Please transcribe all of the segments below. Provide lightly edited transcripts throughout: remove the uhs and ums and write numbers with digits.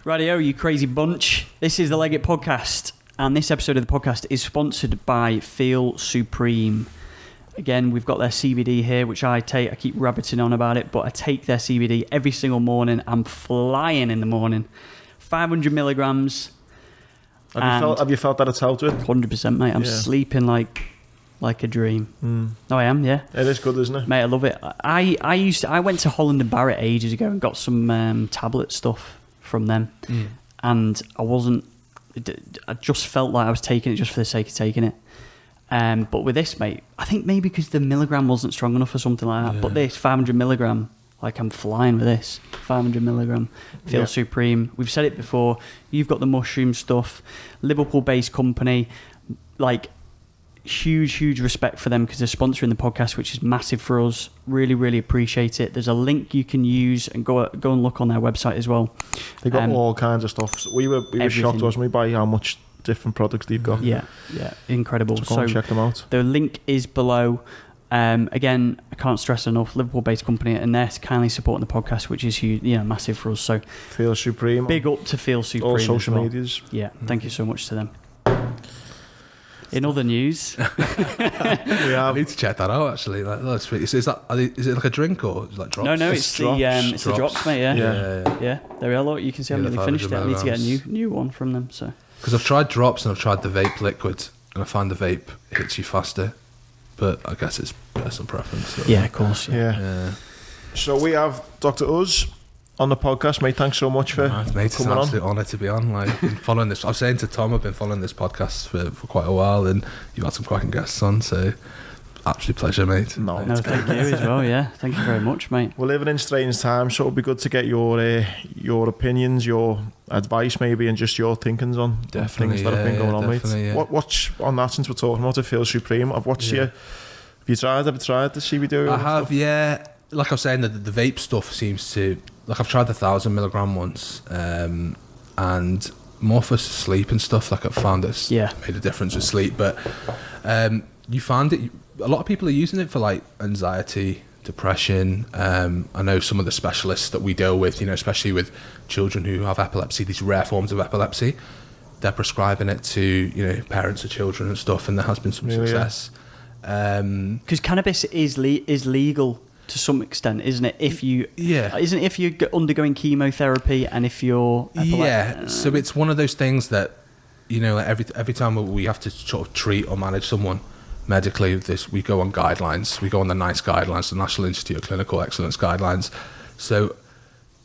Radio, you crazy bunch. This is the Legit Podcast, and this episode of the podcast is sponsored by Feel Supreme. Again, we've got their CBD here, which I take. I keep rabbiting on about it, but I take their CBD every single morning. I'm flying in the morning. 500 milligrams. Have you felt that it's helped with? 100%, mate. I'm sleeping like a dream. Oh, I am, yeah. It is good, isn't it? Mate, I love it. I went to Holland and Barrett ages ago and got some tablet stuff from them, and I just felt like I was taking it just for the sake of taking it. But with this, mate, I think maybe because the milligram wasn't strong enough or something like that. Yeah. But this 500 milligram, like I'm flying with this 500 milligram. Feel Supreme. We've said it before. You've got the mushroom stuff. Liverpool-based company. Like huge respect for them because they're sponsoring the podcast, which is massive for us. Really, really appreciate it. There's a link you can use and go and look on their website as well. They got all kinds of stuff. We were shocked, wasn't we, by how much different products they've got. Yeah, incredible. So go and check them out. The link is below. Again, I can't stress enough, Liverpool-based company, and they're kindly supporting the podcast, which is huge, massive for us. So Feel Supreme. Big up to Feel Supreme. All social medias. Yeah, thank you so much to them. In other news, I need to check that out. Actually, that's sweet. Is it like a drink or is it like drops? No, it's the drops, mate. Yeah. There we are. Look, you can see how many they finished it. I need to get a new one from them. So because I've tried drops and I've tried the vape liquid, and I find the vape hits you faster, but I guess it's personal preference. So. Yeah, of course. Yeah. So we have Dr. Uz on the podcast, mate. Thanks so much for mate, it's an absolute honour to be on. Like, been following this. I was saying to Tom, I've been following this podcast for quite a while, and you've had some cracking guests on. So, absolute pleasure, mate. No, thank you as well. Yeah, thank you very much, mate. We're living in strange times, so it'll be good to get your opinions, your advice, maybe, and just your thinkings on things that have been going on, mate. Yeah. What's on that? Since we're talking about it, Feel Supreme. Have you tried the CBD? I have, yeah. Like I was saying, the vape stuff seems to. Like I've tried the 1,000 milligram once, and more for sleep and stuff. Like I've found it's made a difference with sleep. But you find it. A lot of people are using it for like anxiety, depression. I know some of the specialists that we deal with, especially with children who have epilepsy, these rare forms of epilepsy, they're prescribing it to parents of children and stuff, and there has been some success. Because cannabis is legal. To some extent, isn't it? If you're undergoing chemotherapy and if you're so it's one of those things that every time we have to sort of treat or manage someone medically with this, we go on guidelines. We go on the NICE guidelines, the National Institute of Clinical Excellence guidelines. So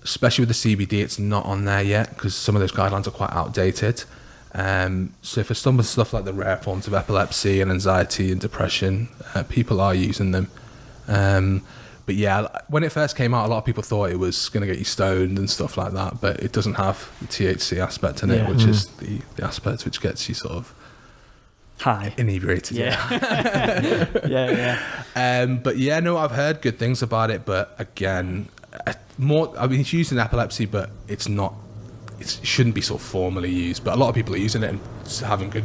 especially with the CBD, it's not on there yet because some of those guidelines are quite outdated. So for some of the stuff like the rare forms of epilepsy and anxiety and depression, people are using them. But yeah, when it first came out, a lot of people thought it was going to get you stoned and stuff like that, but it doesn't have the THC aspect in it, which is the aspect which gets you sort of high, inebriated. Yeah. But yeah, no, I've heard good things about it, but again, it's used in epilepsy, but it shouldn't be sort of formally used, but a lot of people are using it and having good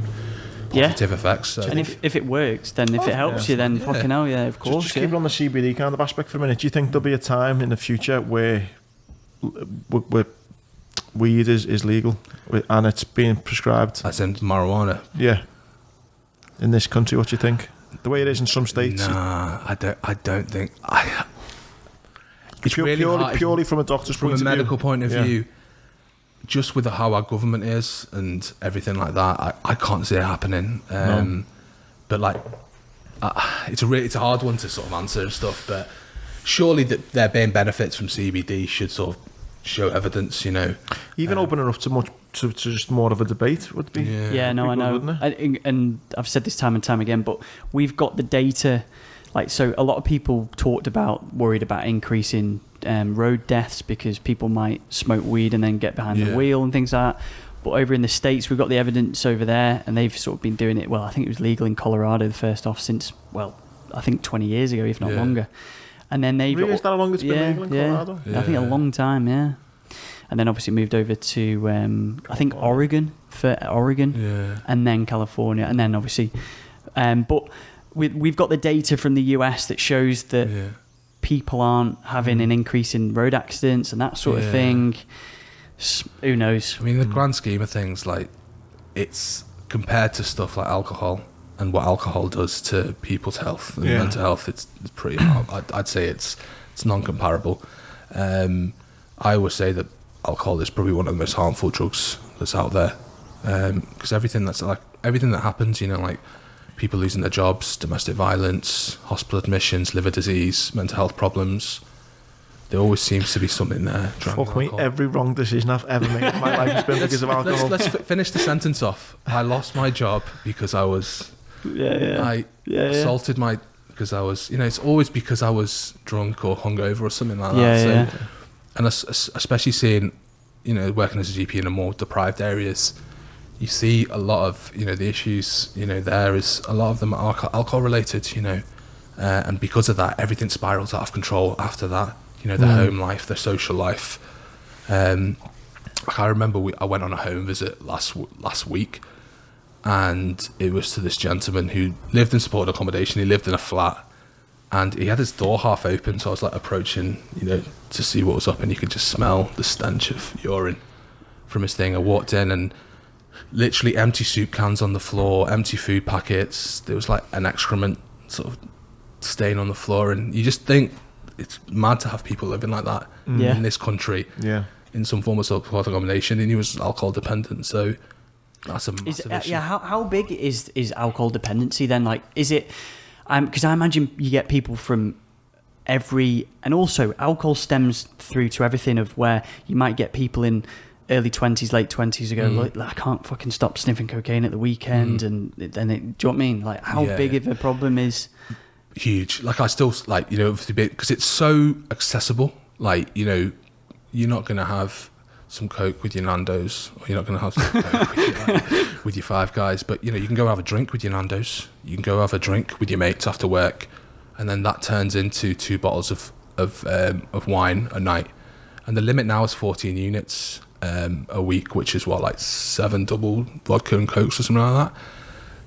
positive effects. So. And if it works, then if it helps you, then fucking hell, of course. Just keep it on the CBD kind of aspect for a minute. Do you think there'll be a time in the future where weed is legal and it's being prescribed? As in marijuana? Yeah. In this country, what do you think? The way it is in some states? Nah, I don't think. It's purely from a doctor's point of view. From a medical point of view. Just with how our government is and everything like that, I can't see it happening. But like, it's a hard one to sort of answer and stuff. But surely that there being benefits from CBD should sort of show evidence, Even opening up to just more of a debate would be. I know. And I've said this time and time again, but we've got the data. Like, so a lot of people worried about increasing road deaths because people might smoke weed and then get behind the wheel and things like that. But over in the States, we've got the evidence over there, and they've sort of been doing it. Well, I think it was legal in Colorado first off since, I think 20 years ago, if not longer. And then they've really, is that how long it's been legal in Colorado? I think a long time, And then obviously moved over to I think Oregon, and then California, and then obviously, but we've got the data from the US that shows that people aren't having an increase in road accidents and that sort of thing. Who knows? I mean, the grand scheme of things, like, it's compared to stuff like alcohol and what alcohol does to people's health and mental health, it's pretty I'd say it's non-comparable. I always say that alcohol is probably one of the most harmful drugs that's out there, because everything that happens, you know, like people losing their jobs, domestic violence, hospital admissions, liver disease, mental health problems, there always seems to be something there. Fuck me, every wrong decision I've ever made in my life has been because of alcohol. Let's finish the sentence off. I lost my job because I was assaulted because I was, you know, it's always because I was drunk or hungover or something like that. And especially seeing, you know, working as a GP in a more deprived areas, you see a lot of, you know, the issues, you know, there is a lot of them are alcohol related, you know, and because of that, everything spirals out of control after that. You know, their home life, their social life. I remember I went on a home visit last week, and it was to this gentleman who lived in supported accommodation. He lived in a flat, and he had his door half open, so I was like approaching, you know, to see what was up, and you could just smell the stench of urine from his thing. I walked in, and literally empty soup cans on the floor, empty food packets. There was like an excrement sort of stain on the floor, and you just think, it's mad to have people living like that in this country, in some form of supported accommodation, and he was alcohol dependent. So that's a massive issue. How big is alcohol dependency then? Like, is it? Because I imagine you get people from and also alcohol stems through to everything of where you might get people in early 20s, late 20s who go, like, I can't fucking stop sniffing cocaine at the weekend, and then do you know what I mean? Like, how big of a problem is? Huge. Like, I still, like, you know, because it's so accessible. Like, you know, you're not going to have some Coke with your Nando's, or you're not going to have some Coke with your Five Guys, but, you know, you can go have a drink with your Nando's, you can go have a drink with your mates after work, and then that turns into 2 bottles of wine a night, and the limit now is 14 units a week, which is what, like 7 double vodka and Cokes or something like that.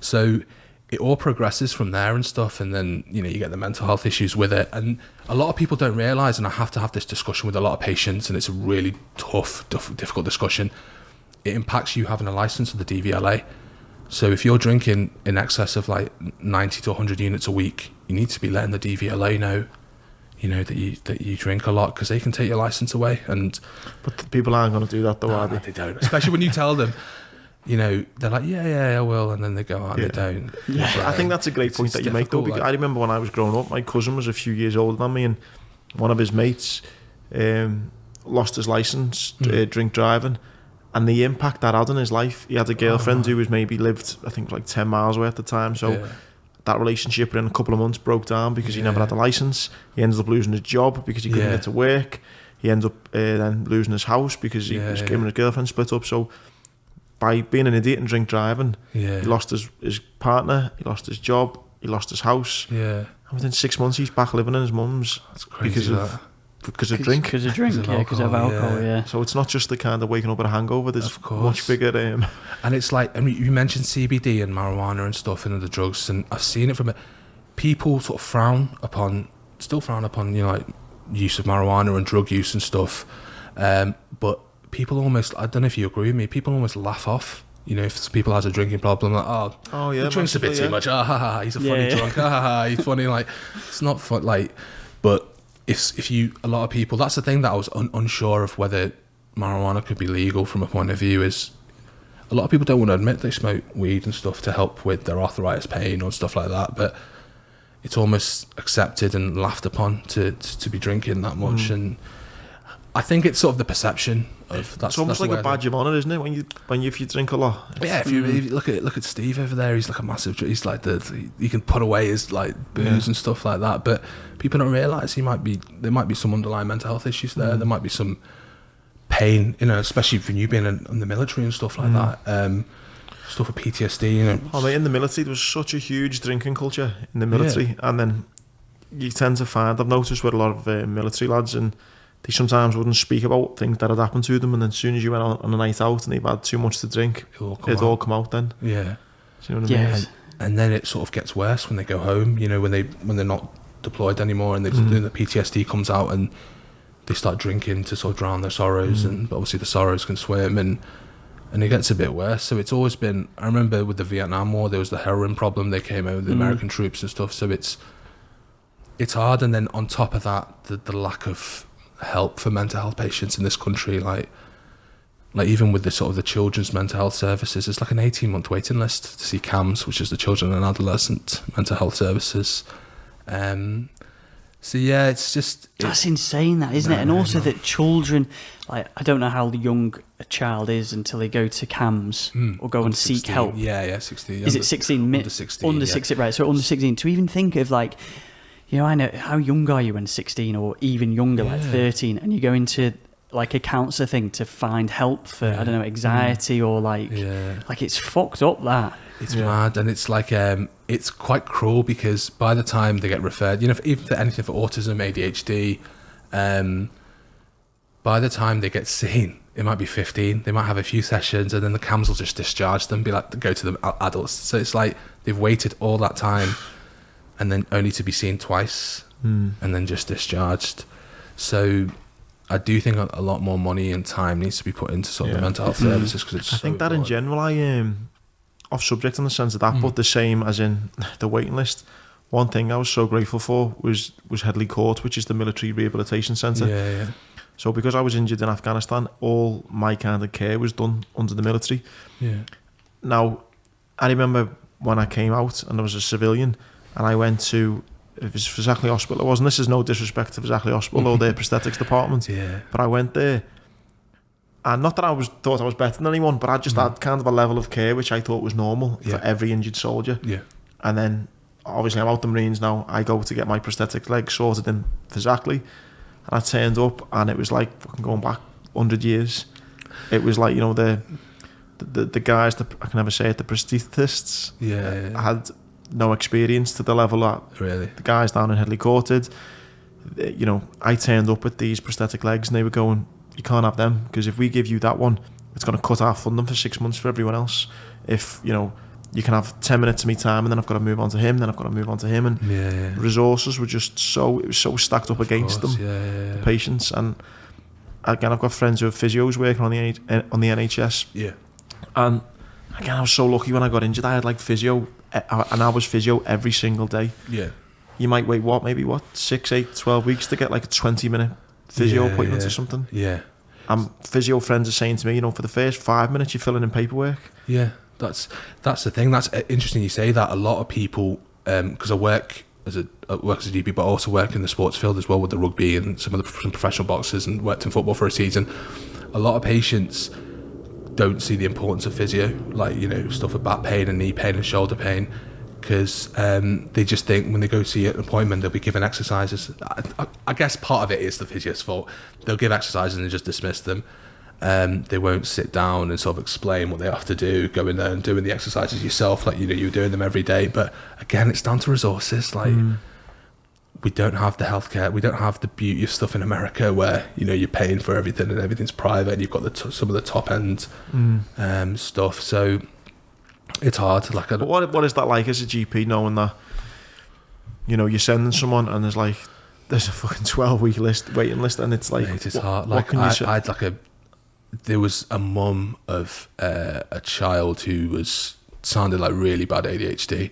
So it all progresses from there and stuff, and then, you know, you get the mental health issues with it, and a lot of people don't realise, and I have to have this discussion with a lot of patients, and it's a really tough, difficult discussion. It impacts you having a licence with the DVLA. So if you're drinking in excess of like 90 to 100 units a week, you need to be letting the DVLA know, you know, that you drink a lot, because they can take your licence away. But the people aren't going to do that though, are they? They don't, especially when you tell them. You know, they're like, yeah, I will, and then they go out and they don't. Yeah, I think that's a great point that you make, though, because I remember when I was growing up, my cousin was a few years older than me, and one of his mates lost his licence, drink driving, and the impact that had on his life. He had a girlfriend who was maybe lived, I think, like 10 miles away at the time, so that relationship within a couple of months broke down because he never had a licence. He ended up losing his job because he couldn't get to work. He ended up then losing his house because him and his girlfriend split up. So by being an idiot and drink driving, he lost his partner, he lost his job, he lost his house. And within 6 months, he's back living in his mum's because of drink. Because of alcohol. So it's not just the kind of waking up with a hangover. There's much bigger. And it's like, I mean, you mentioned CBD and marijuana and stuff and other drugs, and I've seen it from it. People sort of still frown upon, you know, like use of marijuana and drug use and stuff. But people almost, I don't know if you agree with me, people almost laugh off, you know, if people has a drinking problem, like, he drinks a bit too much, he's a funny drunk, he's funny, like, it's not fun, like, but if you, a lot of people, that's the thing that I was unsure of whether marijuana could be legal from a point of view, is a lot of people don't want to admit they smoke weed and stuff to help with their arthritis pain or stuff like that, but it's almost accepted and laughed upon to be drinking that much, and I think it's sort of the perception of that. It's almost like a badge of honour, isn't it? If you drink a lot. Yeah, if you look at Steve over there, he's like a massive. He's like he can put away his like booze and stuff like that. But people don't realise there might be some underlying mental health issues there. There might be some pain, you know, especially for you being in the military and stuff like that. Stuff with PTSD, you know. Oh, mate, in the military, there was such a huge drinking culture in the military, and then you tend to find, I've noticed with a lot of military lads, and they sometimes wouldn't speak about things that had happened to them, and then as soon as you went on a night out and they've had too much to drink, it'd all come out then. Yeah. Do you know what I mean? And then it sort of gets worse when they go home, you know, when they're not deployed anymore, and the PTSD comes out, and they start drinking to sort of drown their sorrows, and obviously the sorrows can swim, and it gets a bit worse. So it's always been, I remember with the Vietnam War, there was the heroin problem. They came over, the American troops and stuff. So it's hard. And then on top of that, the lack of help for mental health patients in this country, like even with the sort of the children's mental health services, it's like an 18-month waiting list to see CAMS, which is the Children and Adolescent Mental Health Services. So yeah, it's just... That's insane, that, isn't it? And also that children, like, I don't know how young a child is until they go to CAMS or go and 16. Seek help. Yeah, 16. Is it 16? Under 16. Under 16, right. So under 16. To even think of, like, you know, I know, how young are you when 16 or even younger, like 13, and you go into, like, a counsellor thing to find help for, I don't know, anxiety or, like, it's fucked up, that. It's mad, and it's like it's quite cruel, because by the time they get referred, you know, even for anything for autism, ADHD, by the time they get seen, it might be 15. They might have a few sessions, and then the CAMS will just discharge them, be like, to go to the adults. So it's like they've waited all that time, and then only to be seen twice, and then just discharged. So I do think a lot more money and time needs to be put into sort of the mental health services, because it's. I think that in general, off subject in the sense of that, but the same as in the waiting list. One thing I was so grateful for was Headley Court, which is the military rehabilitation centre. Yeah. So because I was injured in Afghanistan, all my kind of care was done under the military. Yeah. Now, I remember when I came out and I was a civilian, and I went to Fazackley Hospital. This is no disrespect to Fazackley Hospital or their prosthetics department. Yeah. But I went there. And not that I thought I was better than anyone, but I just had kind of a level of care which I thought was normal for every injured soldier. Yeah. And then, obviously, I'm out the Marines now. I go to get my prosthetic leg sorted in Fazackley, and I turned up, and it was like fucking going back 100 years. It was like, you know, the guys, I can never say it, the prosthetists. Had no experience to the level that the guys down in Headley Court did. You know, I turned up with these prosthetic legs, and they were going, you can't have them, because if we give you that one, it's going to cut our funding for 6 months for everyone else. If, you know, you can have 10 minutes of me time, and then I've got to move on to him, and resources were just so stacked up against them, the patients. And again, I've got friends who are physios working on the NHS, and again, I was so lucky when I got injured. I had like physio, and I was physio every single day. You might wait 6, 8, 12 weeks to get like a 20-minute physio appointment or something. Physio friends are saying to me, you know, for the first 5 minutes you're filling in paperwork. That's the thing. That's interesting you say that. A lot of people, because I work as a GP, but I also work in the sports field as well with the rugby and some professional boxers, and worked in football for a season. A lot of patients don't see the importance of physio, like, you know, stuff with back pain and knee pain and shoulder pain, because they just think when they go see an appointment they'll be given exercises. I guess part of it is the physio's fault. They'll give exercises and just dismiss them. They won't sit down and sort of explain what they have to do, go in there and doing the exercises yourself, like, you know, you're doing them every day. But again, it's down to resources. Like, we don't have the healthcare, we don't have the beauty of stuff in America where, you know, you're paying for everything and everything's private, and you've got some of the top end stuff. So it's hard to like. What is that like as a GP, knowing that, you know, you're sending someone and there's a fucking 12-week waiting list, and it's like, mate, it's hard. Like, I'd like there was a mum of a child who sounded like really bad ADHD.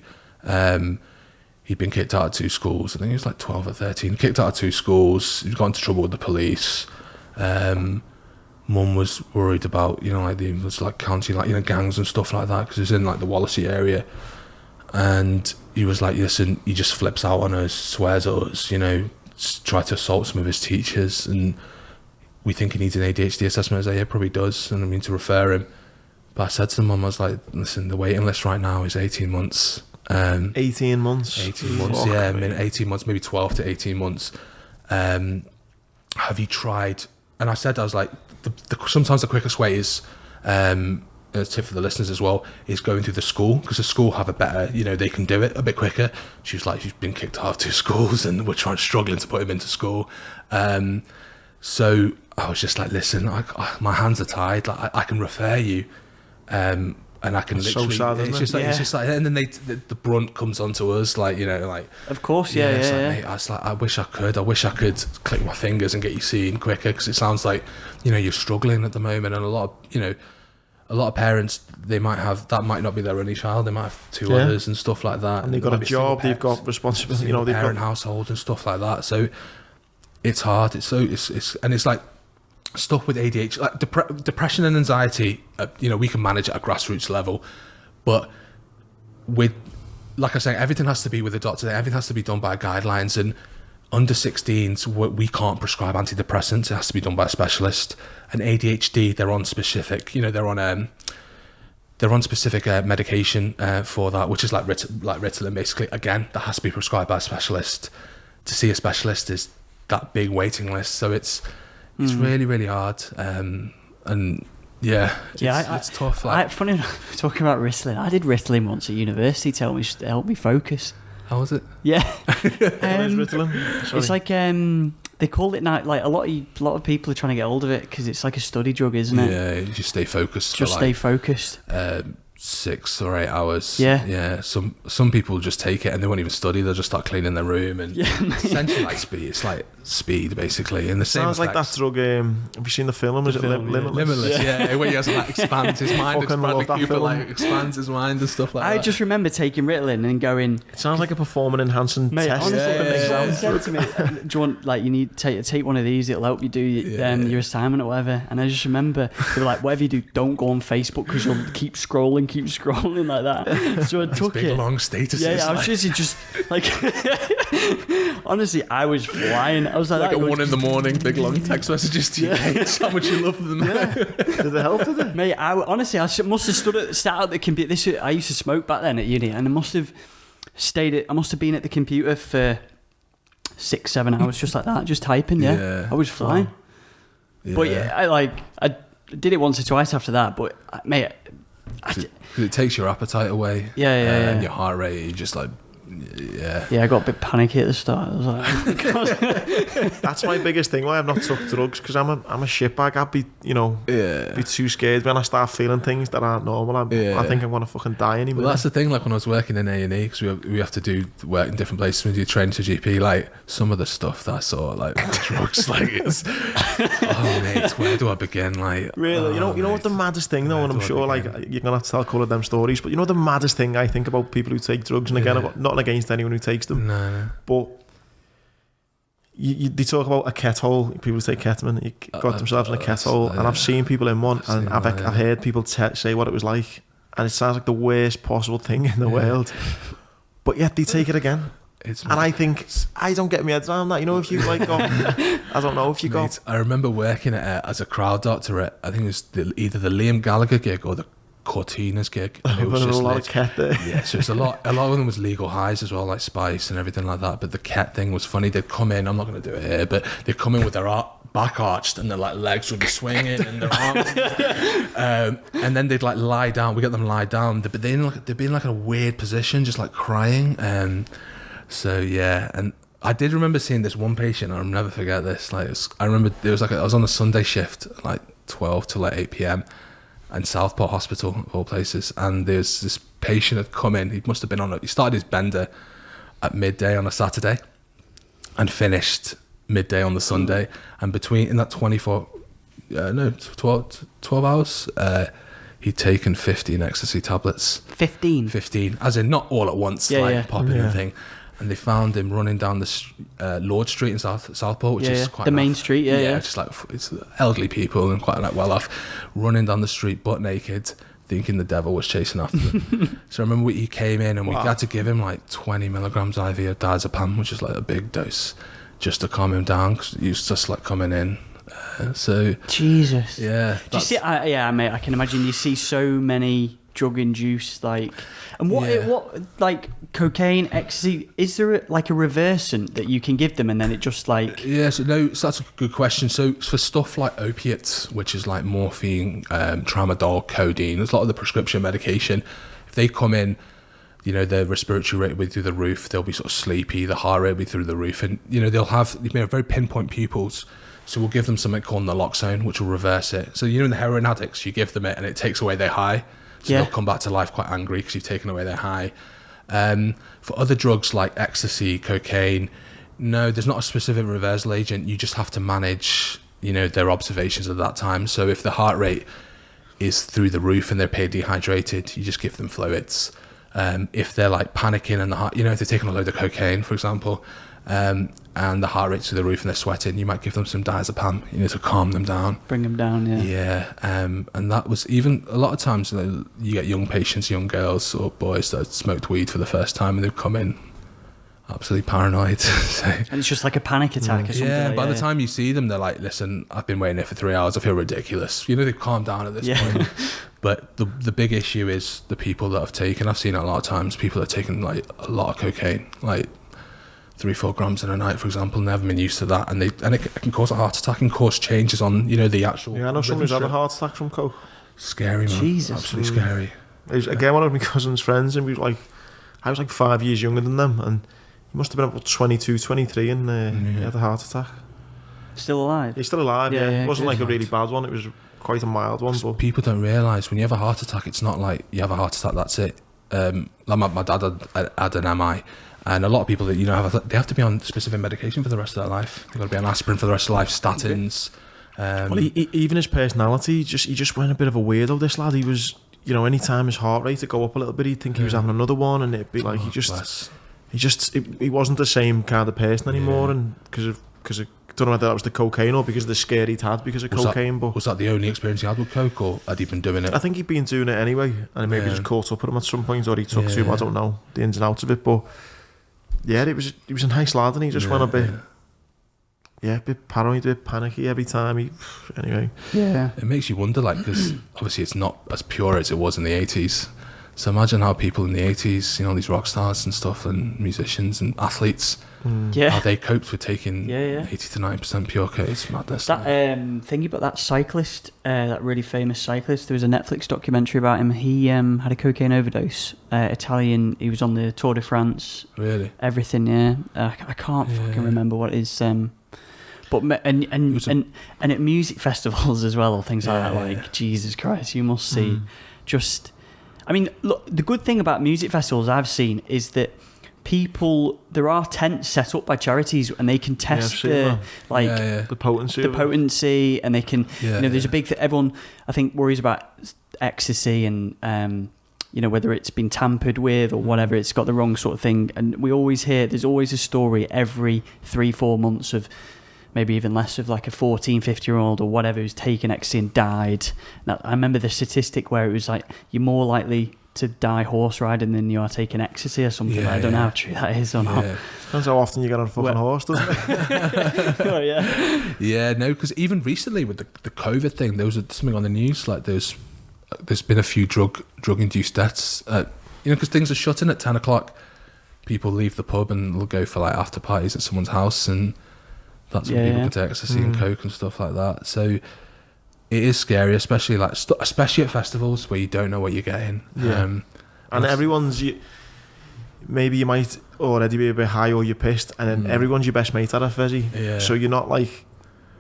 He'd been kicked out of 2 schools. I think he was like 12 or 13. Kicked out of 2 schools. He got into trouble with the police. Mum was worried about, you know, like he was like counting, like, you know, gangs and stuff like that, because he's in like the Wallasey area. And he was like, listen, he just flips out on us, swears at us, you know, tried to assault some of his teachers, and we think he needs an ADHD assessment. I was like, yeah, probably does, and I mean to refer him. But I said to Mum, I was like, listen, the waiting list right now is 18 months. 18 months? 18 months, yeah, I mean, 18 months, maybe 12 to 18 months. Have you tried? And I was like, sometimes the quickest way is, a tip for the listeners as well, is going through the school, because the school have a better, you know, they can do it a bit quicker. She was like, she's been kicked out of 2 schools and we're struggling to put him into school. So I was just like, listen, my hands are tied. Like, I can refer you. And I can It's literally, so sad, it's just like, and then the brunt comes onto us, like, you know, like. Of course, yeah. Mate, I was like, I wish I could click my fingers and get you seen quicker, because it sounds like, you know, you're struggling at the moment, and a lot of parents, they might not be their only child, they might have two others and stuff like that. And they've got a job, they've got responsibility, you know, they've parent got household and stuff like that. So it's hard. It's like stuff with ADHD, like depression and anxiety. You know, we can manage at a grassroots level, but with, like I say, everything has to be with a doctor. Everything has to be done by guidelines, and under 16s, we can't prescribe antidepressants. It has to be done by a specialist. And ADHD, they're on specific, you know, they're on specific medication for that, which is like Ritalin, basically. Again, that has to be prescribed by a specialist. To see a specialist is that big waiting list. So it's really, really hard. And yeah, it's tough. Like, funny enough, talking about Ritalin, I did Ritalin once at university to help me focus. How was it? Yeah. Ritalin? It's like they call it now. Like a lot of people are trying to get hold of it because it's like a study drug, isn't it? Yeah, you just stay focused. Just stay focused. 6 or 8 hours. Yeah. Some people just take it and they won't even study. They'll just start cleaning their room and essentially like speed. It's like speed basically. And the same sounds like that drug. Have you seen the film? Is it Limitless? Limitless. Yeah. Where he has to like expand his mind. Fucking Cooper like expands his mind and stuff like that. I just remember taking Ritalin and going. It sounds like a performance enhancing test. Honestly, said to me, "Do you want you need to take one of these? It'll help you do your assignment or whatever." And I just remember they were like, "Whatever you do, don't go on Facebook because you'll keep scrolling like that." So I took big, it. Long statuses. Yeah, I was just like, honestly, I was flying. I was like at 1 a.m, big long text messages to your mates, how much you love them. Yeah. Did it help? Did it? Mate, I must have sat at the computer. I used to smoke back then at uni, and I must have been at the computer for 6-7 hours just like that, just typing. Yeah. I was flying. Yeah. But I did it once or twice after that. But mate, because it takes your appetite away. And your heart rate, you just like. Yeah, I got a bit panicky at the start. I was like, oh, that's my biggest thing. Why I've not took drugs, because I'm a shitbag. I'd be, be too scared when I start feeling things that aren't normal. I think I'm gonna fucking die anymore. Well, that's the thing. Like when I was working in A&E, because we have to do work in different places when you train to GP. Like some of the stuff that I saw, like with drugs, like it's mate, where do I begin? Like really, you know what the maddest thing though, and I'm sure like you're gonna have to tell a couple of them stories, but you know the maddest thing I think about people who take drugs, and again, I'm not against anyone who takes them. No. But they talk about a kettle. People who take ketamine, you got themselves in a kettle, and I've seen people in one, and I've heard people say what it was like, and it sounds like the worst possible thing in the world. But yet they take it again. And I think I don't get my head around that. You know, if you like, I don't know if you got. I remember working as a crowd doctor at, I think it was either the Liam Gallagher gig or the Cortina's gig. And it was just a lot of ket there. Yeah, so it's a lot of them was legal highs as well, like spice and everything like that. But the ket thing was funny. They'd come in, I'm not going to do it here, but they'd come in with their back arched and their like legs would be swinging and their arms. And then they'd like lie down. We get them lie down, but they'd be in like a weird position, just like crying. So yeah, and I did remember seeing this one patient. I'll never forget this. Like I remember it was like I was on a Sunday shift, like 12 to like 8 p.m. in Southport Hospital, of all places, and there's this patient had come in. He must have been he started his bender at midday on a Saturday and finished midday on the Sunday, and in that 12 hours, he'd taken 15 ecstasy tablets. 15, as in not all at once, popping and thing. And they found him running down the Lord Street in Southport, which is quite the main street. Just like it's elderly people and quite like well off, running down the street butt naked, thinking the devil was chasing after them. So I remember he came in and we had to give him like 20 milligrams IV of diazepam, which is like a big dose, just to calm him down because he was just like coming in. So Jesus, yeah. Do you see? Mate, I can imagine. You see so many drug-induced and what like cocaine, ecstasy, is there like a reversant that you can give them and then it just like so that's a good question. So for stuff like opiates, which is like morphine, tramadol, codeine, there's a lot of the prescription medication. If they come in, their respiratory rate will be through the roof, they'll be sort of sleepy, the heart rate will be through the roof, and they'll have very pinpoint pupils. So we'll give them something called naloxone, which will reverse it. So in the heroin addicts, you give them it and it takes away their high. So they'll come back to life quite angry because you've taken away their high. For other drugs like ecstasy, cocaine, no, there's not a specific reversal agent. You just have to manage, their observations at that time. So if the heart rate is through the roof and they're paid dehydrated, you just give them fluids. If they're like panicking and the heart, if they're taking a load of cocaine, for example, and the heart rate's through the roof and they're sweating, you might give them some diazepam, to calm them down. Bring them down, yeah. Yeah, and that was even a lot of times you get young patients, young girls or boys that had smoked weed for the first time and they've come in absolutely paranoid. And it's just like a panic attack or something. Yeah, by the time you see them, they're like, listen, I've been waiting here for 3 hours, I feel ridiculous. They've calmed down at this point. But the big issue is the people that have taken, I've seen it a lot of times, people that have taken like a lot of cocaine, like 3-4 grams in a night, for example, never been used to that, and it can cause a heart attack and cause changes on, the actual... Yeah, I know someone who's had a heart attack from coke. Scary, man. Jesus. Absolutely scary. It was, again, one of my cousin's friends, and I was like 5 years younger than them, and he must have been about 22, 23, and he had a heart attack. Still alive? He's still alive, yeah. It wasn't like a really bad one, it was quite a mild one. But people don't realise when you have a heart attack, it's not like you have a heart attack, that's it. Like my dad had an MI, and a lot of people that they have to be on specific medication for the rest of their life. They've got to be on aspirin for the rest of their life, statins. Well, even his personality, he just went a bit of a weirdo. This lad, he was, any time his heart rate would go up a little bit, he'd think he was having another one, and it'd be like he wasn't the same kind of person anymore, and because of I don't know whether that was the cocaine or because of the scare he'd had because of cocaine. But was that the only experience he had with coke, or had he been doing it? I think he'd been doing it anyway, and maybe just caught up with him at some point, or he took to him. I don't know the ins and outs of it, but yeah, he was a nice lad, and he just went a bit, a bit paranoid, a bit panicky every time. Anyway, it makes you wonder, like, because obviously it's not as pure as it was in the 80s. So imagine how people in the 80s, these rock stars and stuff, and musicians and athletes, how they coped with taking 80 to 90% pure coke. It's madness. That thingy about that cyclist, that really famous cyclist, there was a Netflix documentary about him. He had a cocaine overdose. Italian, he was on the Tour de France. Really? Everything, yeah. I can't fucking remember what it is. But and at music festivals as well, or things like that. Like, Jesus Christ, you must see just... I mean, look, the good thing about music festivals I've seen is that there are tents set up by charities, and they can test the potency, and they can, there's a big thing. Everyone, I think, worries about ecstasy and, whether it's been tampered with or whatever, it's got the wrong sort of thing. And we always hear, there's always a story every 3-4 months of, maybe even less, of like a 14, 15-year-old or whatever who's taken ecstasy and died. Now, I remember the statistic where it was like, you're more likely to die horse riding than you are taking ecstasy or something. I don't know how true that is or not. Depends how often you get on a fucking horse, doesn't it? Oh, yeah. Yeah, no, because even recently with the COVID thing, there was something on the news, like there's been a few drug-induced deaths. Because things are shutting at 10 o'clock. People leave the pub and they'll go for like after parties at someone's house, and that's when people can take ecstasy and coke and stuff like that. So it is scary, especially especially at festivals where you don't know what you're getting. And everyone's, maybe you might already be a bit high or you're pissed, and then everyone's your best mate at a fezzy. Yeah. So you're not like,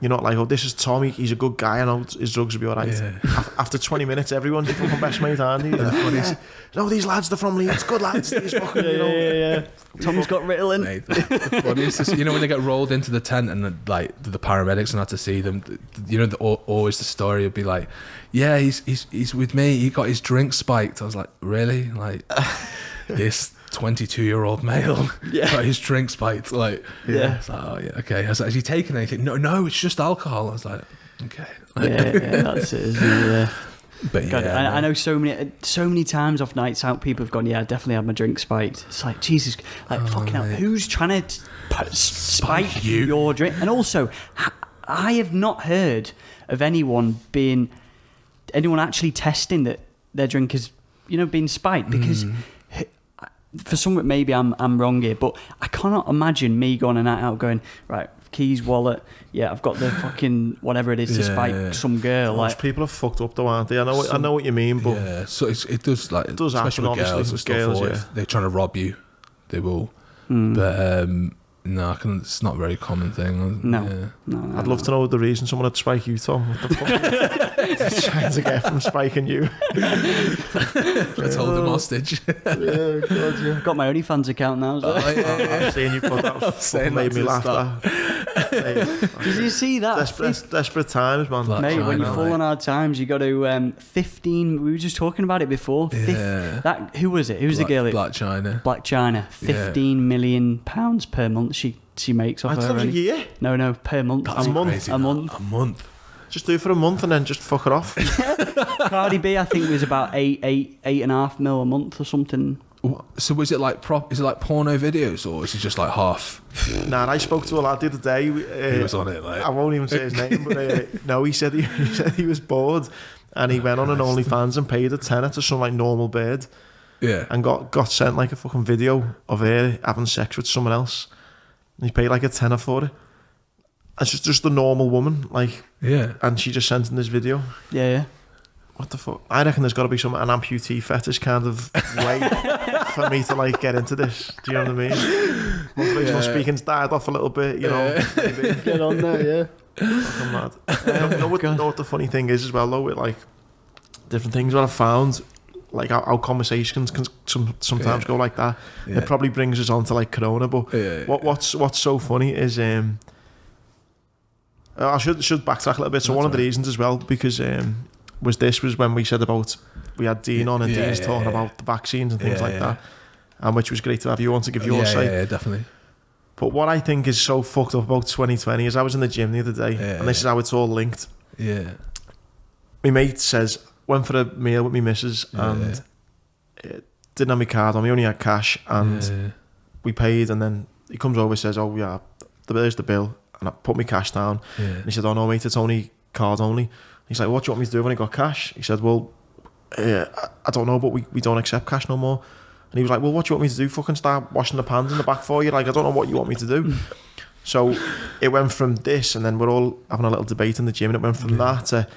oh, this is Tommy, he's a good guy, I know his drugs will be alright. Yeah. After 20 minutes, everyone's your fucking best mate, aren't you? No, these lads, they're from Leeds, good lads. These fucking, Tom's got Ritalin. Mate, the funniest is, when they get rolled into the tent and the paramedics and have to see them, always the story would be like, yeah, he's with me, he got his drink spiked. I was like, really? Like, this 22-year-old male got his drink spiked. Like, okay. I was like, has he taken anything? No, it's just alcohol. I was like, okay. That's it, isn't it? But God, I know so many times off nights out, people have gone, I definitely had my drink spiked. It's like, Jesus, fucking hell, who's trying to spike your drink? And also, I have not heard of anyone actually testing that their drink has, been spiked, because for some, maybe I'm wrong here, but I cannot imagine me going a night out going, right, keys, wallet, I've got the fucking whatever it is to spike some girl. Most people are fucked up though, aren't they? I know what you mean, but so it does especially happen, with girls and stuff. If they're trying to rob you, they will. But No, it's not a very common thing. No. I'd love to know the reason someone would spike you, Tom. What the fuck? Trying to get from spiking you. Let's hold him hostage. Yeah, God, yeah. Got my OnlyFans account now. So. I've seen you put that. Fucking made me laugh. Did you see that? Desperate times, man. Mate, when you fall on hard times, you got to 15. We were just talking about it before. Who was it? Who's the girl? Black China. Black China. 15 million pounds per month she makes off her. A year? No, per month. That's a month. A month. Just do it for a month and then just fuck it off. Cardi B, I think, was about 8.5 mil a month or something. So was it like is it like porno videos, or is it just like half? Nah, I spoke to a lad the other day. He was on it. Like. I won't even say his name, but no, he said he was bored, and he went on an OnlyFans and paid a tenner to some like normal bird. Yeah. And got sent like a fucking video of her having sex with someone else. And he paid like a tenner for it. It's just a normal woman, like. Yeah. And she just sent in this video. Yeah. What the fuck? I reckon there's got to be an amputee fetish kind of way for me to like get into this. Do you know what I mean? Motivational speaking's died off a little bit, you know. Maybe. Get on there, yeah. Fucking mad. You know what the funny thing is as well, though, with like different things that I've found, like our conversations can sometimes go like that. Yeah. It probably brings us on to like Corona, but what's so funny is I should backtrack a little bit. So one of the reasons as well, because was when we said about we had Dean on and Dean's talking about the vaccines and things like that, and which was great to have you on to give your say. Yeah, definitely. But what I think is so fucked up about 2020 is I was in the gym the other day, and this is how it's all linked. Yeah. My mate says, went for a meal with me missus and didn't have my card on me, only had cash, and we paid, and then he comes over and says, oh yeah, there's the bill, and I put my cash down, and he said, oh no mate, it's only card only. He's like, what do you want me to do when I got cash? He said, well, I don't know, but we don't accept cash no more. And he was like, well, what do you want me to do? Fucking start washing the pans in the back for you? Like, I don't know what you want me to do. So it went from this, and then we're all having a little debate in the gym, and it went from that to,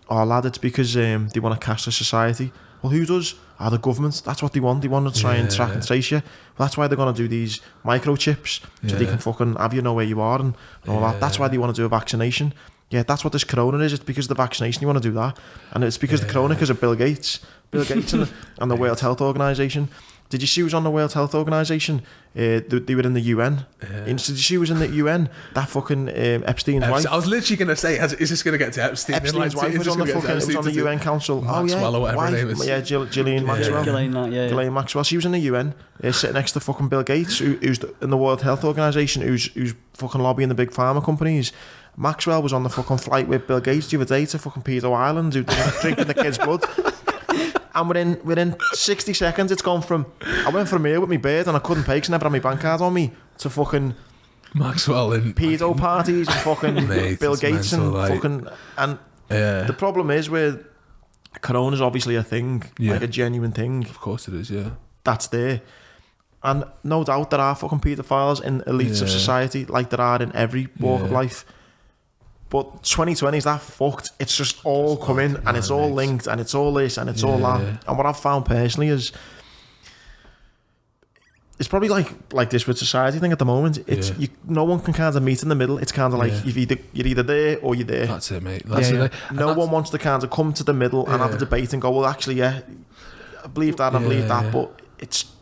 oh lad, it's because they want a cashless society. Well, who does? The government. That's what they want. They want to try and track and trace you. Well, that's why they're going to do these microchips, so they can fucking have you know where you are and all that. That's why they want to do a vaccination. Yeah, that's what this corona is. It's because of the vaccination you want to do that. And it's because of the corona, because of Bill Gates and the World Health Organization. Did you see who was on the World Health Organization? They were in the UN. Did you see who was in the UN? That fucking Epstein's wife. I was literally going to say, is this going to get to Epstein? Epstein's wife was on the UN Council. Maxwell or whatever her name is. Yeah, Ghislaine Maxwell. Ghislaine Maxwell. She was in the UN, sitting next to fucking Bill Gates, who's in the World Health Organization, who's fucking lobbying the big pharma companies. Maxwell was on the fucking flight with Bill Gates the other day to fucking Pedo Island, drinking the kids' blood. And within 60 seconds, it's gone from, I went for a meal with my bird and I couldn't pay because I never had my bank card on me, to fucking Maxwell and pedo parties and fucking mate, Bill Gates and fucking... And the problem is with Corona's obviously a thing, like a genuine thing. Of course it is, yeah. That's there. And no doubt there are fucking paedophiles in elites of society, like there are in every walk of life. But 2020 is that fucked. It's just all coming and it's all linked and it's all this and it's all that. And what I've found personally is it's probably like this with society thing at the moment. It's no one can kind of meet in the middle. It's kind of like you're either there or you're there. That's it, mate. That's it. No one wants to kind of come to the middle and have a debate and go, well, actually, I believe that, I believe that, but it's...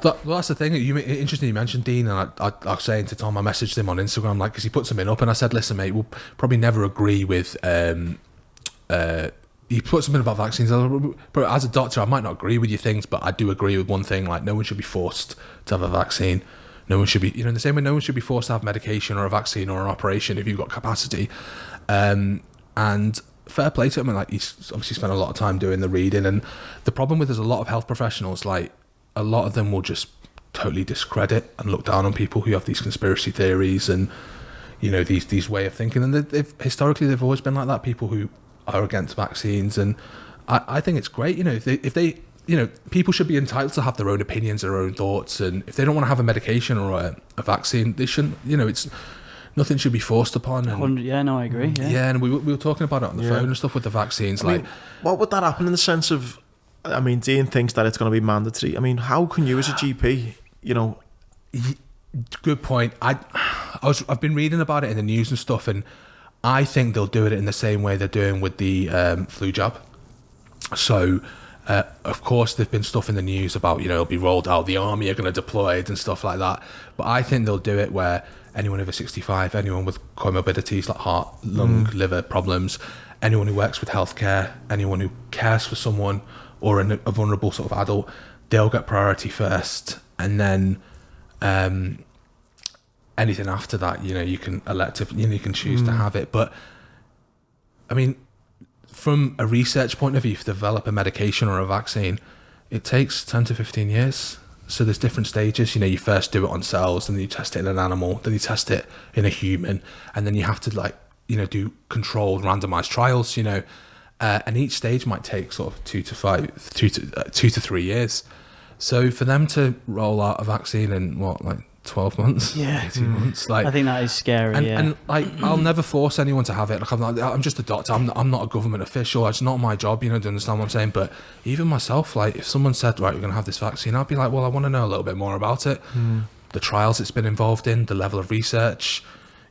Well, that's the thing. Interesting you mentioned Dean, and I was saying to Tom, I messaged him on Instagram, like, because he put something up, and I said, listen, mate, we'll probably never agree with... he put something about vaccines. But as a doctor, I might not agree with your things, but I do agree with one thing, like, no one should be forced to have a vaccine. No one should be, in the same way, no one should be forced to have medication or a vaccine or an operation if you've got capacity. And fair play to him, and like, he's obviously spent a lot of time doing the reading, and the problem with there's a lot of health professionals, like, a lot of them will just totally discredit and look down on people who have these conspiracy theories and, these way of thinking. And they've historically always been like that, people who are against vaccines. And I think it's great, if they people should be entitled to have their own opinions, their own thoughts. And if they don't want to have a medication or a vaccine, they shouldn't, it's... Nothing should be forced upon. And, I agree. Yeah, and we were talking about it on the phone and stuff with the vaccines. I mean, what would that happen in the sense of... Dean thinks that it's going to be mandatory. How can you as a GP, Good point. I've been reading about it in the news and stuff, and I think they'll do it in the same way they're doing with the flu jab. So, of course, there's been stuff in the news about, it'll be rolled out, the army are going to deploy it and stuff like that. But I think they'll do it where anyone over 65, anyone with comorbidities like heart, lung, liver problems, anyone who works with healthcare, anyone who cares for someone or a vulnerable sort of adult, they'll get priority first. And then anything after that, you can you can choose to have it. But I mean, from a research point of view, to develop a medication or a vaccine, it takes 10 to 15 years. So there's different stages. You first do it on cells, then you test it in an animal, then you test it in a human, and then you have to do controlled randomized trials, and each stage might take sort of 2 to 3 years. So for them to roll out a vaccine in 12 months, 18 months. I think that is scary. And I'll never force anyone to have it. I'm just a doctor. I'm not a government official. It's not my job, to understand what I'm saying. But even myself, if someone said, right, we're going to have this vaccine, I'd be like, well, I want to know a little bit more about it. The trials it's been involved in, the level of research,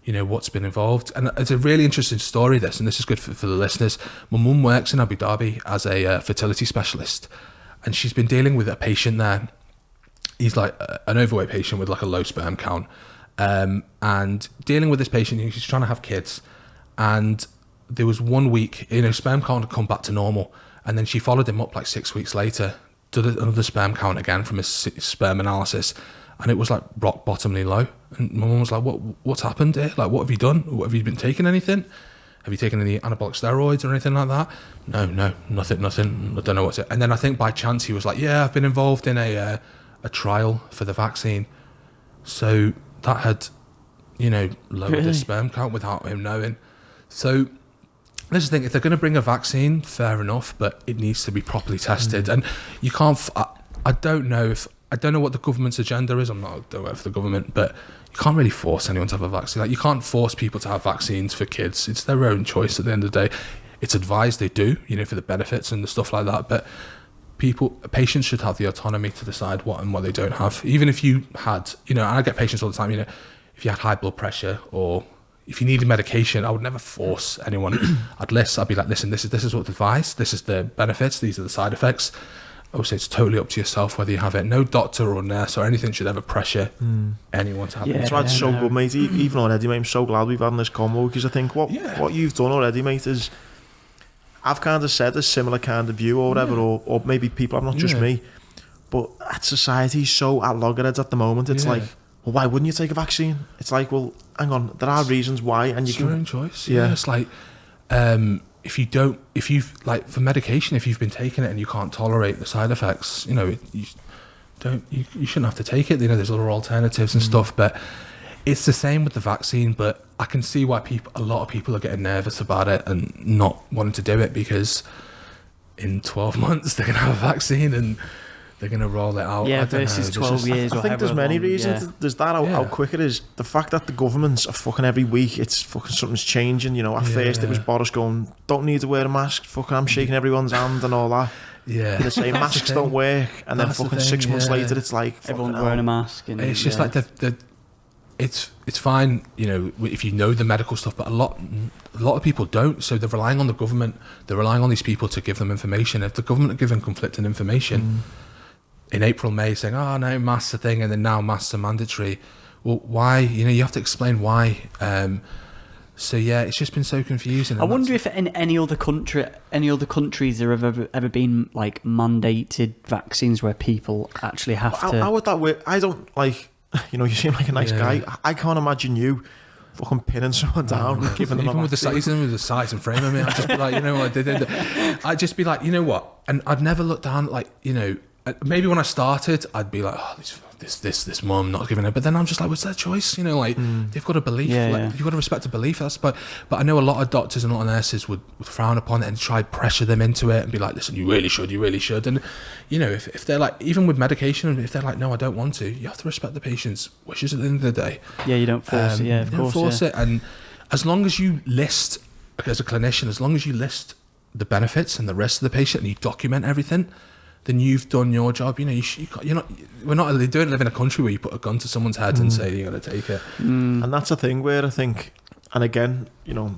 what's been involved. And it's a really interesting story, this, and this is good for the listeners. My mum works in Abu Dhabi as a fertility specialist, and she's been dealing with a patient there. He's like an overweight patient with a low sperm count, and dealing with this patient, he's trying to have kids, and there was 1 week, sperm count had come back to normal, and then she followed him up 6 weeks later, did another sperm count again from his sperm analysis, and it was rock bottomly low. And my mum was like, what's happened here? What have you done? What, have you been taking anything? Have you taken any anabolic steroids or anything like that? No, nothing. I don't know what's it. And then I think by chance he was like, yeah, I've been involved in a trial for the vaccine. So that had, lowered his sperm count without him knowing. So this is the thing, if they're going to bring a vaccine, fair enough, but it needs to be properly tested. And you can't, I don't know what the government's agenda is. I don't work for the government, but you can't really force anyone to have a vaccine. You can't force people to have vaccines for kids. It's their own choice at the end of the day. It's advised they do, for the benefits and the stuff like that. But patients should have the autonomy to decide what and what they don't have. Even if you had, and I get patients all the time, if you had high blood pressure or if you needed medication, I would never force anyone. I'd be like, listen, this is what's advised. This is the benefits. These are the side effects. I would say it's totally up to yourself whether you have it. No doctor or nurse or anything should ever pressure anyone to have it. That's why it's so good, mate. Even already, mate, I'm so glad we've had this combo, because I think what you've done already, mate, is I've kind of said a similar kind of view or whatever, or maybe people, not just me, but society's so at loggerheads at the moment. It's well, why wouldn't you take a vaccine? It's well, hang on, there are reasons why, and it's your own choice. Yeah, it's if you've for medication, if you've been taking it and you can't tolerate the side effects, you shouldn't have to take it. There's other alternatives and stuff, but it's the same with the vaccine. But I can see why a lot of people are getting nervous about it and not wanting to do it, because in 12 months they're going to have a vaccine and they're going to roll it out. Yeah, versus 12 years. I think there's many reasons. Yeah. There's that, how quick it is. The fact that the governments are fucking every week, it's fucking something's changing. At first it was Boris going, don't need to wear a mask, fucking I'm shaking everyone's hand and all that. Yeah. They're saying masks don't work, and then fucking 6 months later it's everyone's wearing a mask. And it's just it's fine, if you know the medical stuff, but a lot of people don't. So they're relying on the government. They're relying on these people to give them information. If the government are giving conflicting information in April, May, saying, "Oh no, masks are a thing," and then now masks are mandatory. Well, why? You have to explain why. So yeah, it's just been so confusing. I wonder if in any other countries there have ever been mandated vaccines where people actually have to. How would that work? I don't you seem like a nice guy. I can't imagine you fucking pinning someone down, giving them even with the size and frame of me. I'd just be like, I'd just be like, you know what? And I'd never look down maybe when I started, I'd be like, oh, this mum not giving it. But then I'm just like, what's their choice? They've got a belief. You've got to respect a belief. But I know a lot of doctors and a lot of nurses would frown upon it and try to pressure them into it and be like, listen, you really should. And if they're even with medication, if they're like, no, I don't want to, you have to respect the patient's wishes at the end of the day. Yeah, you don't force it. Yeah, of course. Don't force it. And as long as you list, as a clinician, the benefits and the risks of the patient and you document everything, then you've done your job. You know, we don't live in a country where you put a gun to someone's head and say you got to take it. And that's a thing where I think, and again, you know,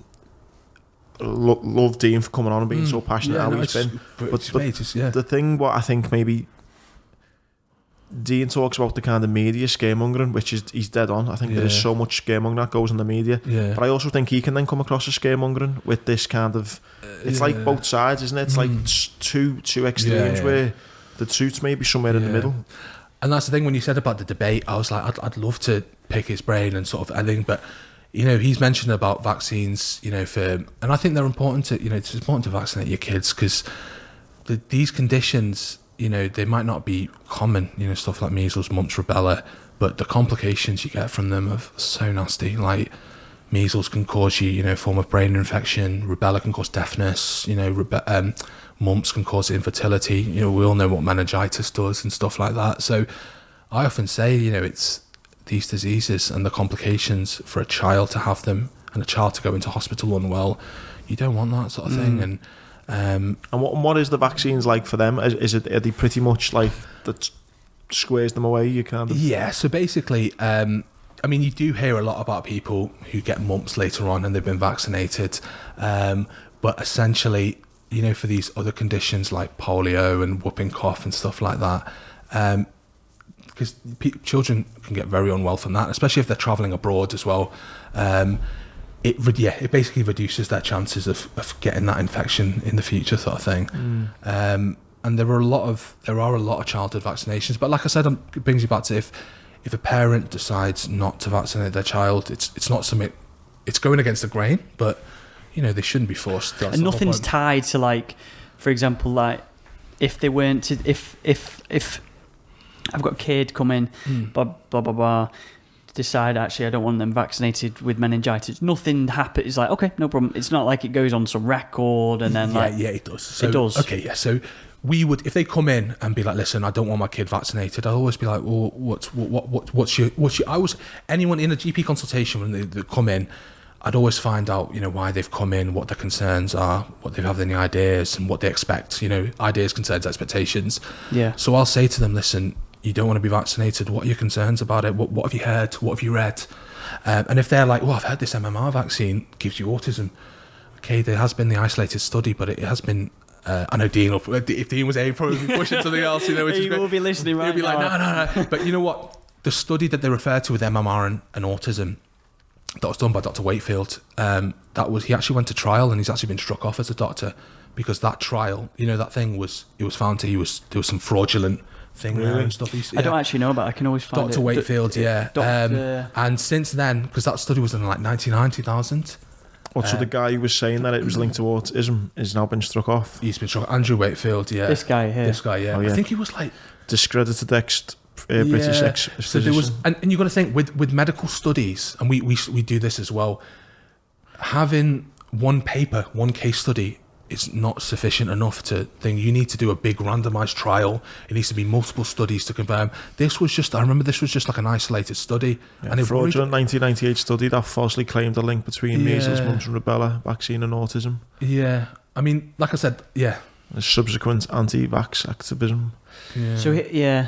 love Dean for coming on and being so passionate how he's been. But the thing, what I think maybe Dean talks about, the kind of media scaremongering, which is he's dead on. I think there is so much scaremongering that goes in the media. But I also think he can then come across as scaremongering with this kind of, it's like both sides, isn't it? It's like two extremes where the truth's maybe somewhere in the middle. And that's the thing, when you said about the debate, I was like, I'd love to pick his brain and sort of, I think, but you know, he's mentioned about vaccines, you know, and I think they're important to, you know, it's important to vaccinate your kids because these conditions, you know, they might not be common, you know, stuff like measles, mumps, rubella, but the complications you get from them are so nasty. Like measles can cause you, you know, a form of brain infection. Rubella can cause deafness. You know, mumps can cause infertility. You know, we all know what meningitis does and stuff like that. So I often say, you know, it's these diseases and the complications for a child to have them and a child to go into hospital unwell. You don't want that sort of thing. And what is the vaccines like for them? Are they pretty much like that squares them away? You kind of So basically, I mean, you do hear a lot about people who get mumps later on and they've been vaccinated, but essentially, you know, for these other conditions like polio and whooping cough and stuff like that, because children can get very unwell from that, especially if they're travelling abroad as well. It basically reduces their chances of getting that infection in the future, sort of thing. And there are a lot of childhood vaccinations, but like I said, it brings you back to if a parent decides not to vaccinate their child, it's not something, it's going against the grain, but you know, they shouldn't be forced. And nothing's tied to, like, for example, like if they weren't to, if I've got a kid come in, blah blah blah blah, decide actually I don't want them vaccinated with meningitis, nothing happens. It's like, okay, no problem. It's not like it goes on some record and then it does. So, it does. Okay, yeah. So we would, if they come in and be like, listen, I don't want my kid vaccinated, I'd always be like, well, what's your anyone in a GP consultation when they come in, I'd always find out, you know, why they've come in, what their concerns are, what they have any ideas and what they expect, you know, ideas, concerns, expectations. Yeah. So I'll say to them, listen, you don't want to be vaccinated. What are your concerns about it? What have you heard? What have you read? And if they're like, well, I've heard this MMR vaccine gives you autism. Okay, there has been the isolated study, but it has been, I know Dean, if Dean was here, he'd probably be pushing something else, you know. He will be listening right now. He'll be like, no. But you know what? The study that they refer to with MMR and autism, that was done by Dr. Wakefield, he actually went to trial and he's actually been struck off as a doctor because that trial, you know, that thing there was some fraudulent thing there and stuff. I don't actually know about it. I can always find Dr. Wakefield, and since then, because that study was in like 1990,000. So the guy who was saying that it was linked to autism has now been struck off? He's been struck. Andrew Wakefield, yeah. This guy here. Oh, yeah. I think he was like discredited British ex-physician. So there was, and you've got to think with medical studies, and we do this as well. Having one case study is not sufficient enough to think. You need to do a big randomized trial. It needs to be multiple studies to confirm. I remember this was just like an isolated study. And a fraudulent 1998 study that falsely claimed a link between measles, mumps and rubella vaccine and autism. Yeah. I mean, like I said, yeah. And subsequent anti-vax activism. Yeah. So, yeah.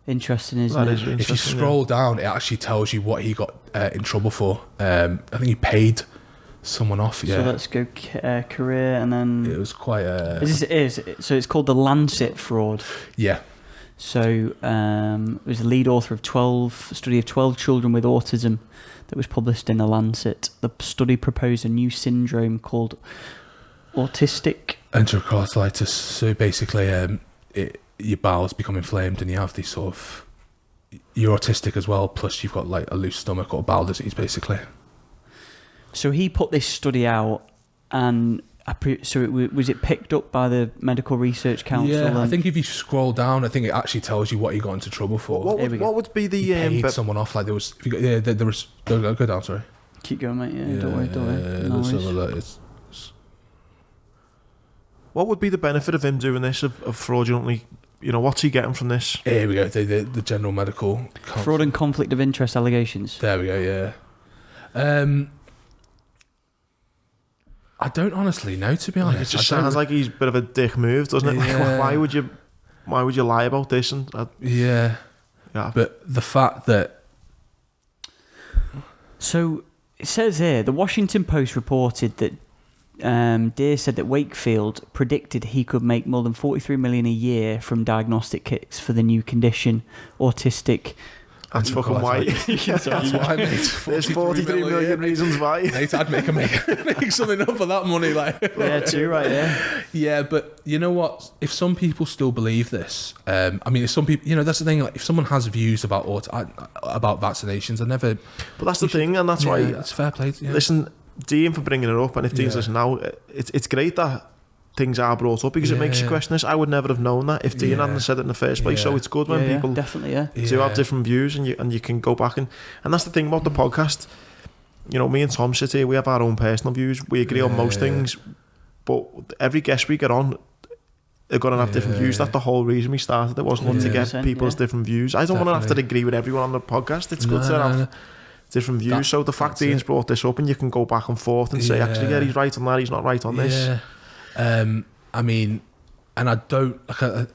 Interesting, isn't it? If you scroll down, it actually tells you what he got in trouble for. I think he paid someone off. Yeah. So let's go career, and then it was quite. So it's called the Lancet fraud. Yeah. So it was the lead author of study of 12 children with autism that was published in the Lancet. The study proposed a new syndrome called autistic enterocolitis. So basically, your bowels become inflamed and you have these sort of, you're autistic as well, plus you've got like a loose stomach or bowel disease basically. So he put this study out, and was it picked up by the Medical Research Council? Yeah, I think if you scroll down, I think it actually tells you what he got into trouble for. What would be the paid someone off? Like there was, go down. Sorry. Keep going, mate. Yeah, don't worry. No What would be the benefit of him doing this, of fraudulently? You know, what's he getting from this? Here we go. The General Medical Council. Fraud and conflict of interest allegations. There we go. Yeah. I don't honestly know, to be honest. It just sounds like he's a bit of a dick move, doesn't it? Yeah. Why would you lie about this? And yeah. But the fact that... So it says here, the Washington Post reported that Deere said that Wakefield predicted he could make more than $43 million a year from diagnostic kits for the new condition, autistic. That's fucking why. That's why, mate. There's 43 million reasons why. Mate, I'd make something up for that money. Like, yeah, too right there. Yeah, but you know what? If some people still believe this, I mean, if some people, you know, that's the thing. Like, if someone has views about vaccinations, I never. But that's the thing, and that's why it's fair play. Yeah. Listen, Dean for bringing it up, and if Dean's listening now, it's great that things are brought up because it makes you question this. I would never have known that if Dean hadn't said it in the first place. So it's good when people definitely do have different views, and you can go back and that's the thing about the podcast. You know, me and Tom sit here, we have our own personal views, we agree on most things, but every guest we get on, they're going to have different views. That's the whole reason we started it, wasn't it, to get people's different views. I don't want to have to agree with everyone on the podcast. It's good to have different views. So the fact Dean's brought this up, and you can go back and forth and say, actually, he's right on that, he's not right on this. I mean, and I don't. So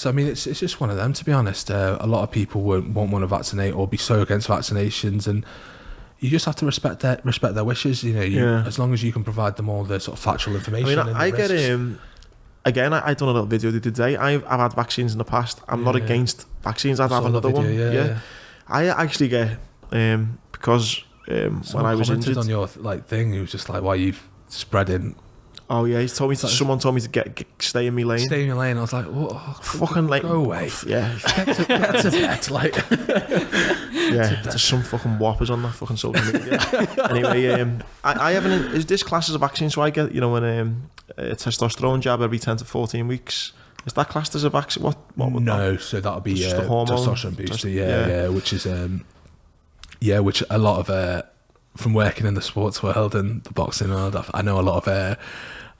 I mean, it's just one of them. To be honest, a lot of people won't want to vaccinate or be so against vaccinations, and you just have to respect their wishes. You know, as long as you can provide them all the sort of factual information. I mean, I get again. I done a little video the other day. I've had vaccines in the past. I'm not against vaccines. I'd have another one. Yeah. I actually get because when I was injured on your thing, it was just like, why are you spreading. Oh yeah, someone told me to stay in my lane. Stay in your lane. I was like, what? Fucking like, go away. Yeah. Get to bed. Like, yeah, there's some fucking whoppers on that fucking social media. Anyway, I haven't. Is this class as a vaccine? So I get, you know, a testosterone jab every 10 to 14 weeks. Is that classed as a vaccine? What no, so that'll be just a hormone testosterone booster. Yeah, which is which a lot of from working in the sports world and the boxing world, I know a lot of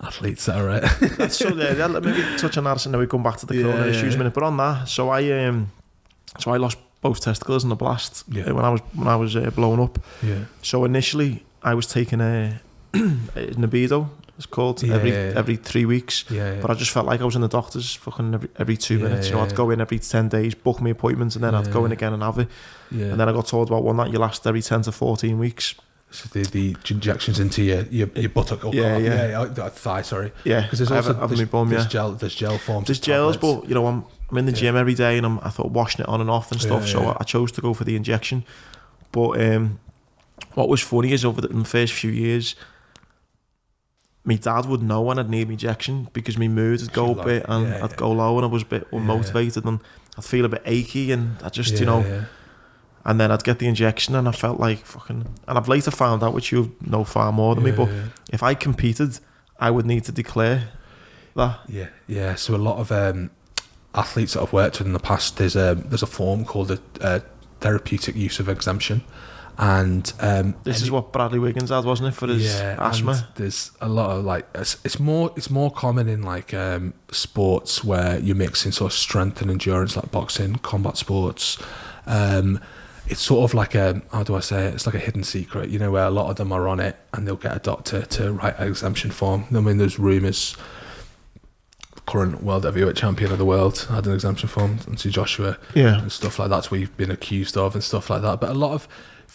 athletes that are That's so maybe touch on that and then we come back to the corona issues in a minute. But on that, so I lost both testicles in the blast when I was blown up. Yeah. So initially I was taking a Nebido, it's called, every 3 weeks. But I just felt like I was in the doctor's fucking every 2 minutes. You know, I'd go in every 10 days, book me appointments, and then I'd go in again and have it. And then I got told about one that you last every 10 to 14 weeks. So the injections into your buttock or thigh, sorry. Yeah, because there's also there's gel forms. There's gels, but you know, I'm in the gym every day, and I thought washing it on and off and stuff. So I chose to go for the injection. But what was funny is in the first few years, my dad would know when I'd need an injection because my mood would go a bit and I'd go low and I was a bit unmotivated and I'd feel a bit achy and I just, you know... And then I'd get the injection and I felt like fucking... And I've later found out, which you know far more than me, but if I competed, I would need to declare that. Yeah. So a lot of athletes that I've worked with in the past, there's a form called a therapeutic use of exemption. And this is what Bradley Wiggins had, wasn't it, for his asthma? There's a lot of it's more common in sports where you're mixing sort of strength and endurance, like boxing, combat sports. It's sort of like how do I say it? It's like a hidden secret, you know, where a lot of them are on it and they'll get a doctor to write an exemption form. I mean, there's rumours the current world heavyweight champion of the world had an exemption form, Anthony Joshua, and stuff like that's what you've been accused of and stuff like that. But a lot of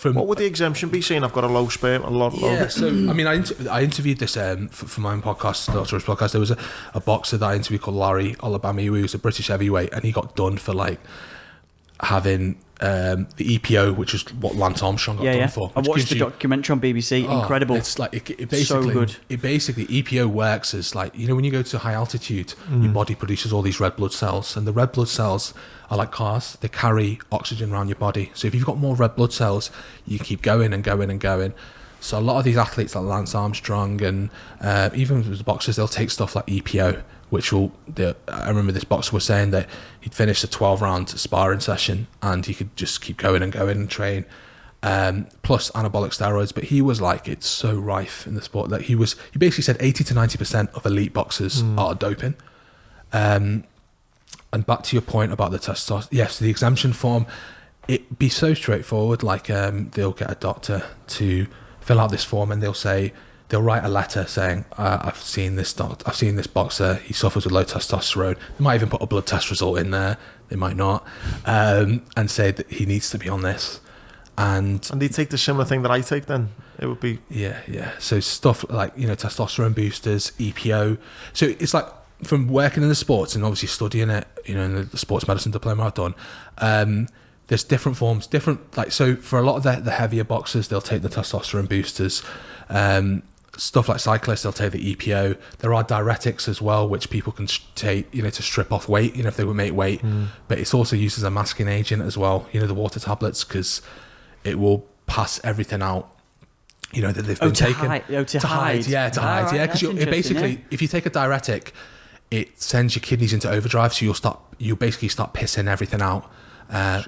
what would the exemption be? Saying I've got a low sperm, a lot low. So I mean, I interviewed this for my own podcast, Doctor's podcast. There was a boxer that I interviewed called Larry Olabami, who was a British heavyweight, and he got done for having the EPO, which is what Lance Armstrong got done for. I watched the documentary on BBC. Incredible. It's like it basically so good. It basically EPO works as you know, when you go to high altitude, your body produces all these red blood cells, and the red blood cells are like cars. They carry oxygen around your body. So if you've got more red blood cells, you keep going and going and going. So a lot of these athletes like Lance Armstrong and even with the boxers, they'll take stuff like EPO, which I remember this boxer was saying that he'd finished a 12-round sparring session and he could just keep going and going and train, plus anabolic steroids. But he was like, it's so rife in the sport that he basically said 80 to 90% of elite boxers are doping. And back to your point about the testosterone, yes, the exemption form, it'd be so straightforward. They'll get a doctor to fill out this form and they'll they'll write a letter saying, I've seen this boxer, he suffers with low testosterone. They might even put a blood test result in there, they might not, and say that he needs to be on this. And they take the similar thing that I take then? It would be... Yeah. So stuff like, testosterone boosters, EPO. So it's like, from working in the sports and obviously studying it, in the sports medicine diploma I've done, there's different forms, so for a lot of the heavier boxers, they'll take the testosterone boosters. Stuff like cyclists, they'll take the EPO. There are diuretics as well, which people can take, to strip off weight, if they would make weight. But it's also used as a masking agent as well, the water tablets, because it will pass everything out, that they've been taken. To hide. Yeah, because basically, if you take a diuretic, it sends your kidneys into overdrive, so you'll basically start pissing everything out.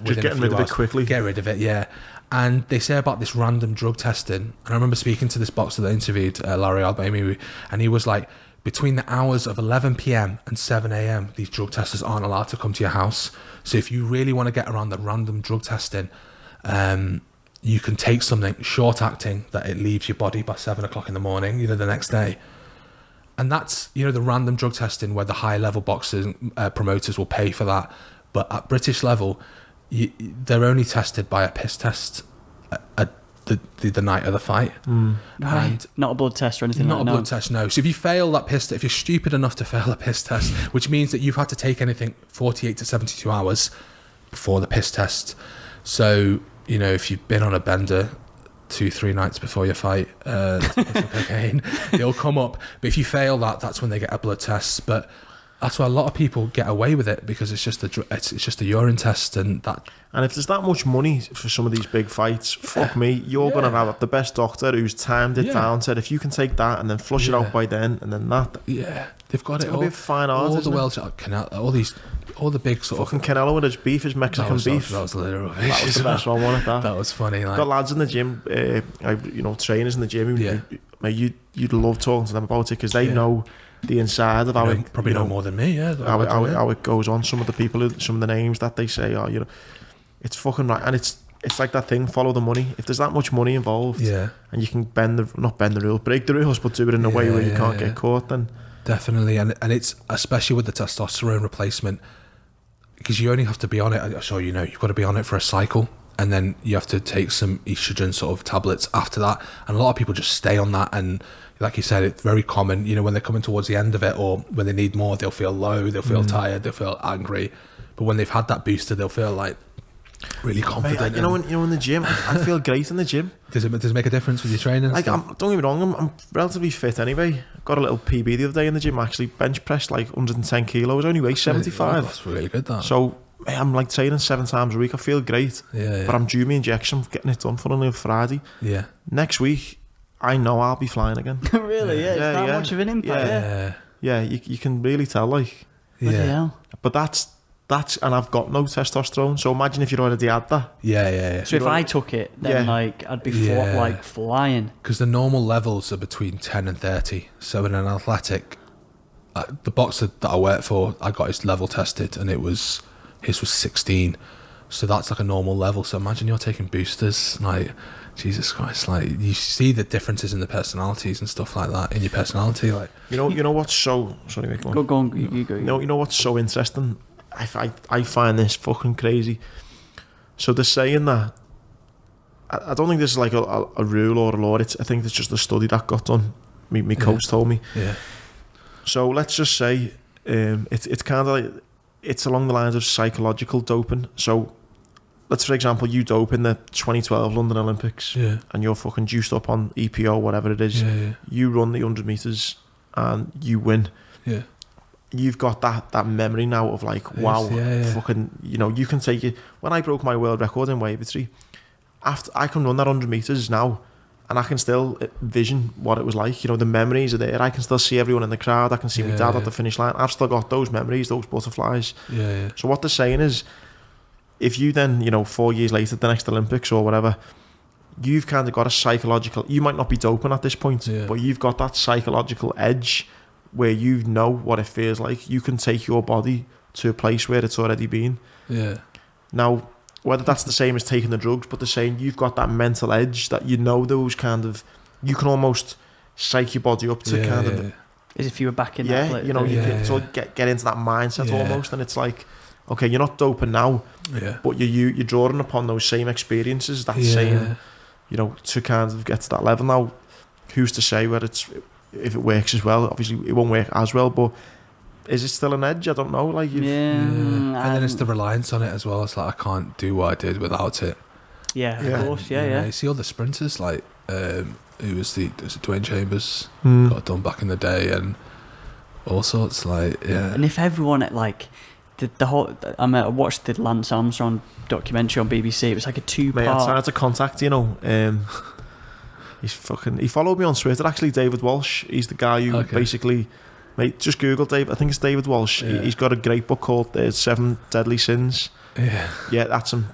Just getting rid of it quickly. Get rid of it, yeah. And they say about this random drug testing, and I remember speaking to this boxer that interviewed, Larry Albamy, and he was like, between the hours of 11 p.m. and 7 a.m, these drug testers aren't allowed to come to your house. So if you really want to get around the random drug testing, you can take something short-acting that it leaves your body by 7 o'clock in the morning, the next day. And that's, the random drug testing where the high-level boxers, promoters will pay for that. But at British level, they're only tested by a piss test the night of the fight. And not a blood test or anything like that? Not a blood test, no. So if you fail that piss test, if you're stupid enough to fail a piss test, which means that you've had to take anything 48 to 72 hours before the piss test. So, if you've been on a bender 2-3 nights before your fight, cocaine, it'll come up. But if you fail that, that's when they get a blood test. But that's why a lot of people get away with it, because it's just a urine test and that. And if there's that much money for some of these big fights, fuck me, you're going to have the best doctor who's timed it down, said if you can take that and then flush it out by then and then that. Yeah, they've got it all. Be a fine art, all the Welsh, all the big sort fucking Canelo with his beef, his Mexican beef. That was literal. That was the best one, wasn't it? That was funny. Like, got lads in the gym, trainers in the gym. You'd love talking to them about it, because they know the inside of how it, probably know more than me, how it goes on. Some of the names that they say are, it's fucking right, and it's like that thing, follow the money. If there's that much money involved, and you can not bend the rules, break the rules, but do it in a way where you can't get caught, then definitely. And it's especially with the testosterone replacement, because you only have to be on it. So you've got to be on it for a cycle, and then you have to take some estrogen sort of tablets after that. And a lot of people just stay on that, and like you said, it's very common, when they're coming towards the end of it, or when they need more, they'll feel low, they'll feel tired, they'll feel angry. But when they've had that booster, they'll feel like really confident. Mate, in the gym, I feel great in the gym. Does it make a difference with your training? Don't get me wrong, I'm relatively fit anyway. Got a little PB the other day in the gym, actually bench pressed like 110 kilos, only weigh 75. That's really good, that. So I'm like training 7 times a week. I feel great. But I'm due my injection, getting it done for only Friday. Next week, I know I'll be flying again. Really? Yeah, it's that much of an impact. Yeah, you can really tell, like. Hell. But that's, and I've got no testosterone, so imagine if you already had that. Yeah. So if I took it, then I'd be flying. Because the normal levels are between 10 and 30. So in an athletic, the boxer that I worked for, I got his level tested, and his was 16. So that's like a normal level. So imagine you're taking boosters, like, Jesus Christ, like, you see the differences in the personalities and stuff like that, in your personality, like. You know what's so... Sorry, Mick, go on. You go. You know what's so interesting? I find this fucking crazy. So they're saying that... I don't think this is like a rule or a law. I think it's just a study that got done. My coach told me. Yeah. So let's just say it's kind of like... It's along the lines of psychological doping. So... Let's, for example, you dope in the 2012 London Olympics, and you're fucking juiced up on EPO, whatever it is. You run the 100 metres and you win. You've got that memory now of like, fucking, you can take it. When I broke my world record in weightlifting, after I can run that 100 metres now, and I can still vision what it was like. The memories are there. I can still see everyone in the crowd. I can see my dad at the finish line. I've still got those memories, those butterflies. So what they're saying is, if you then, 4 years later, the next Olympics or whatever, you've kind of got a psychological... You might not be doping at this point, but you've got that psychological edge where you know what it feels like. You can take your body to a place where it's already been. Now, whether that's the same as taking the drugs, but they're saying you've got that mental edge that those kind of... You can almost psych your body up to kind of... As if you were back in that place. You know, you can sort of get into that mindset almost, and it's like, okay, you're not doping now, but you're drawing upon those same experiences, that same, you know, to kind of get to that level. Now, who's to say whether if it works as well? Obviously, it won't work as well, but is it still an edge? I don't know. Like, and then it's the reliance on it as well. It's like, I can't do what I did without it. Yeah, of course, yeah. You see all the sprinters, like, who was Dwayne Chambers, got it done back in the day, and all sorts, like, And if everyone at, like, the whole... I watched the Lance Armstrong documentary on BBC. It was like a 2-part... Mate, I tried to contact, you know, he followed me on Twitter, actually, David Walsh. He's the guy who basically... Mate, just Google Dave. I think it's David Walsh. He's got a great book called 7 Deadly Sins. Yeah, that's him.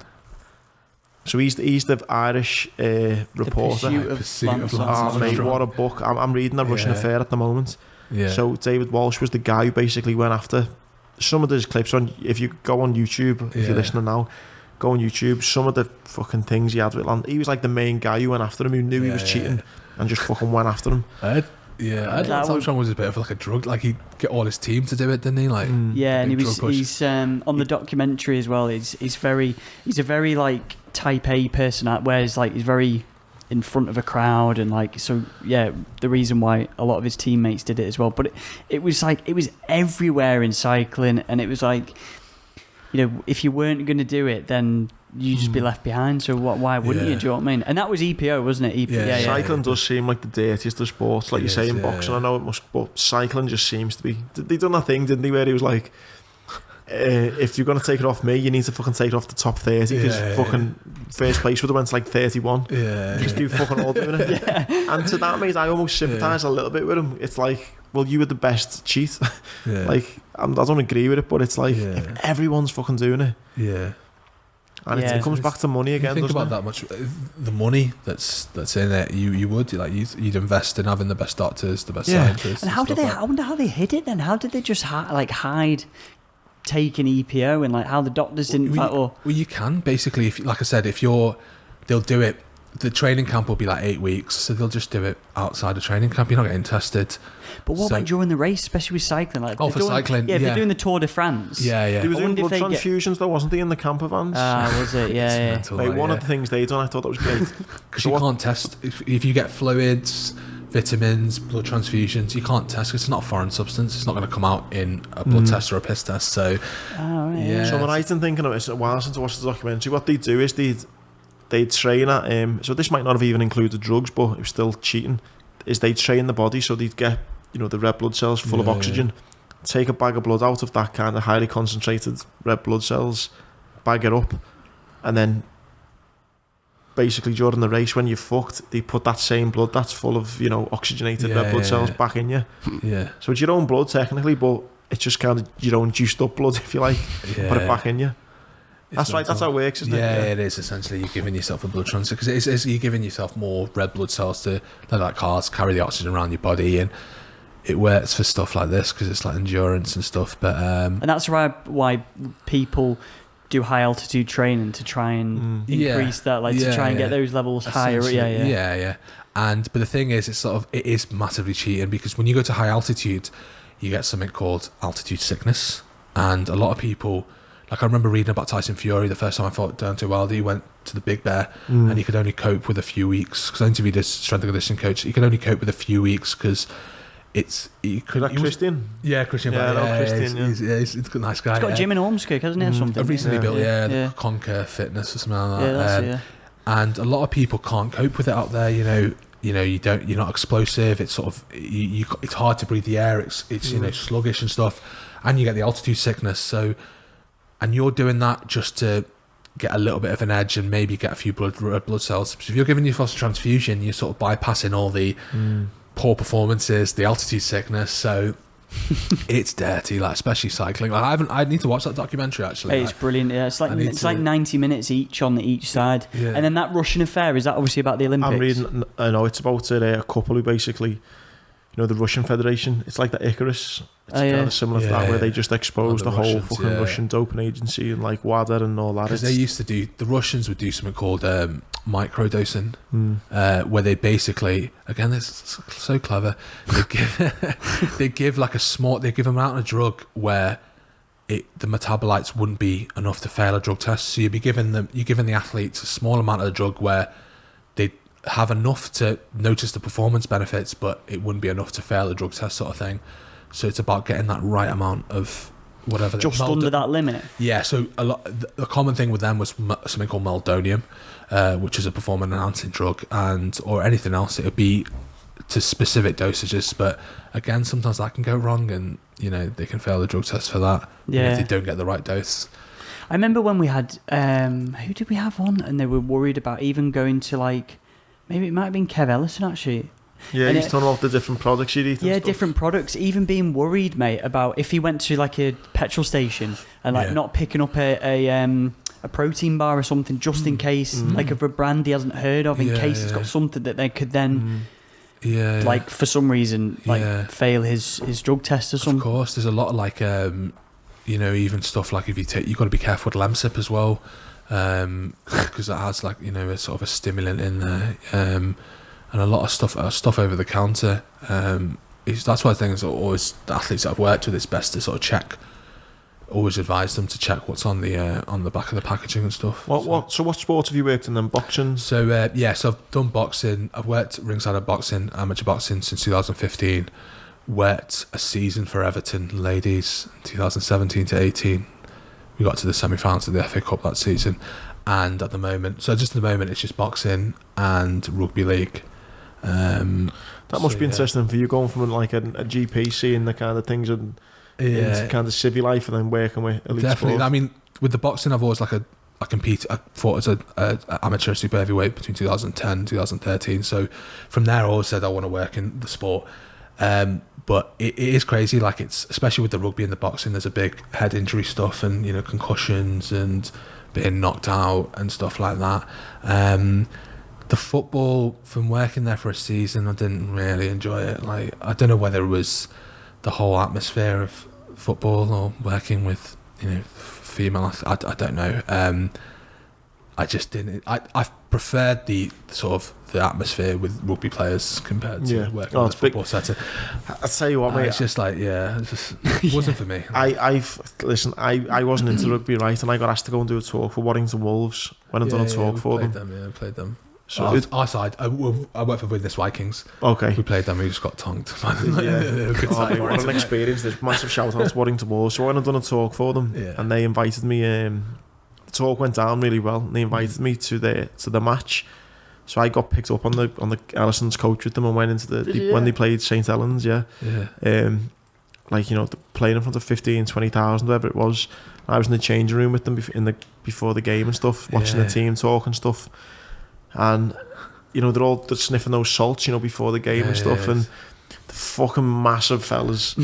So he's the Irish reporter. The Pursuit of Lance mate, what a book. I'm reading A Russian Affair at the moment. So David Walsh was the guy who basically went after some of those clips on... If you go on YouTube, if you're listening now, go on YouTube, some of the fucking things he had with Lance. He was like the main guy who went after him, who knew he was cheating and just fucking went after him. Lance Armstrong was a bit of like a drug. Like, he'd get all his team to do it, didn't he? Like, and he's on the documentary as well. He's a very like type A person, whereas like he's very in front of a crowd, and like, so the reason why a lot of his teammates did it as well. But it was like, it was everywhere in cycling, and it was like, you know, if you weren't going to do it, then you'd just be left behind. So why wouldn't you? Do you know what I mean? And that was EPO, wasn't it? EPO. Cycling does seem like the dirtiest of sports, like you say in boxing. I know it must, but cycling just seems to be. They done that thing, didn't they, where he was like, if you're going to take it off me, you need to fucking take it off the top 30, because fucking first place would have went to like 31. Just do fucking all doing it. And to that, mate, I almost sympathise a little bit with him. It's like, well, you were the best cheat. Like, I don't agree with it, but it's like, if everyone's fucking doing it. And it comes back to money again. You think about that much, the money that's in it. You would you'd invest in having the best doctors, the best scientists. And how did they? I wonder how they hid it then. How did they just hide taking EPO, and like how the doctors didn't? Well, you can basically, if like I said, they'll do it. The training camp will be like 8 weeks, so they'll just do it outside of training camp. You're not getting tested. But what about during the race, especially with cycling? Like, cycling. Yeah, if they're doing the Tour de France. They were doing blood transfusions, though, wasn't he, in the camper vans? Was it? Yeah. Mate, one of the things they done, I thought that was great. Because you can't test if you get fluids, vitamins, blood transfusions. You can't test because it's not a foreign substance. It's not going to come out in a blood test or a piss test. So, So I'm right in thinking of it. It's a while since I watched the documentary. What they do is they'd train at so this might not have even included drugs, but it was still cheating. Is they train the body, so they'd get, you know, the red blood cells full of oxygen, take a bag of blood out of that kind of highly concentrated red blood cells, bag it up, and then basically during the race, when you're fucked, they put that same blood that's full of, you know, oxygenated red blood cells back in you. So it's your own blood technically, but it's just kind of your own juiced up blood, if you like. Put it back in you. That's right, that's how it works, isn't it? Yeah, it is. Essentially, you're giving yourself a blood transfer, because you're giving yourself more red blood cells to, like cars, carry the oxygen around your body, and it works for stuff like this because it's like endurance and stuff. But and that's why people do high altitude training, to try and increase that, like to try and get those levels higher. But the thing is, it is massively cheating, because when you go to high altitude, you get something called altitude sickness, and a lot of people. Like, I remember reading about Tyson Fury the first time I fought Deontay Wilder. He went to the Big Bear and he could only cope with a few weeks, because I interviewed his strength and conditioning coach. He could only cope with a few weeks because Christian? Yeah, Christian. He's a nice guy. He's got a gym in Ormskirk, hasn't he? Or something. I've recently built, the Conquer Fitness or something like that. Yeah, that's and a lot of people can't cope with it out there. You're not explosive. It's sort of it's hard to breathe the air. It's sluggish and stuff, and you get the altitude sickness. So. And you're doing that just to get a little bit of an edge and maybe get a few red blood cells. So if you're giving yourself a transfusion, you're sort of bypassing all the poor performances, the altitude sickness. So it's dirty, like, especially cycling. Like, I need to watch that documentary actually. It's brilliant. Yeah, it's like 90 minutes each on each side. Yeah. And then that Russian affair, is that obviously about the Olympics? I'm reading. I know it's about a couple who basically the Russian Federation. It's like the Icarus. It's kind of similar to that, where they just exposed the whole fucking Russian doping agency and like WADA and all that. Because the Russians would do something called microdosing, where they basically, again, it's so clever. They give like they give them out a drug where the metabolites wouldn't be enough to fail a drug test. So you're giving the athletes a small amount of the drug where they have enough to notice the performance benefits, but it wouldn't be enough to fail a drug test, sort of thing. So it's about getting that right amount of whatever. Just under that limit. Yeah. So the common thing with them was something called meldonium, which is a performance enhancing drug, or anything else. It would be to specific dosages, but again, sometimes that can go wrong, and they can fail the drug test for that. If they don't get the right dose. I remember when we had who did we have on, and they were worried about even going to like, maybe it might have been Kev Ellison actually. Yeah, he's talking about the different products you'd eat. Yeah, different products. Even being worried, mate, about if he went to like a petrol station and like not picking up a protein bar or something, just in case, like of a brand he hasn't heard of, in case it's got something that they could then, like for some reason, fail his drug test or something. Of course, there's a lot of like, even stuff like if you've got to be careful with Lemsip as well, because it has like a sort of a stimulant in there. And a lot of stuff over the counter. That's why things are always, the athletes that I've worked with, it's best to sort of check. Always advise them to check what's on the back of the packaging and stuff. So what sports have you worked in then? Boxing? So I've done boxing. I've worked ringside of boxing, amateur boxing since 2015. Worked a season for Everton ladies, 2017 to 18. We got to the semi-finals of the FA Cup that season, and at the moment, it's just boxing and rugby league. That must be interesting for you, going from like a GP, seeing the kind of things and into kind of civvy life, and then working with elite definitely sport. I mean, with the boxing, I've always I fought as a amateur super heavyweight between 2010 and 2013, so from there I always said I want to work in the sport. But it is crazy, like it's, especially with the rugby and the boxing, there's a big head injury stuff, and concussions and being knocked out and stuff like that. The football, from working there for a season, I didn't really enjoy it. Like, I don't know whether it was the whole atmosphere of football or working with female. I don't know. I just didn't. I preferred the sort of the atmosphere with rugby players compared to working in the football setting. I'll tell you what, mate. It's just like, it wasn't for me. I wasn't into rugby, right? And I got asked to go and do a talk for Warrington Wolves when I'd done a talk for them. I played them. So our side, I worked for Witness Vikings. Okay. We played them, we just got tongued. What an experience. There's massive shout out to Warrington Wolves. So when I'd done a talk for them, and they invited me, the talk went down really well, and they invited me to the match. So I got picked up on the Ellison's coach with them, and went into when they played St Helens, playing in front of 15, 20,000, whatever it was. I was in the changing room with them before the game and stuff, watching the team talk and stuff. And they're sniffing those salts, before the game and stuff, and the fucking massive fellas,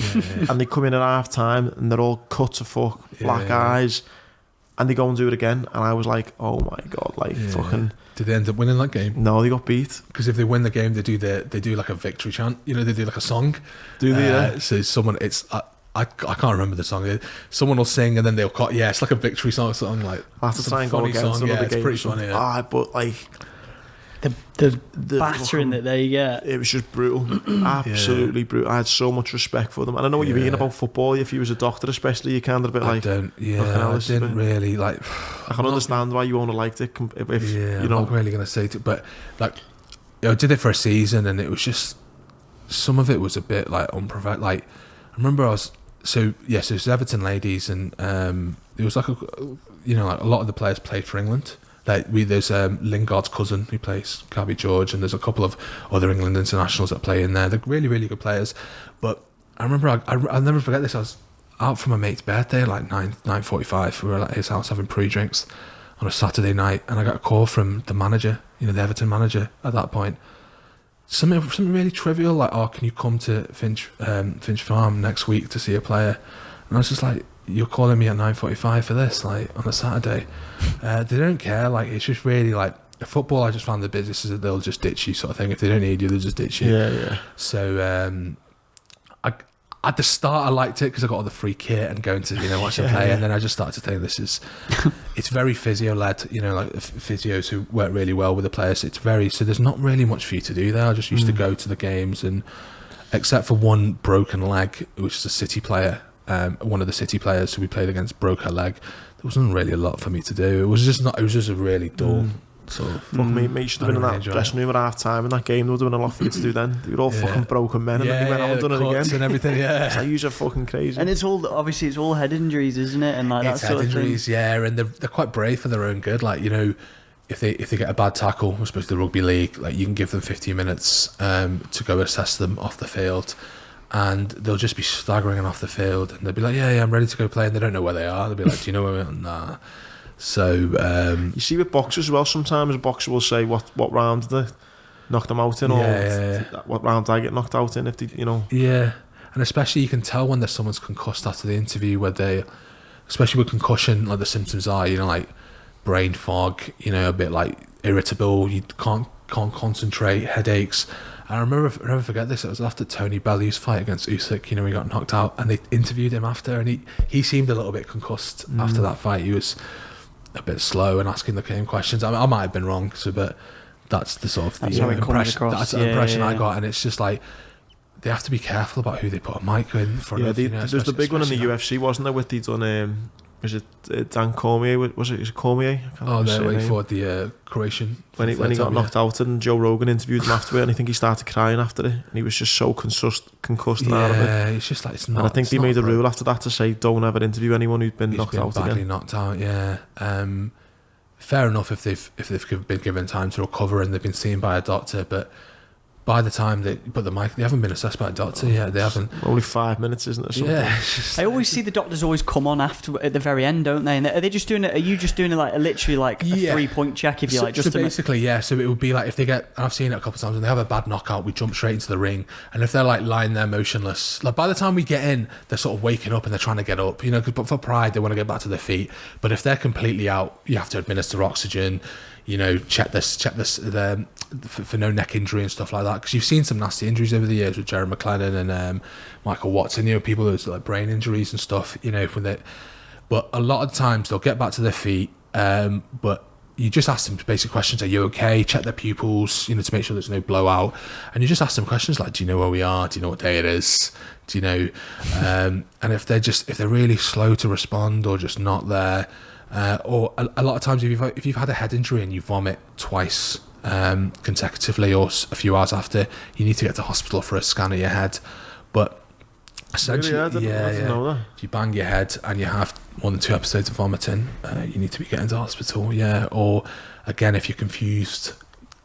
and they come in at half time and they're all cut to fuck, black eyes, and they go and do it again, and I was like, oh my god, fucking. Did they end up winning that game? No, they got beat. Because if they win the game, they do like a victory chant. They do like a song. Do they? Yeah. So someone, I can't remember the song. Someone will sing and then they'll cut. Yeah, it's like a victory song. Something like. I have to try and go against another game. It's pretty funny. Yeah. But like. The battering that they get. It was just brutal. Absolutely brutal. I had so much respect for them. And I know what you mean about football. If you was a doctor especially, you kind of a bit like... I didn't really like... I can understand why you won't have liked it. I'm not really going to say it. But like, I did it for a season, and it was just... Some of it was a bit like unprofessional. Like, I remember I was... So it was Everton ladies, and it was like a lot of the players played for England. There's Lingard's cousin who plays, Gabby George, and there's a couple of other England internationals that play in there. They're really, really good players. But I remember, I'll never forget this. I was out for my mate's birthday at like 9:45. We were at his house having pre-drinks on a Saturday night, and I got a call from the manager, the Everton manager at that point. Something really trivial, like, oh, can you come to Finch Farm next week to see a player? And I was just like, you're calling me at 9:45 for this, like, on a Saturday? They don't care. Like, it's just really like, Football, I just found the business is that they'll just ditch you sort of thing. If they don't need you, they'll just ditch you. Yeah. So at the start, I liked it because I got all the free kit and going to watch them play, and then I just started to think it's very physio led. Like physios who work really well with the players. So there's not really much for you to do there. I just used to go to the games, and except for one broken leg, which is a City player, one of the City players who we played against broke her leg. There wasn't really a lot for me to do. It was just a really dull. Sort of. Fuck me, you should have been in that dressing room at half time in that game. There would have been a lot for you to do then. They were all fucking broken men, and then you went out and done it again. And everything, So you are fucking crazy. And it's all head injuries, isn't it? And like it's that sort head injuries, of thing. yeah. And they're quite brave for their own good. Like if they get a bad tackle, especially the rugby league, like you can give them 15 minutes to go assess them off the field. And they'll just be staggering off the field, and they'll be like, yeah, I'm ready to go play, and they don't know where they are. They'll be like, do you know where we are? Nah. So you see with boxers as well, sometimes a boxer will say what round they knocked them out in, or what round I get knocked out in, if they, Yeah, and especially you can tell when there's someone's concussed after the interview, where they, especially with concussion, like the symptoms are, like brain fog, a bit like irritable, you can't concentrate, headaches. I never forget this. It was after Tony Bellew's fight against Usyk. He got knocked out, and they interviewed him after, and he seemed a little bit concussed after that fight. He was a bit slow and asking the same questions. I might have been wrong, but that's the sort of impression. That's the impression I got, and it's just like they have to be careful about who they put a mic in front of. There's the big one in the UFC, wasn't there? With done. Was it Dan Cormier? Was it Cormier? When he fought the Croatian. When he got knocked out, and Joe Rogan interviewed him after it, and I think he started crying after it, and he was just so concussed out of it. Yeah, it's just like it's not. And I think they made a rule after that to say don't ever interview anyone who's been knocked out badly again. Knocked out, yeah. Fair enough if they've been given time to recover and they've been seen by a doctor, but by the time they put the mic, they haven't been assessed by a doctor yet. They haven't. Only 5 minutes, isn't it? Yeah. I always see the doctors always come on after at the very end, don't they? And are they just doing it? Are you just doing it like literally like a 3-point check, if you like? Just so basically, yeah. So it would be like if they get, and I've seen it a couple of times, when they have a bad knockout, we jump straight into the ring, and if they're like lying there motionless, like by the time we get in, they're sort of waking up and they're trying to get up, but for pride, they want to get back to their feet. But if they're completely out, you have to administer oxygen. Check this for no neck injury and stuff like that, because you've seen some nasty injuries over the years with Jerry McLennan and Michael Watson. People who's like brain injuries and stuff. But a lot of times they'll get back to their feet. But you just ask them basic questions: are you okay? Check their pupils, to make sure there's no blowout. And you just ask them questions like, do you know where we are? Do you know what day it is? Do you know? And if they're really slow to respond or just not there. Or a lot of times if you've had a head injury and you vomit twice consecutively or a few hours after, you need to get to hospital for a scan of your head. But essentially, I didn't know that. If you bang your head and you have more than 2 episodes of vomiting, you need to be getting to hospital. Or again, if you're confused,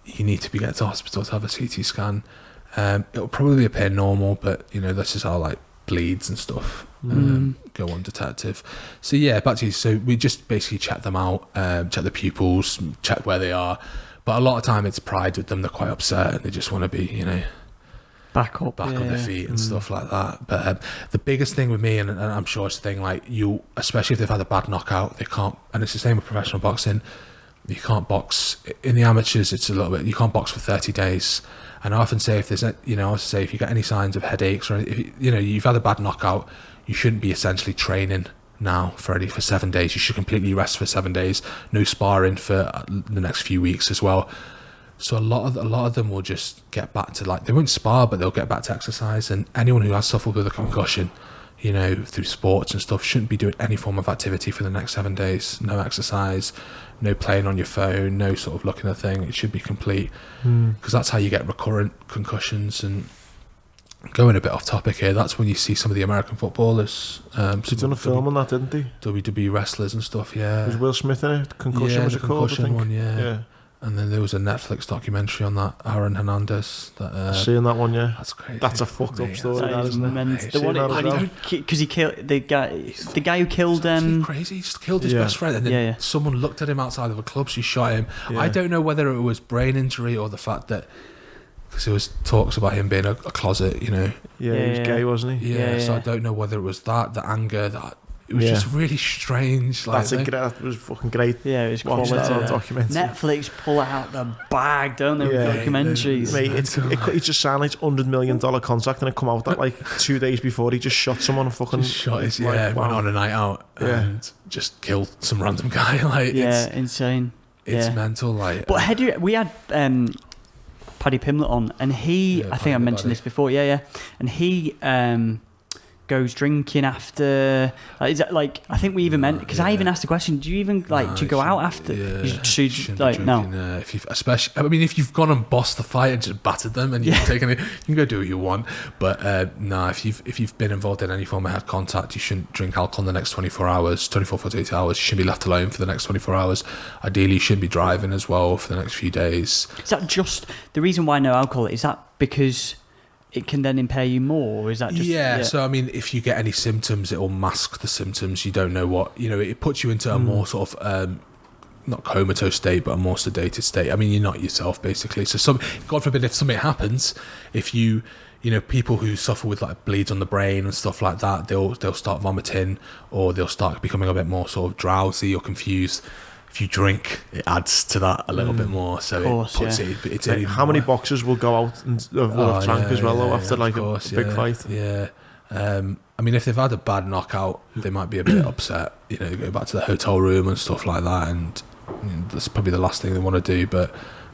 you need to be getting to hospital to have a CT scan. It'll probably appear normal, but this is how like bleeds and stuff go undetected. So back to you. So we just basically check them out, check the pupils, check where they are. But a lot of time it's pride with them. They're quite upset and they just want to be, back on their feet and stuff like that. But the biggest thing with me, and I'm sure it's the thing, like especially if they've had a bad knockout, they can't. And it's the same with professional boxing. You can't box in the amateurs. It's a little bit. You can't box for 30 days. And I often say if there's, if you get any signs of headaches or if you've had a bad knockout, you shouldn't be essentially training now for 7 days. You should completely rest for 7 days. No sparring for the next few weeks as well. So a lot of them will just get back to they won't spar, but they'll get back to exercise. And anyone who has suffered with a concussion, through sports and stuff, shouldn't be doing any form of activity for the next 7 days. No exercise, no playing on your phone, no sort of looking at a thing. It should be complete, because that's how you get recurrent concussions. And going a bit off topic here, that's when you see some of the American footballers. They done a film on that, didn't they? WWE wrestlers and stuff. Yeah. Was Will Smith in it? Concussion was it called? The concussion one, yeah. And then there was a Netflix documentary on that, Aaron Hernandez. Seeing that one, yeah. That's crazy. That's a fucked up story, that isn't it? The one because he killed the guy who killed. Crazy. He just killed his best friend, and then someone looked at him outside of a club. She shot him. Yeah. I don't know whether it was brain injury or the fact that, because there was talks about him being a closet, Yeah, he was gay, wasn't he? Yeah. So I don't know whether it was that, the anger, that It was just really strange. Like, that was fucking great. Yeah, it was Watch quality. that documentary. Netflix pull out the bag, don't they, with documentaries? Mate, it just sounded like $100 million contract, and it come out that like 2 days before he just shot someone and fucking went on a night out and just killed some random guy. Like, insane. It's mental. Like, but we had Paddy Pimlet on, and he, I think I mentioned this before. And he goes drinking after. Is that like? I think we even meant, because I even asked the question. Do you even like? Do you go out after? You like no. Especially, I mean, if you've gone and bossed the fight and just battered them, and you've taken it, you can go do what you want. But no, if you've been involved in any form of head contact, you shouldn't drink alcohol in the next 24 hours, 48 hours. You shouldn't be left alone for the next 24 hours. Ideally, you shouldn't be driving as well for the next few days. Is that just the reason why no alcohol? Is that because it can then impair you more, or is that just... So I mean, if you get any symptoms, it will mask the symptoms. You don't know what, it puts you into a more sort of not comatose state, but a more sedated state. I mean, you're not yourself, basically. So God forbid, if something happens, if you people who suffer with like bleeds on the brain and stuff like that, they'll start vomiting, or they'll start becoming a bit more sort of drowsy or confused. If you drink, it adds to that a little bit more. So it puts it in. How many boxers will go out and will have drank as well after like a big fight? Yeah. I mean, if they've had a bad knockout, they might be a bit upset. Go back to the hotel room and stuff like that, and that's probably the last thing they want to do. But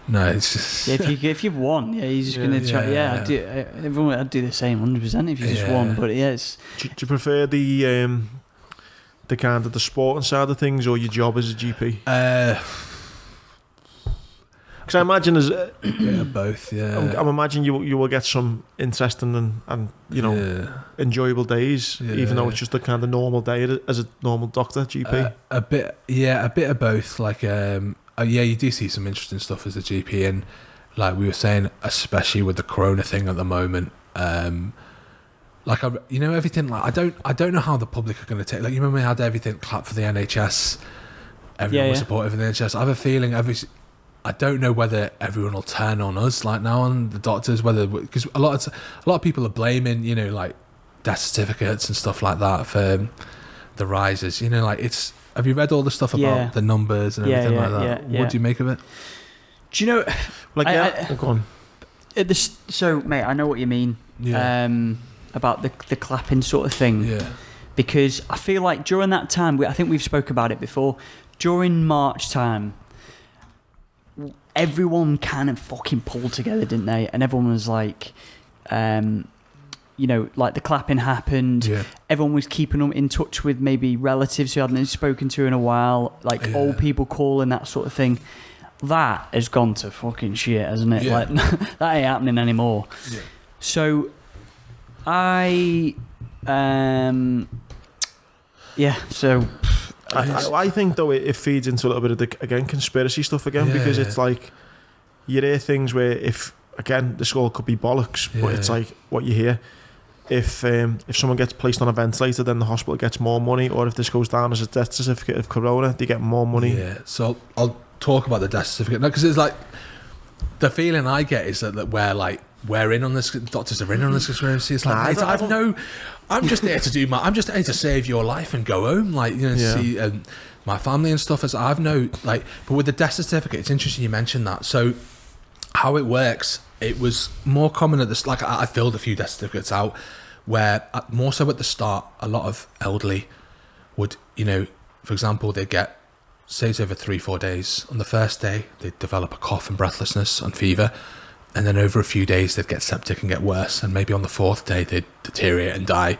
no, it's just if you've won, you're just gonna try. Everyone would do the same 100% if you just won. But it's. Do you prefer the kind of the sporting side of things, or your job as a GP? Because I imagine as both. I'm imagine you will get some interesting and enjoyable days, even though it's just a kind of normal day as a normal doctor GP. A bit of both. Like you do see some interesting stuff as a GP, and like we were saying, especially with the corona thing at the moment. Like everything. Like I don't know how the public are going to take. Like, you remember we had everything clap for the NHS. Everyone was supportive of the NHS. I have a feeling I don't know whether everyone will turn on us like now, on the doctors. Because a lot of people are blaming like death certificates and stuff like that for the rises. Like it's. Have you read all the stuff about the numbers and everything like that? What do you make of it? Do you know? Go on. So, mate, I know what you mean. Yeah. About the clapping sort of thing. Yeah. Because I feel like during that time, I think we've spoke about it before, during March time, everyone kind of fucking pulled together, didn't they? And everyone was like, like the clapping happened. Yeah. Everyone was keeping them in touch with maybe relatives who hadn't spoken to in a while, like old people calling, that sort of thing. That has gone to fucking shit, hasn't it? Yeah. Like, that ain't happening anymore. Yeah. So I think though it feeds into a little bit of the conspiracy stuff again, because it's like you hear things where if this all could be bollocks, but it's like what you hear. If someone gets placed on a ventilator, then the hospital gets more money, or if this goes down as a death certificate of corona, they get more money. Yeah, so I'll talk about the death certificate now, because it's like the feeling I get is that we're in on this. Doctors are in on this conspiracy. It's like, I'm just there to I'm just there to save your life and go home. Like, see my family and stuff. But with the death certificate, it's interesting you mentioned that. So how it works, it was more common at this. Like, I filled a few death certificates out where more so at the start, a lot of elderly would, for example, they'd get, say it's over 3-4 days. On the first day, they'd develop a cough and breathlessness and fever. And then over a few days, they'd get septic and get worse. And maybe on the 4th day, they'd deteriorate and die.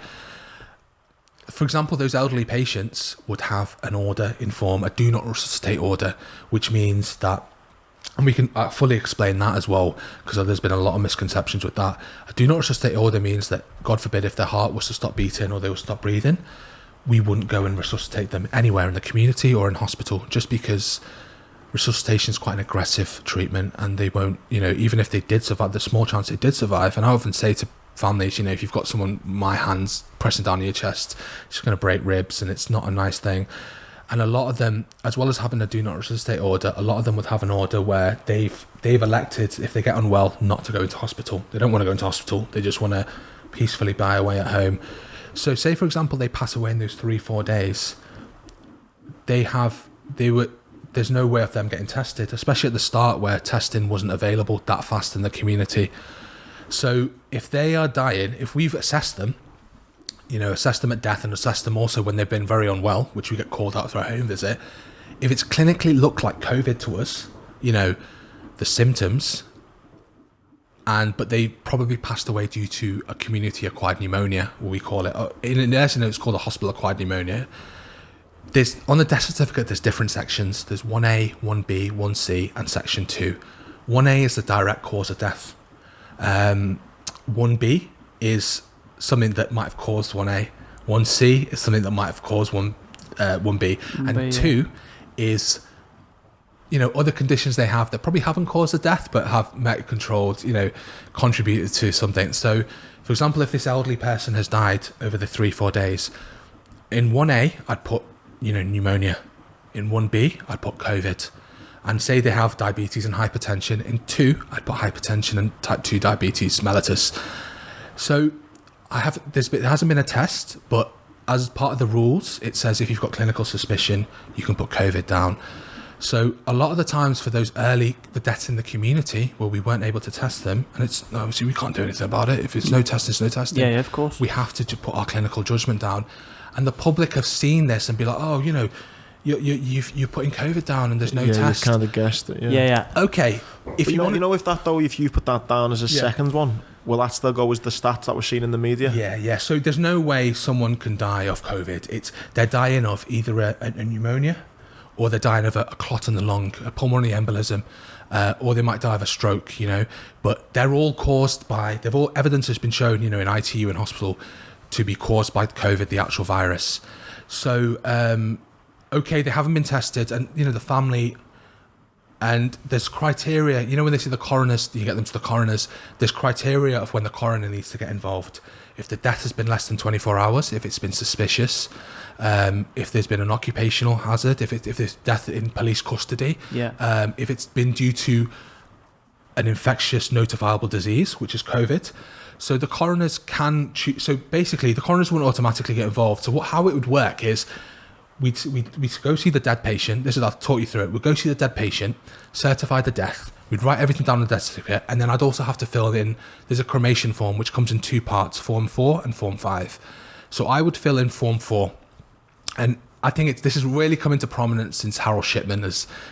For example, those elderly patients would have an order in form, a do not resuscitate order, which means that, and we can fully explain that as well, because there's been a lot of misconceptions with that. A do not resuscitate order means that, God forbid, if their heart was to stop beating or they would stop breathing, we wouldn't go and resuscitate them anywhere in the community or in hospital, just because resuscitation is quite an aggressive treatment, and they won't, even if they did survive, there's a small chance they did survive. And I often say to families, if you've got someone, my hands pressing down your chest, it's going to break ribs, and it's not a nice thing. And a lot of them, as well as having a do not resuscitate order, a lot of them would have an order where they've elected, if they get unwell, not to go into hospital. They don't want to go into hospital. They just want to peacefully die away at home. So say, for example, they pass away in those 3-4 days, there's no way of them getting tested, especially at the start where testing wasn't available that fast in the community. So if they are dying, if we've assessed them, assessed them at death and assessed them also when they've been very unwell, which we get called out for a home visit, if it's clinically looked like COVID to us, the symptoms, but they probably passed away due to a community-acquired pneumonia, what we call it. In nursing, it's called a hospital-acquired pneumonia. On the death certificate, there's different sections. There's 1A, 1B, 1C, and Section 2. 1A is the direct cause of death. 1B is something that might have caused 1A. 1C is something that might have caused 1B. And 2 is, other conditions they have that probably haven't caused the death, but have controlled, contributed to something. So, for example, if this elderly person has died over the 3-4 days, in 1A, I'd put, pneumonia. In 1B, I'd put COVID. And say they have diabetes and hypertension. In 2, I'd put hypertension and type 2 diabetes mellitus. So there hasn't been a test, but as part of the rules, it says if you've got clinical suspicion, you can put COVID down. So a lot of the times for those the deaths in the community where we weren't able to test them, and obviously we can't do anything about it. If it's no test, it's no testing. Yeah, of course. We have to put our clinical judgment down. And the public have seen this and be like, oh, you're putting COVID down and there's no test. You kind of guessed it. Yeah. Okay. If you put that down as a second one, will that still go as the stats that we're seeing in the media? Yeah. So there's no way someone can die of COVID. They're dying of either a pneumonia, or they're dying of a clot in the lung, a pulmonary embolism, or they might die of a stroke. But they're all caused by. Evidence has been shown, in ITU and hospital, to be caused by COVID, the actual virus. So, okay, they haven't been tested, and the family, and there's criteria. When they see the coroners, you get them to the coroners. There's criteria of when the coroner needs to get involved. If the death has been less than 24 hours, if it's been suspicious, if there's been an occupational hazard, if there's death in police custody, if it's been due to an infectious notifiable disease, which is COVID. So the coroners can choose. So basically, the coroners wouldn't automatically get involved. So how it would work is we'd go see the dead patient. I'll talk you through it. We'd go see the dead patient, certify the death. We'd write everything down on the death certificate, and then I'd also have to fill in. There's a cremation form which comes in 2 parts: Form 4 and Form 5. So I would fill in Form 4, and I think this has really come into prominence since Harold Shipman,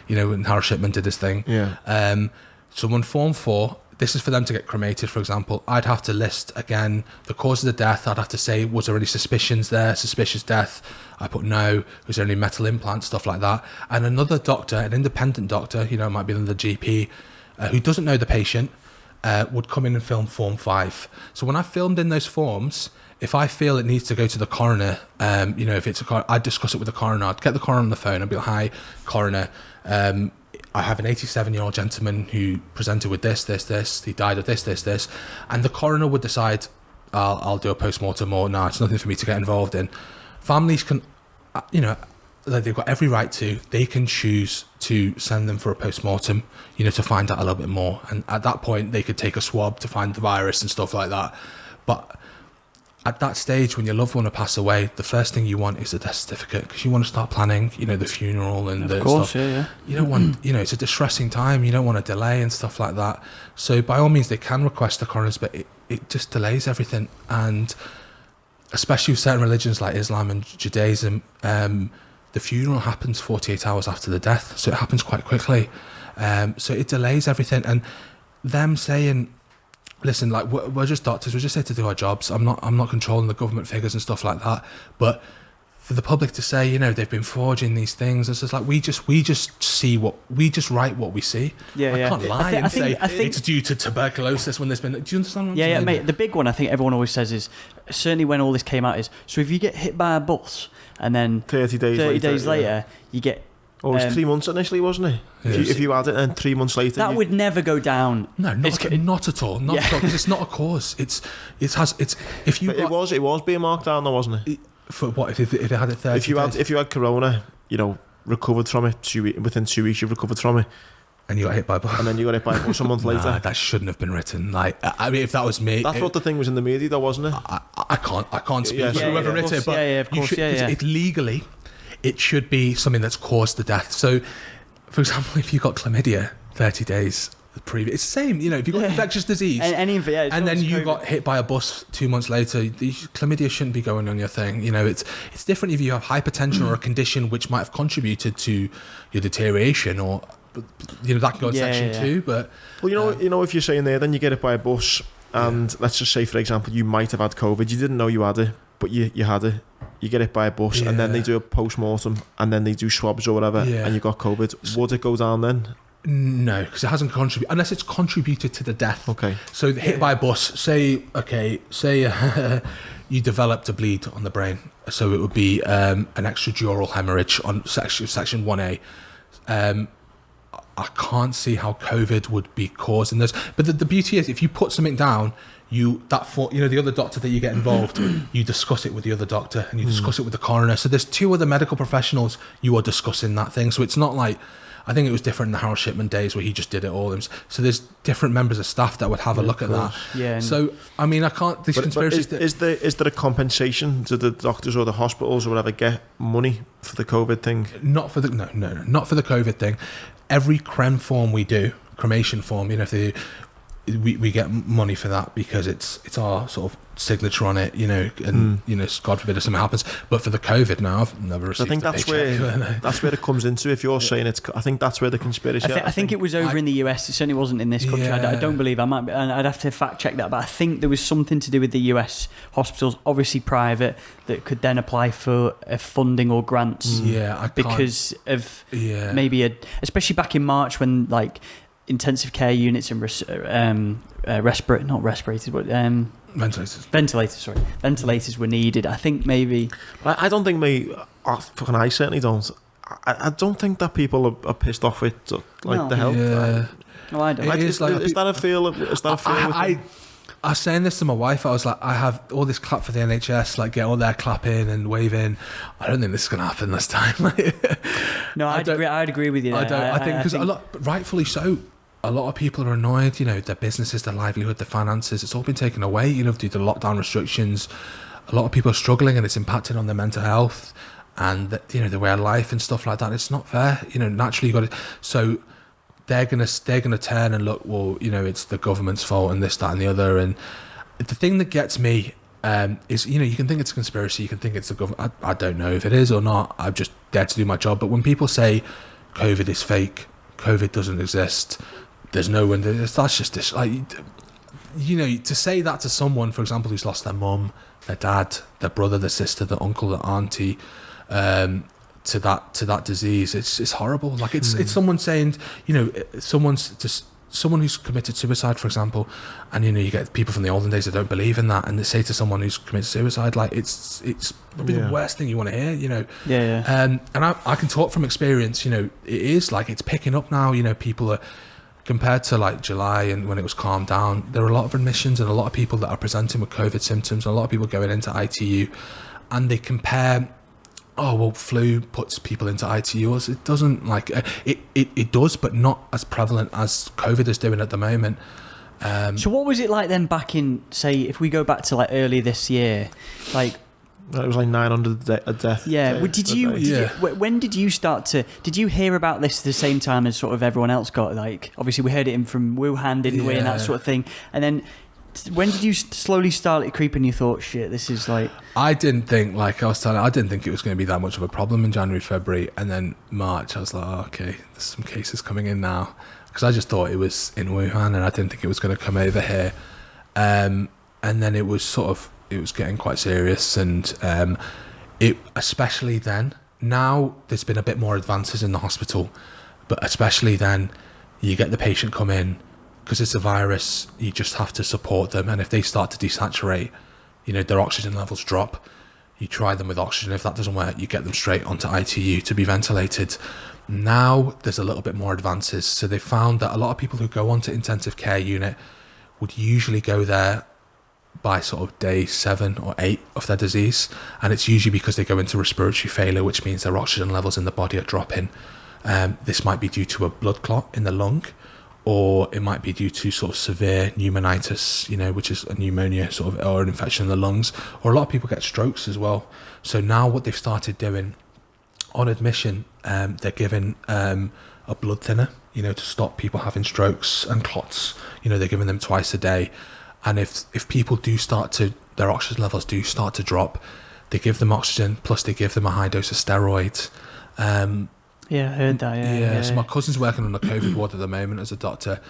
when Harold Shipman did his thing. Yeah. So on Form 4. This is for them to get cremated, for example. I'd have to list, again, the cause of the death. I'd have to say, was there any suspicions there? Suspicious death. I put no. Was there any metal implant? Stuff like that. And another doctor, an independent doctor, it might be the GP, who doesn't know the patient, would come in and film Form 5. So when I filmed in those forms, if I feel it needs to go to the coroner, if it's I'd discuss it with the coroner. I'd get the coroner on the phone. I'd be like, hi, coroner, I have an 87-year-old gentleman who presented with this. He died of this. And the coroner would decide, I'll do a post-mortem, or no, it's nothing for me to get involved in. Families can, they've got every right to. They can choose to send them for a post-mortem, to find out a little bit more. And at that point, they could take a swab to find the virus and stuff like that. But at that stage, when your loved one will pass away, the first thing you want is a death certificate, because you want to start planning, the funeral and the stuff. Yeah. You don't want, it's a distressing time. You don't want to delay and stuff like that. So by all means, they can request the coroners, but it just delays everything. And especially with certain religions like Islam and Judaism, the funeral happens 48 hours after the death, so it happens quite quickly. So it delays everything. And them saying, listen, like we're just doctors. We're just here to do our jobs. I'm not controlling the government figures and stuff like that. But for the public to say, they've been forging these things, it's just like we just write what we see. I can't lie and say it's due to tuberculosis when there's been. Do you understand what I'm saying? Yeah, mate. The big one I think everyone always says is, certainly when all this came out, is so if you get hit by a bus and then 30 days later you get. Oh, it was 3 months initially, wasn't it? If you had it, and 3 months later, that would never go down. No, not at all. Not at all, because it's not a cause. It was being marked down, though, wasn't it? For what if it had it 30 if you had corona, recovered from it within 2 weeks, you've recovered from it. And you got hit by a bus. And then you got hit by a bus a month later. Nah, that shouldn't have been written. Like, I mean, if that was me, that's what the thing was in the media, though, wasn't it? I can't speak for whoever wrote it, but of course, it legally, it should be something that's caused the death. So, for example, if you got chlamydia 30 days previous, it's the same. You know, if you got infectious disease, and then you got hit by a bus 2 months later, the chlamydia shouldn't be going on your thing. You know, it's different if you have hypertension or a condition which might have contributed to your deterioration, or you know, that can go in section 2. But well, you know, if you're saying there, then you get hit by a bus, and let's just say, for example, you might have had COVID. You didn't know you had it, but you had it. You get hit by a bus, and then they do a post-mortem, and then they do swabs or whatever, and you got COVID. Would it go down then? No, because it hasn't contributed, unless it's contributed to the death. Okay. So hit by a bus, say you developed a bleed on the brain, so it would be an extradural hemorrhage on section 1A. I can't see how COVID would be causing this, but the beauty is, if you put something down, the other doctor that you get involved, you discuss it with the other doctor, and you discuss it with the coroner. So there's 2 other medical professionals you are discussing that thing. So it's not like, I think it was different in the Harold Shipman days where he just did it all. So there's different members of staff that would have a look at that. Yeah. So I mean, I can't. These conspiracies. Is there a compensation to the doctors or the hospitals or whatever get money for the COVID thing? Not for the not for the COVID thing. Every cremation form, you know, if we get money for that because it's our sort of signature on it, you know, and you know, God forbid if something happens. But for the COVID, now I've never received. I think that's where it comes into. If you're saying it's, I think that's where the conspiracy. I think it was over in the US. It certainly wasn't in this country. Yeah. I don't believe. And I'd have to fact check that, but I think there was something to do with the US hospitals, obviously private, that could then apply for funding or grants. Because of maybe especially back in March when like intensive care units and ventilators were needed. I think maybe. I don't think I certainly don't. I don't think that people are pissed off with the health. Yeah. No, I don't. Is that a feel? I was saying this to my wife. I was like, I have all this clap for the NHS, like get all their clapping and waving. I don't think this is going to happen this time. No, I'd agree with you there. I think because rightfully so. A lot of people are annoyed, you know, their businesses, their livelihood, their finances, it's all been taken away, you know, due to lockdown restrictions. A lot of people are struggling and it's impacting on their mental health and, you know, their way of life and stuff like that. It's not fair, you know, naturally you got to, so they're going to turn and look, well, you know, it's the government's fault and this, that and the other. And the thing that gets me is, you know, you can think it's a conspiracy, you can think it's the government. I don't know if it is or not. I'm just there to do my job. But when people say COVID is fake, COVID doesn't exist, there's no one. That's just this. Like, you know, to say that to someone, for example, who's lost their mum, their dad, their brother, their sister, their uncle, their auntie, to that disease, it's horrible. Like it's someone saying, you know, someone who's committed suicide, for example, and you know, you get people from the olden days that don't believe in that, and they say to someone who's committed suicide, like it's probably the worst thing you want to hear, you know. And I can talk from experience. You know, it is like it's picking up now. You know, people are. Compared to like July and when it was calmed down, there are a lot of admissions and a lot of people that are presenting with COVID symptoms, and a lot of people going into ITU, and they compare, oh well, flu puts people into ITUs. It doesn't, like it does, but not as prevalent as COVID is doing at the moment. So what was it like then back in, say, if we go back to like early this year, like? It was like 900 a death. Yeah. When did you start to? Did you hear about this at the same time as sort of everyone else got? Like, obviously we heard it from Wuhan, didn't we, and that sort of thing. And then, when did you slowly start it creeping? You thought, shit, this is like. I didn't think, like I was telling, I didn't think it was going to be that much of a problem in January, February, and then March. I was like, oh, okay, there's some cases coming in now, because I just thought it was in Wuhan, and I didn't think it was going to come over here. And then it was sort of. It was getting quite serious, and it especially then. Now there's been a bit more advances in the hospital, but especially then, you get the patient come in because it's a virus. You just have to support them, and if they start to desaturate, you know, their oxygen levels drop. You try them with oxygen. If that doesn't work, you get them straight onto ITU to be ventilated. Now there's a little bit more advances, so they found that a lot of people who go onto intensive care unit would usually go there by sort of day 7 or 8 of their disease, and it's usually because they go into respiratory failure, which means their oxygen levels in the body are dropping. This might be due to a blood clot in the lung, or it might be due to sort of severe pneumonitis, which is a pneumonia sort of, or an infection in the lungs, or a lot of people get strokes as well. So now what they've started doing on admission, they're giving a blood thinner, to stop people having strokes and clots. They're giving them twice a day. And if people their oxygen levels do start to drop, they give them oxygen, plus they give them a high dose of steroids. Yeah, I heard that. Yeah. So my cousin's working on a COVID ward at the moment as a doctor,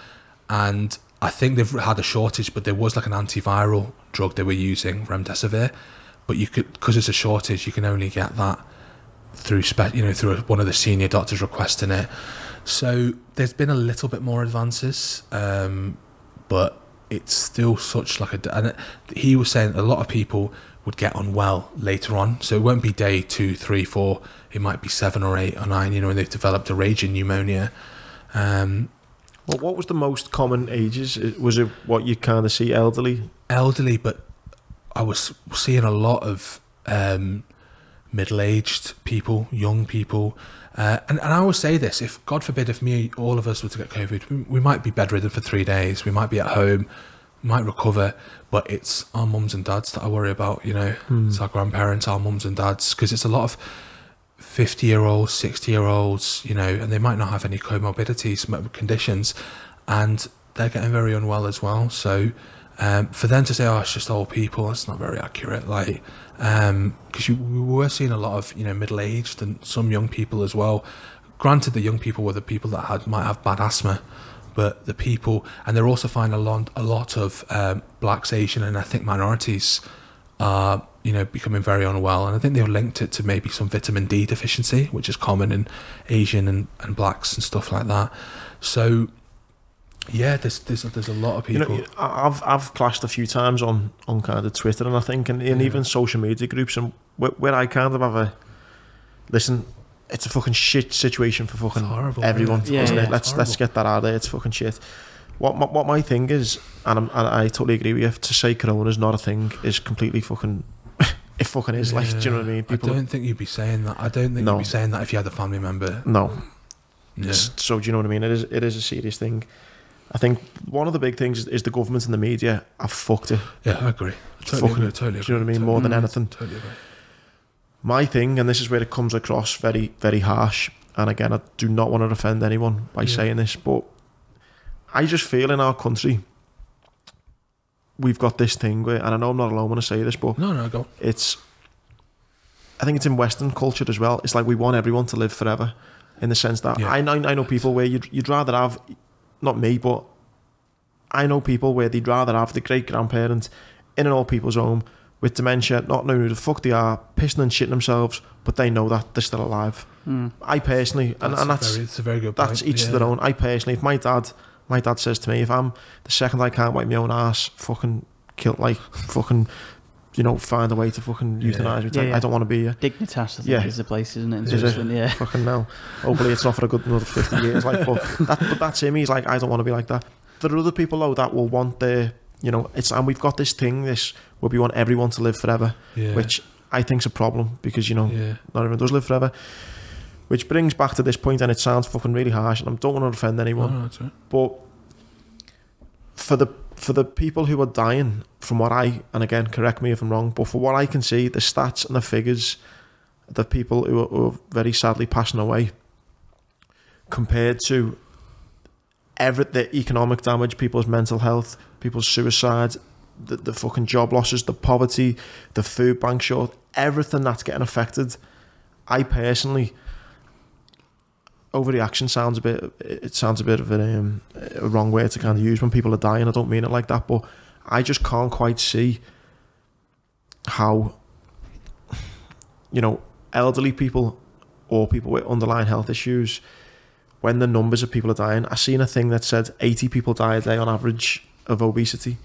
and I think they've had a shortage, but there was like an antiviral drug they were using, remdesivir, but because it's a shortage, you can only get that through through one of the senior doctors requesting it. So there's been a little bit more advances, but it's still such like and he was saying a lot of people would get unwell later on, so it won't be day 2, 3, 4, it might be 7 or 8 or 9, and they've developed a raging pneumonia. Well, what was the most common ages? Was it what you kind of see, elderly, but I was seeing a lot of middle-aged people, young people, and I always say this, if God forbid, if all of us were to get COVID, we might be bedridden for 3 days, we might be at home, might recover, but it's our mums and dads that I worry about. It's our grandparents, our mums and dads, because it's a lot of 50-year-olds, 60-year-olds, and they might not have any comorbidities, conditions, and they're getting very unwell as well. So for them to say, it's just old people, that's not very accurate. Because we were seeing a lot of middle-aged and some young people as well. Granted, the young people were the people that might have bad asthma, but the people, and they're also finding a lot of blacks, Asian and ethnic minorities are becoming very unwell, and I think they've linked it to maybe some vitamin D deficiency, which is common in Asian and blacks and stuff like that. So yeah, there's a lot of people. I've clashed a few times on kind of Twitter, and I think and even social media groups, and where I kind of have listen, it's a fucking shit situation for fucking horrible, everyone, isn't it? Let's get that out of there. It's fucking shit. What my thing is, and I totally agree with you, to say Corona's not a thing is completely fucking. It fucking is. Do you know what I mean? I don't think you'd be saying that. I don't think you'd be saying that if you had a family member. No. Yeah. So do you know what I mean? It is a serious thing. I think one of the big things is the government and the media have fucked it. Yeah, I agree. Totally agree. Do you know what I mean? More than anything. Totally agree. My thing, and this is where it comes across very, very harsh, and again, I do not want to offend anyone by saying this, but I just feel in our country we've got this thing where, and I know I'm not alone when I say this, but no, go on. I think it's in Western culture as well. It's like we want everyone to live forever, in the sense that I know people where you'd rather have, not me, but I know people where they'd rather have the great grandparent in an old people's home with dementia, not knowing who the fuck they are, pissing and shitting themselves, but they know that they're still alive. I personally, it's a very good point. That's each to their own. I personally, if my dad says to me, if I'm the second I can't wipe my own ass, fucking kill, find a way to fucking euthanize me. I don't want to be here. Dignitas, I think, is the place, isn't it? Is it? Yeah. Fucking hell. Hopefully it's not for a good another 50 years. But that's him. He's like, I don't want to be like that. There are other people though that will want their, and we've got this thing, where we want everyone to live forever, which I think's a problem because not everyone does live forever. Which brings back to this point, and it sounds fucking really harsh, and I don't want to offend anyone. No, that's right. But for the people who are dying, from what and again, correct me if I'm wrong, but for what I can see, the stats and the figures, the people who are very sadly passing away, compared to the economic damage, people's mental health, people's suicide, the fucking job losses, the poverty, the food bank short, everything that's getting affected, I personally, overreaction sounds a bit of a wrong word to kind of use when people are dying. I don't mean it like that, but I just can't quite see how elderly people or people with underlying health issues, when the numbers of people are dying, I seen a thing that said 80 people die a day on average of obesity.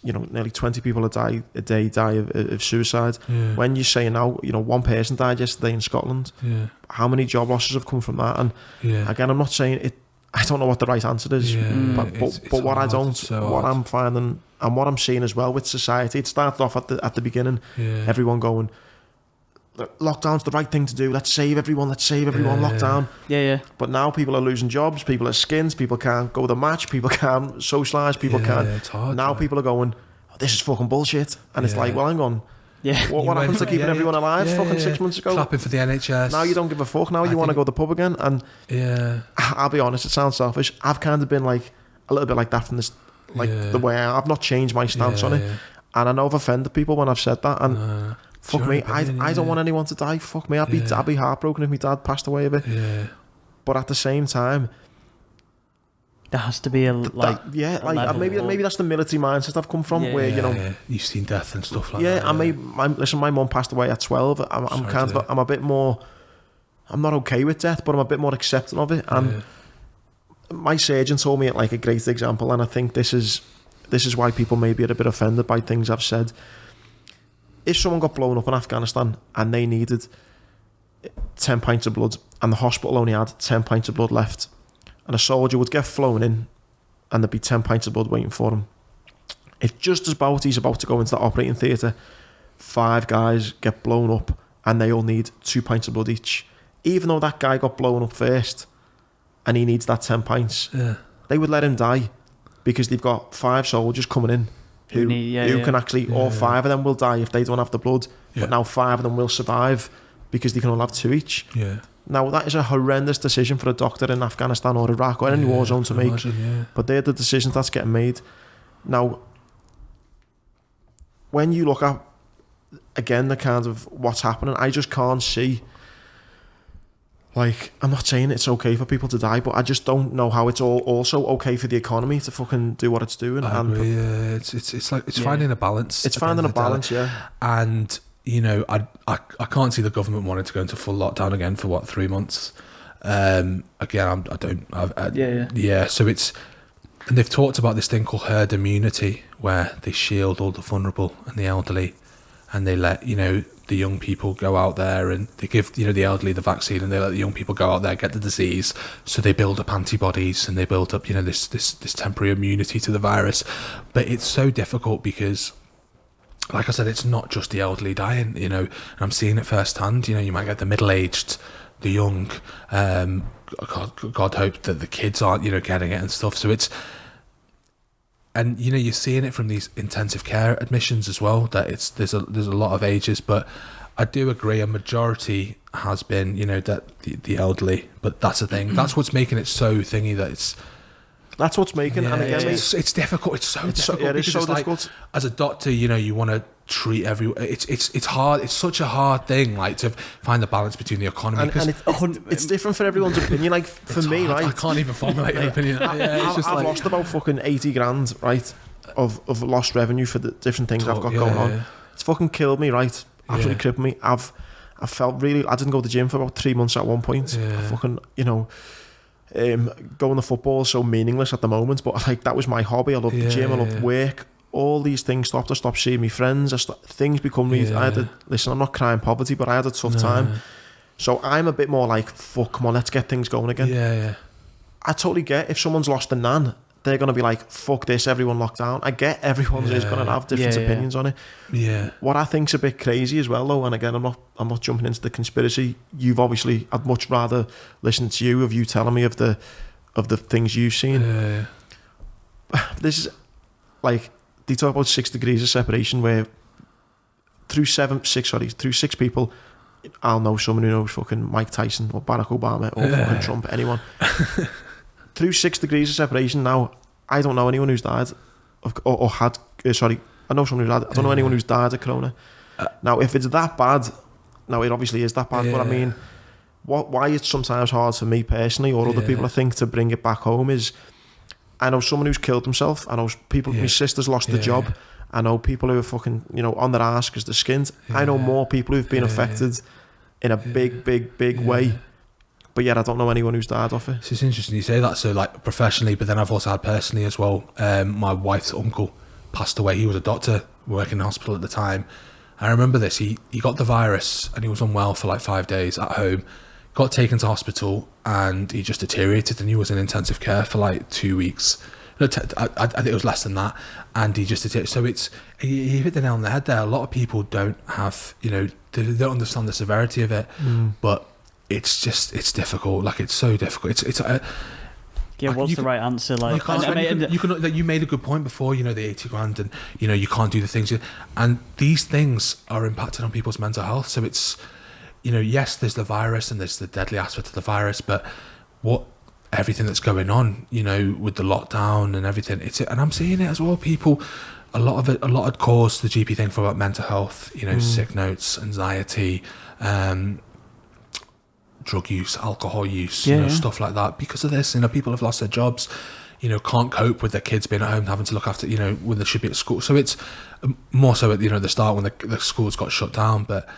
Nearly 20 people a day die of suicide. When you say now, one person died yesterday in Scotland, how many job losses have come from that? And again, I'm not saying it, I don't know what the right answer is, but what I'm finding and what I'm seeing as well with society, it started off at the beginning, everyone going, lockdown's the right thing to do. Let's save everyone. Lockdown. Yeah. But now people are losing jobs. People are skins. People can't go to the match. People can't socialise. People can't. It's hard, now people are going, oh, this is fucking bullshit. And it's like, well, hang on. Yeah. What happened to keeping everyone alive fucking 6 months ago? Clapping for the NHS. Now you don't give a fuck. Now you want to go to the pub again. And I'll be honest, it sounds selfish. I've kind of been like a little bit like that from this, like the way I've not changed my stance on it. And I know I've offended people when I've said that. And fuck me, I don't want anyone to die. Fuck me, I'd be heartbroken if my dad passed away of it. Yeah. But at the same time, There has to be a maybe that's the military mindset I've come from, where you've seen death and stuff like that. Yeah, listen, my mum passed away at 12. I'm a bit more. I'm not okay with death, but I'm a bit more accepting of it. And my surgeon told me like a great example, and I think this is why people maybe are a bit offended by things I've said. If someone got blown up in Afghanistan and they needed 10 pints of blood, and the hospital only had 10 pints of blood left, and a soldier would get flown in and there'd be 10 pints of blood waiting for him. If just as he's about to go into the operating theatre, 5 guys get blown up and they all need 2 pints of blood each, even though that guy got blown up first and he needs that 10 pints, they would let him die because they've got 5 soldiers coming in who can actually, all 5 of them will die if they don't have the blood, but now 5 of them will survive because they can all have 2 each. Now, that is a horrendous decision for a doctor in Afghanistan or Iraq or any war zone to make. But they're the decisions that's getting made. Now, when you look at, again, the kind of what's happening, I just can't see, like, I'm not saying it's okay for people to die, but I just don't know how it's also okay for the economy to fucking do what it's doing. I agree, It's like, it's finding a balance. It's finding a balance, And... I can't see the government wanting to go into full lockdown again for 3 months. So it's, and they've talked about this thing called herd immunity, where they shield all the vulnerable and the elderly, and they let the young people go out there, and they give the elderly the vaccine, and they let the young people go out there, get the disease, so they build up antibodies and they build up this temporary immunity to the virus. But it's so difficult because, like I said, it's not just the elderly dying, and I'm seeing it firsthand. You might get the middle-aged, the young, God hope that the kids aren't, getting it and stuff. So it's, and you're seeing it from these intensive care admissions as well, that there's a lot of ages, but I do agree a majority has been, that the elderly, but that's the thing. That's what's making it so thingy that it's, that's what's making, and again, it's difficult. It's so difficult. It's so difficult. As a doctor, you want to treat everyone. It's hard. It's such a hard thing, like, to find the balance between the economy. And it's different for everyone's opinion. Like for me, hard. right? I can't even formulate an opinion. I've lost about fucking 80 grand, right, of lost revenue for the different things I've got going on. It's fucking killed me, right? Absolutely crippled me. I felt really. I didn't go to the gym for about 3 months at one point. I fucking, going to football is so meaningless at the moment, but like that was my hobby. I loved the gym, I loved work. All these things stopped. I stopped seeing my friends. Things become really. Listen, I'm not crying poverty, but I had a tough time. So I'm a bit more like, fuck, come on, let's get things going again. I totally get if someone's lost a nan, they're going to be like, fuck this, everyone locked down. I get everyone is going to have different opinions on it. What I think's a bit crazy as well, though, and again, I'm not jumping into the conspiracy. You've obviously, I'd much rather listen to you, of you telling me of the things you've seen. This is like, they talk about 6 degrees of separation, where through 6 people, I'll know someone who knows fucking Mike Tyson or Barack Obama or fucking Trump, anyone. Through 6 degrees of separation now, I don't know anyone who's died or had. I know someone who's had. I don't know anyone who's died of corona. Now, if it's that bad, now it obviously is that bad. But I mean, why it's sometimes hard for me personally or other people, I think, to bring it back home is, I know someone who's killed himself. I know people. My sister's lost a job. I know people who are fucking, on their ass because they're skinned. I know more people who've been affected in a big way. But yet I don't know anyone who's died off it. It's interesting you say that. So like professionally, but then I've also had personally as well. My wife's uncle passed away. He was a doctor working in the hospital at the time. I remember this. He got the virus and he was unwell for like 5 days at home. Got taken to hospital and he just deteriorated and he was in intensive care for like 2 weeks. No, I think it was less than that. And he just did it. So he hit the nail on the head there. A lot of people don't have, they don't understand the severity of it, but it's difficult. Like, it's so difficult. Yeah, what's the right answer? Like, you made a good point before, the 80 grand and, you can't do the things. And these things are impacting on people's mental health. So it's, yes, there's the virus and there's the deadly aspect of the virus, but everything that's going on, with the lockdown and everything, and I'm seeing it as well. People, a lot of cause the GP thing for about mental health, sick notes, anxiety, drug use, alcohol use, stuff like that. Because of this, people have lost their jobs, can't cope with their kids being at home, having to look after, when they should be at school. So it's more so at, the start when the schools got shut down, but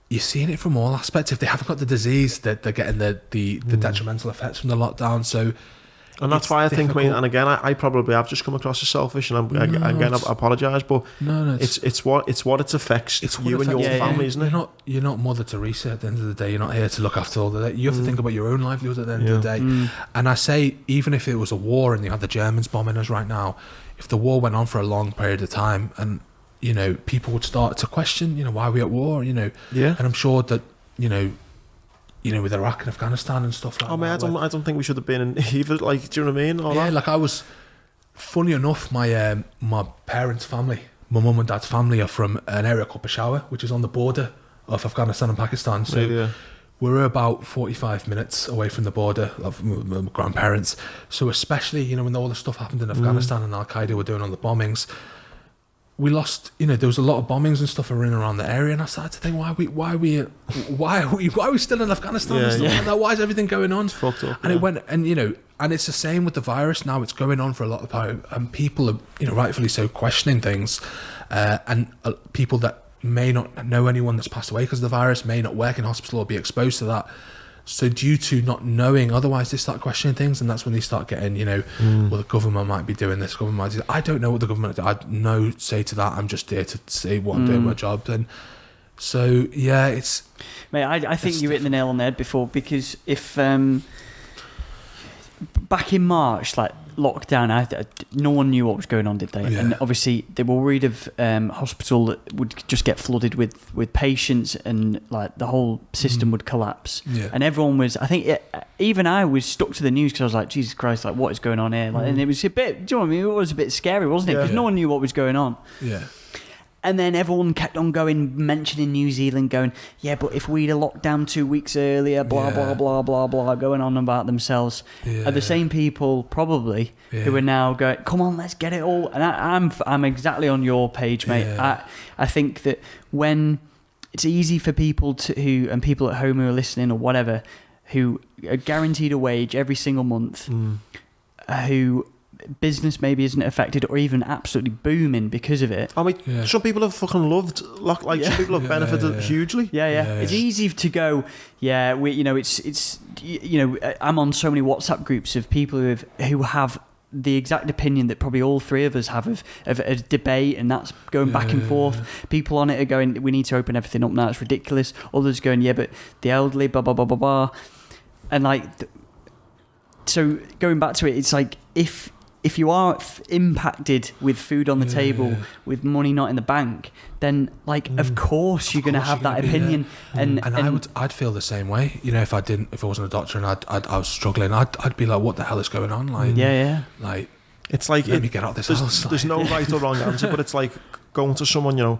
you're seeing it from all aspects. If they haven't got the disease, they're getting the detrimental effects from the lockdown. So, and that's why I think, and again, I probably have just come across as selfish, and I apologise, but it's what it affects you and your family, isn't it? You're not Mother Teresa at the end of the day. You're not here to look after all the day. You have to think about your own livelihood at the end of the day. And I say, even if it was a war and you had the Germans bombing us right now, if the war went on for a long period of time, and people would start to question, why are we at war? And I'm sure that, with Iraq and Afghanistan and stuff like that. I don't think we should have been in either. Like, do you know what I mean? Like, I was, funny enough, my parents' family, my mum and dad's family, are from an area called Peshawar, which is on the border of Afghanistan and Pakistan. So we're about 45 minutes away from the border of my grandparents. So especially, when all the stuff happened in Afghanistan and Al Qaeda were doing all the bombings, we lost, there was a lot of bombings and stuff in and around the area, and I started to think, why are we still in Afghanistan and stuff like that? Why is everything going on? It's fucked up. And it went, and and it's the same with the virus now. It's going on for a lot of time, and people are, rightfully so, questioning things, and people that may not know anyone that's passed away because of the virus, may not work in hospital or be exposed to that. So due to not knowing, otherwise they start questioning things, and that's when they start getting, well, the government might be doing this, government might do that. I don't know what the government, I no say to that. I'm just there to say what I'm doing my job. And so, it's... Mate, I think you hit the nail on the head before, because if... back in March, like, lockdown, no one knew what was going on, did they? And obviously they were worried of hospital that would just get flooded with patients, and like the whole system would collapse. And everyone was, I think, even I was stuck to the news because I was like, Jesus Christ, like, what is going on here? Like, and it was a bit, do you know what I mean? It was a bit scary, wasn't it? Because no one knew what was going on. And then everyone kept on mentioning New Zealand, going, but if we'd have locked down 2 weeks earlier, blah, blah, blah, blah, blah, going on about themselves. Are the same people, probably, who are now going, come on, let's get it all. And I'm exactly on your page, mate. I think that when it's easy for people and people at home who are listening or whatever, who are guaranteed a wage every single month, who... business maybe isn't affected or even absolutely booming because of it. I mean, some people have fucking loved, like some people have benefited hugely. It's easy to go, it's I'm on so many WhatsApp groups of people who have the exact opinion that probably all three of us have of a debate, and that's going back and forth. People on it are going, we need to open everything up now, it's ridiculous. Others going, but the elderly, blah, blah, blah, blah, blah. And like, so going back to it, it's like, if you are impacted with food on the table, with money not in the bank, then of course you're going to have that opinion. And I'd feel the same way. If I wasn't a doctor and I was struggling, I'd be like, what the hell is going on? Like, like, it's like, let me get out this house. There's no right or wrong answer, but it's like going to someone,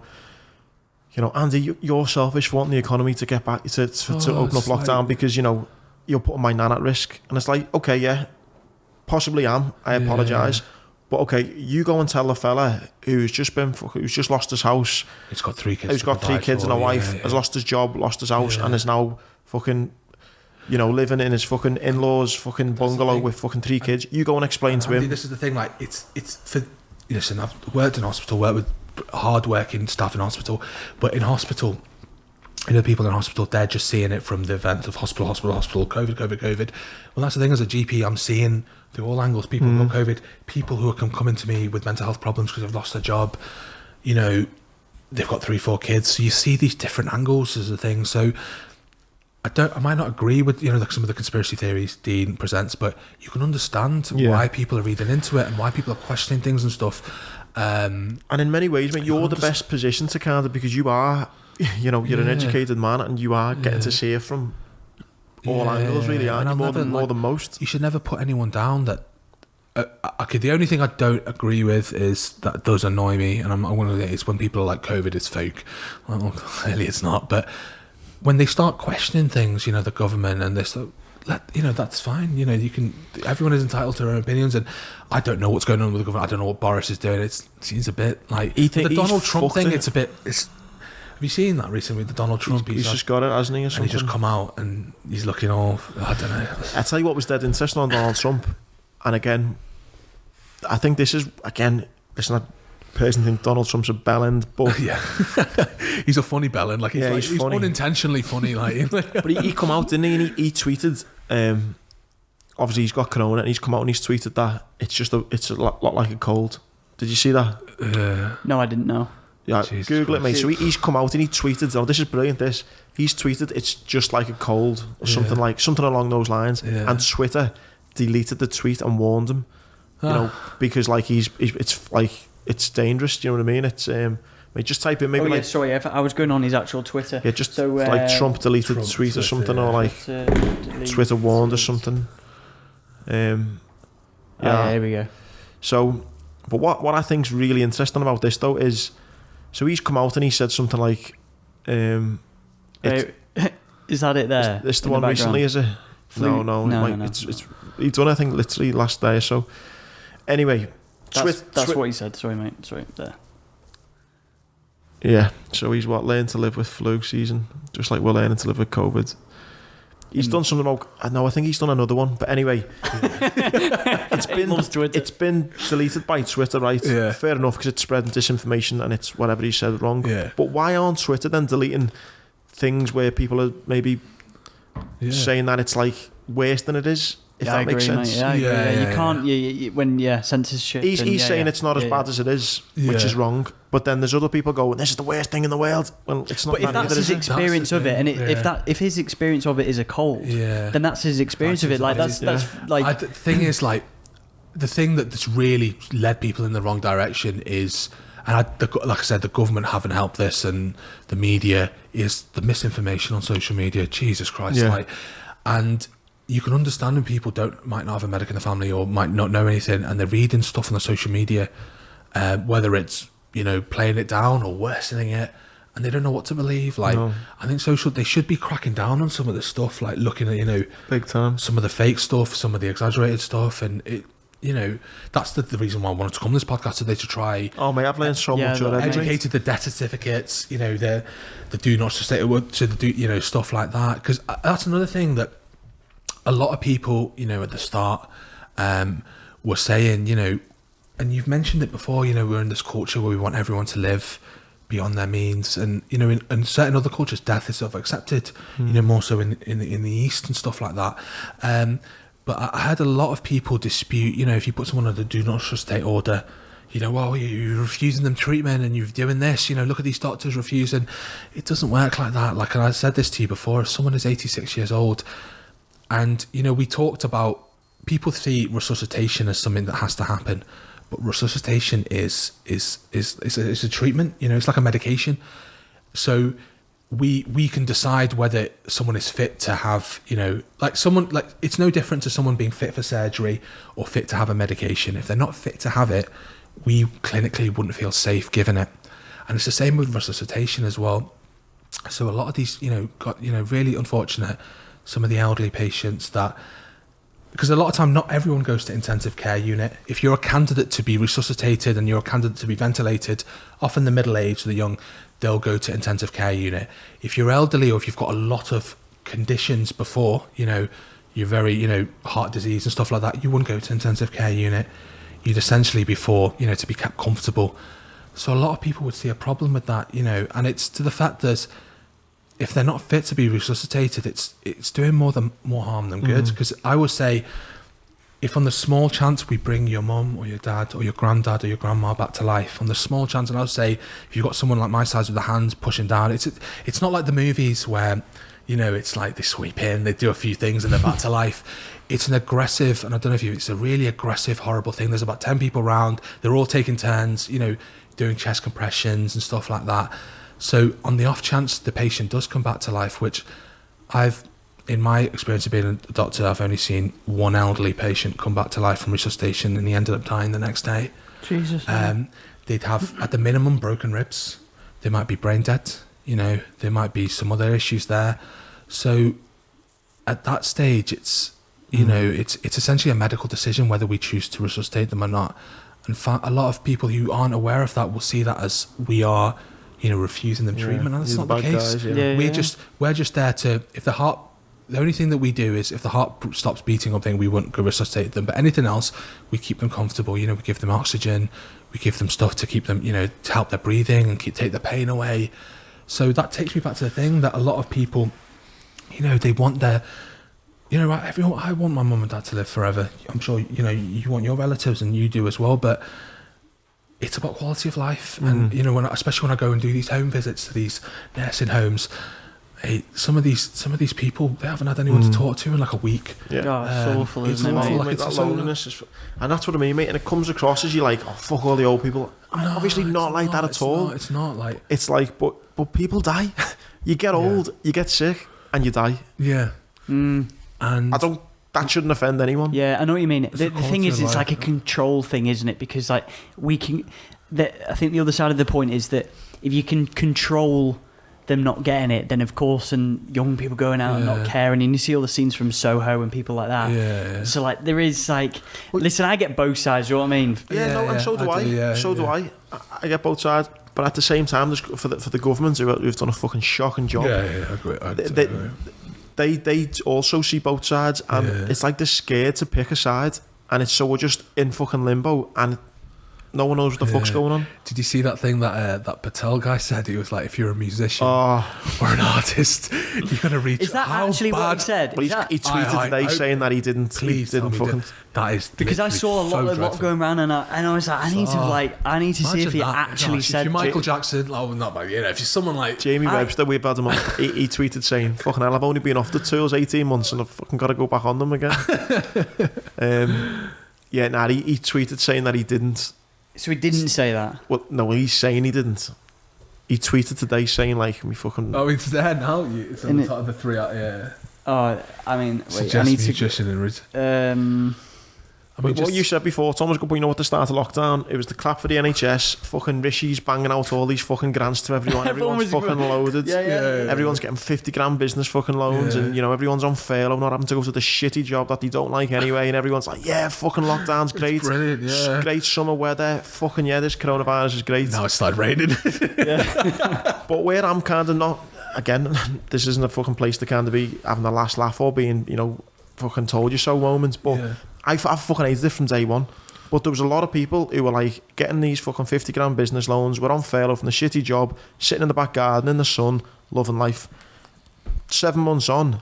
Andy, you're selfish for wanting the economy to get back to open up lockdown because you're putting my nan at risk. And it's like, okay, possibly am. I apologise, but okay, you go and tell a fella who's just lost his house. He's got 3 kids. Who's got 3 kids and a wife. Has lost his job, lost his house, and is now fucking, living in his fucking in-laws fucking bungalow with fucking 3 kids. You go and explain to him. This is the thing. Like, it's for. Listen, I've worked in hospital, worked with hard-working staff in hospital, but in hospital. People in hospital, they're just seeing it from the event of hospital, COVID. Well, that's the thing, as a GP, I'm seeing through all angles, people who've got COVID, people who are coming to me with mental health problems because they've lost their job, they've got 3-4 kids. So you see these different angles as a thing. So I might not agree with, you know, like some of the conspiracy theories Dean presents, but you can understand why people are reading into it and why people are questioning things and stuff. And in many ways, mate, you're the best position to kind of, because you are, you know, you're an educated man and you are getting to see it from all angles, really, aren't you? More than most. You should never put anyone down that. Okay, the only thing I don't agree with is that does annoy me, and I'm one of it's when people are like, COVID is fake. Well, clearly it's not, but when they start questioning things, you know, the government and this, you know, that's fine. You know, everyone is entitled to their own opinions, and I don't know what's going on with the government. I don't know what Boris is doing. It seems a bit like the Donald Trump thing. It's a bit. Have you seen that recently? The Donald Trump. He's just got it, hasn't he? Or something? And he's just come out and he's looking all. I don't know. I tell you what was dead interesting on Donald Trump, and again, I think this is It's not. Personally think Donald Trump's a bellend, but yeah, he's a funny bellend. Like he's funny. Unintentionally funny. Like, but he come out, didn't he? And he tweeted. Obviously, he's got corona, and he's come out and he's tweeted that it's a lot like a cold. Did you see that? No, I didn't know. Yeah, Jesus Google Christ. It, mate. So he's come out and he tweeted. Oh, this is brilliant. He's tweeted. It's just like a cold, or something along those lines. Yeah. And Twitter deleted the tweet and warned him. You know, because like it's like. It's dangerous, do you know what I mean? It's just type in maybe sorry, I was going on his actual Twitter. Yeah, just so, like Trump deleted tweet or something, or like Twitter warned or something. Here we go. So, but what I think's really interesting about this though is, so he's come out and he said something like, is that it there? It's the one recently, is it? No. It's he's done I think literally last day or so. Anyway. That's what he said. Sorry, mate. Sorry, there. Yeah, so he's learned to live with flu season, just like we're learning to live with COVID. He's done something about. I think he's done another one. But anyway, it's been deleted by Twitter, right? Yeah. Fair enough, because it's spreading disinformation and it's whatever he said wrong. Yeah. But why aren't Twitter then deleting things where people are maybe saying that it's like worse than it is? If that makes sense. Mate. You can't. When censorship. He's saying it's not as bad as it is, which is wrong. But then there's other people going, "This is the worst thing in the world." Well, it's not. But if that's his experience of it, and if his experience of it is a cold, then that's his experience of it. Like that's like. The thing is, like, the thing that's really led people in the wrong direction is, and like I said, the government haven't helped this, and the media is the misinformation on social media. Jesus Christ, and. You can understand when people might not have a medic in the family or might not know anything, and they're reading stuff on the social media, whether it's, you know, playing it down or worsening it, and they don't know what to believe. Like, I think they should be cracking down on some of the stuff, like looking at, you know, big time, some of the fake stuff, some of the exaggerated stuff, and it, you know, that's the reason why I wanted to come on this podcast today, to try. Oh mate, I've learned so much already. Educated the death certificates, you know, the do not sustain, to the do, you know, stuff like that, because that's another thing that. A lot of people, you know, at the start were saying, you know, and you've mentioned it before, you know, we're in this culture where we want everyone to live beyond their means, and you know, in certain other cultures, death is sort of accepted, you know, more so in the East and stuff like that. But I had a lot of people dispute, you know, if you put someone under do not resuscitate order, you know, well, you're refusing them treatment and you're doing this, you know, look at these doctors refusing. It doesn't work like that. Like, and I said this to you before, if someone is 86 years old. And, you know, we talked about, people see resuscitation as something that has to happen, but resuscitation is a treatment, you know, it's like a medication. So we can decide whether someone is fit to have, you know, like someone, like, it's no different to someone being fit for surgery or fit to have a medication. If they're not fit to have it, we clinically wouldn't feel safe giving it. And it's the same with resuscitation as well. So a lot of these, you know, got, you know, really unfortunate, some of the elderly patients that, because a lot of time not everyone goes to intensive care unit. If you're a candidate to be resuscitated and you're a candidate to be ventilated, often the middle age, the young, they'll go to intensive care unit. If you're elderly or if you've got a lot of conditions before, you know, you're very, you know, heart disease and stuff like that, you wouldn't go to intensive care unit. You'd essentially before, you know, to be kept comfortable. So a lot of people would see a problem with that, you know, and it's to the fact that if they're not fit to be resuscitated, it's doing more harm than good. Because I would say, if on the small chance we bring your mum or your dad or your granddad or your grandma back to life, on the small chance, and I would say, if you've got someone like my size with the hands pushing down, it's not like the movies where, it's like they sweep in, they do a few things and they're back to life. It's an aggressive, and I don't know if it's a really aggressive, horrible thing. There's about 10 people around. They're all taking turns, doing chest compressions and stuff like that. So on the off chance the patient does come back to life, which in my experience of being a doctor, I've only seen one elderly patient come back to life from resuscitation, and he ended up dying the next day. Jesus. They'd have, at the minimum, broken ribs. They might be brain dead. There might be some other issues there. So at that stage, it's it's essentially a medical decision whether we choose to resuscitate them or not. And a lot of people who aren't aware of that will see that as we are, refusing them treatment, and that's not the case. Guys, we're just there to, if the heart. The only thing that we do is if the heart stops beating or thing, we wouldn't go resuscitate them. But anything else, we keep them comfortable. We give them oxygen, we give them stuff to keep them, to help their breathing and take the pain away. So that takes me back to the thing that a lot of people, they want their, everyone. I want my mum and dad to live forever. I'm sure you want your relatives and you do as well. But it's about quality of life, and especially when I go and do these home visits to these nursing homes. Hey, some of these people, they haven't had anyone to talk to in like a week. Yeah, it's awful, isn't it, mate? Like that loneliness and that's what I mean, mate. And it comes across as you like, oh fuck all the old people. Obviously not like that at all. It's not like. It's like, but people die. You get old, you get sick, and you die. Yeah. And that shouldn't offend anyone. Yeah, I know what you mean. The thing is, it's like a control thing, isn't it? Because like I think the other side of the point is that if you can control them not getting it, then of course, and young people going out and not caring, and you see all the scenes from Soho and people like that. So like there is like, listen, I get both sides. You know what I mean? And so do I. So do I. I get both sides, but at the same time, for the government who've done a fucking shocking job. I agree. They also see both sides, and it's like they're scared to pick a side, and it's so we're just in fucking limbo, and no one knows what the fuck's going on. Did you see that thing that Patel guy said? He was like, if you're a musician or an artist, you're going to reach. Is that actually what he said? Well, he tweeted today saying that he didn't fucking. That is because I saw a lot going around, and I was like, I need to see if he actually said. If you're Michael Jackson, not by if you're someone like Jamie Webster, we've had him on. He tweeted saying, "Fucking hell, I've only been off the tools 18 months, and I've fucking got to go back on them again." He tweeted saying that he didn't. So he didn't say that? Well, no, he's saying he didn't. He tweeted today saying like, "Me fucking." Oh, it's there now. It's on the top of the three. Yeah. Oh, I mean, wait. I need to. What you said before, Tom, was good. But you know, at the start of lockdown, it was the clap for the NHS. Fucking Rishi's banging out all these fucking grants to everyone. Everyone's fucking loaded. Yeah. Everyone's getting 50 grand business fucking loans, and everyone's on furlough, not having to go to the shitty job that they don't like anyway. And everyone's like, "Yeah, fucking lockdown's great. It's brilliant, It's great summer weather. Fucking this coronavirus is great." Now it started raining. But where I'm kind of not, again, this isn't a fucking place to kind of be having the last laugh or being, fucking told you so moments, but. I've fucking hated it from day one. But there was a lot of people who were like getting these fucking 50 grand business loans, were on furlough from the shitty job, sitting in the back garden in the sun, loving life. 7 months on,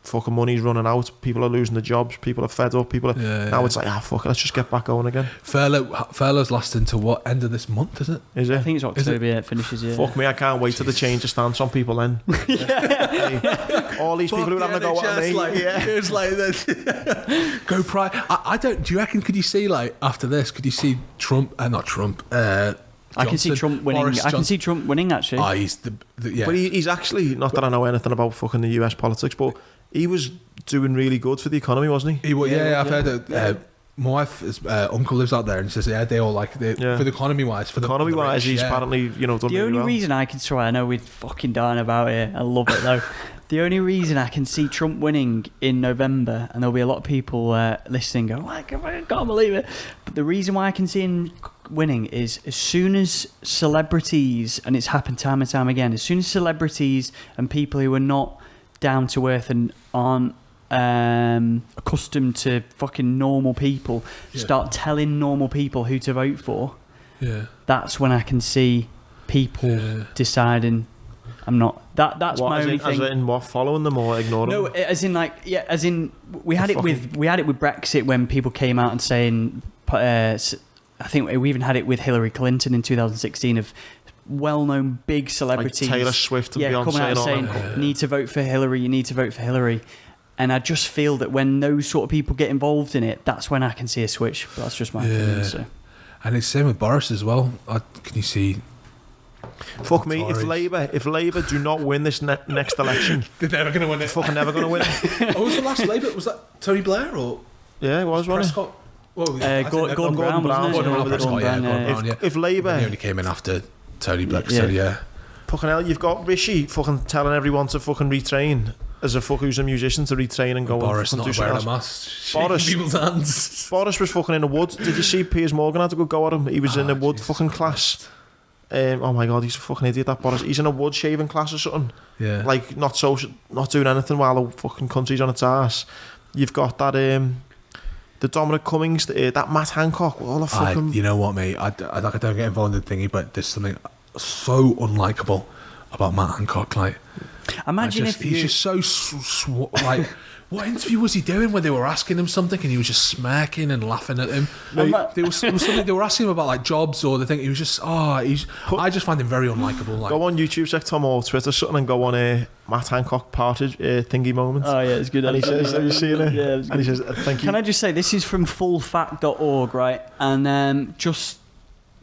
fucking money's running out, people are losing their jobs, people are fed up, now it's like, fuck it, let's just get back going again. Furlough's lasting to what, end of this month, is it? Is it? I think it's October, it finishes, Fuck me, I can't wait till they change the stance on people then. All these people who are having a go at me. It's like this. Go pride. I don't, do you reckon, could you see, like, after this, could you see Trump, not Trump, Johnson, I can see Trump winning. I can see Trump winning, actually. He's But he's actually, not that I know anything about fucking the US politics, but he was doing really good for the economy, wasn't he? I've heard that. My wife's uncle lives out there, and he says, they all like it for the economy wise. He's apparently, done the only reason I can I know we're fucking dying about it. I love it though. The only reason I can see Trump winning in November, and there'll be a lot of people listening, going, I can't believe it. But the reason why I can see him winning is as soon as celebrities, and it's happened time and time again, as soon as celebrities and people who are not down to earth and aren't accustomed to fucking normal people start telling normal people who to vote for, that's when I can see people deciding I'm not. That's my only thing. As in what, following them or ignoring them? No, as in we had it with Brexit when people came out and saying, I think we even had it with Hillary Clinton in 2016 of well-known big celebrities, like Taylor Swift and Beyonce, coming out and saying, "You need to vote for Hillary. You need to vote for Hillary." And I just feel that when those sort of people get involved in it, that's when I can see a switch. But that's just my opinion. So. And it's the same with Boris as well. Can you see? Fuck me, if Labour do not win this next election, they're never going to win it. Fucking never going to win it. Was the last Labour? Was that Tony Blair or? Yeah, it was, wasn't it? Gordon Brown, wasn't it? If Labour... He only came in after Tony Blair, Fucking hell, you've got Rishi fucking telling everyone to fucking retrain as a fuck who's a musician to retrain and go Boris and not do wearing a something mask. Boris, people's hands. Boris was fucking in the wood. Did you see Piers Morgan had to go at him? He was in the wood fucking class. Oh my god, he's a fucking idiot, that Boris. He's in a wood shaving class or something. Yeah. Like, not doing anything while the fucking country's on its arse. You've got that, the Dominic Cummings, that Matt Hancock, all the fucking... You know what, mate? I don't get involved in the thingy, but there's something so unlikable about Matt Hancock. Like, imagine he's just so like... What interview was he doing where they were asking him something and he was just smirking and laughing at him? There was something they were asking him about, like jobs or the thing. He was just, I just find him very unlikable. Like, go on YouTube, check Tom or Twitter something, and go on Matt Hancock parted thingy moment. Oh yeah, it's good. And he says, "Have you seen it?" Yeah, and he says, "Thank you." Can I just say this is from fullfact.org, right? And just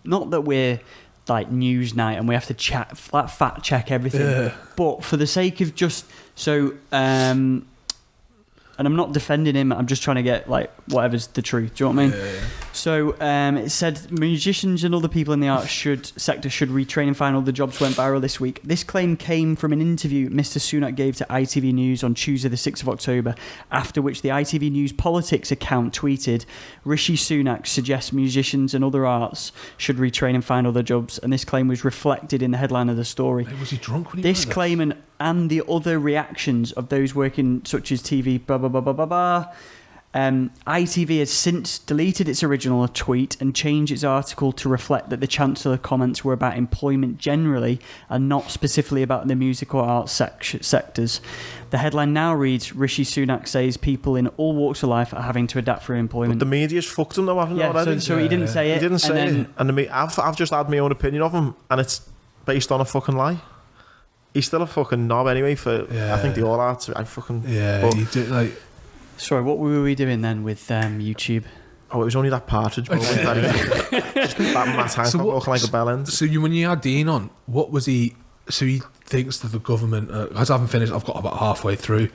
not that we're like Newsnight and we have to fact check everything, but for the sake of just so. And I'm not defending him, I'm just trying to get like whatever's the truth. Do you know what I mean? Yeah. So it said musicians and other people in the arts sector should retrain and find all the jobs went viral this week. This claim came from an interview Mr. Sunak gave to ITV News on Tuesday the 6th of October, after which the ITV News Politics account tweeted, Rishi Sunak suggests musicians and other arts should retrain and find other jobs, and this claim was reflected in the headline of the story. Was he drunk when he This claim and the other reactions of those working such as TV, blah, blah, blah, blah, blah, blah. ITV has since deleted its original tweet and changed its article to reflect that the Chancellor's comments were about employment generally and not specifically about the music or arts sectors. The headline now reads, Rishi Sunak says people in all walks of life are having to adapt for employment. But the media's fucked him though, haven't they already? So he didn't say it. He didn't say it. And I've just had my own opinion of him, and it's based on a fucking lie. He's still a fucking knob anyway I think they all are. He did like... Sorry, what were we doing then with YouTube? Oh, it was only that partridge moment just that Matt Hancock looking like a bellend. So when you had Dean on, what was he... So he thinks that the government... as I haven't finished, I've got about halfway through.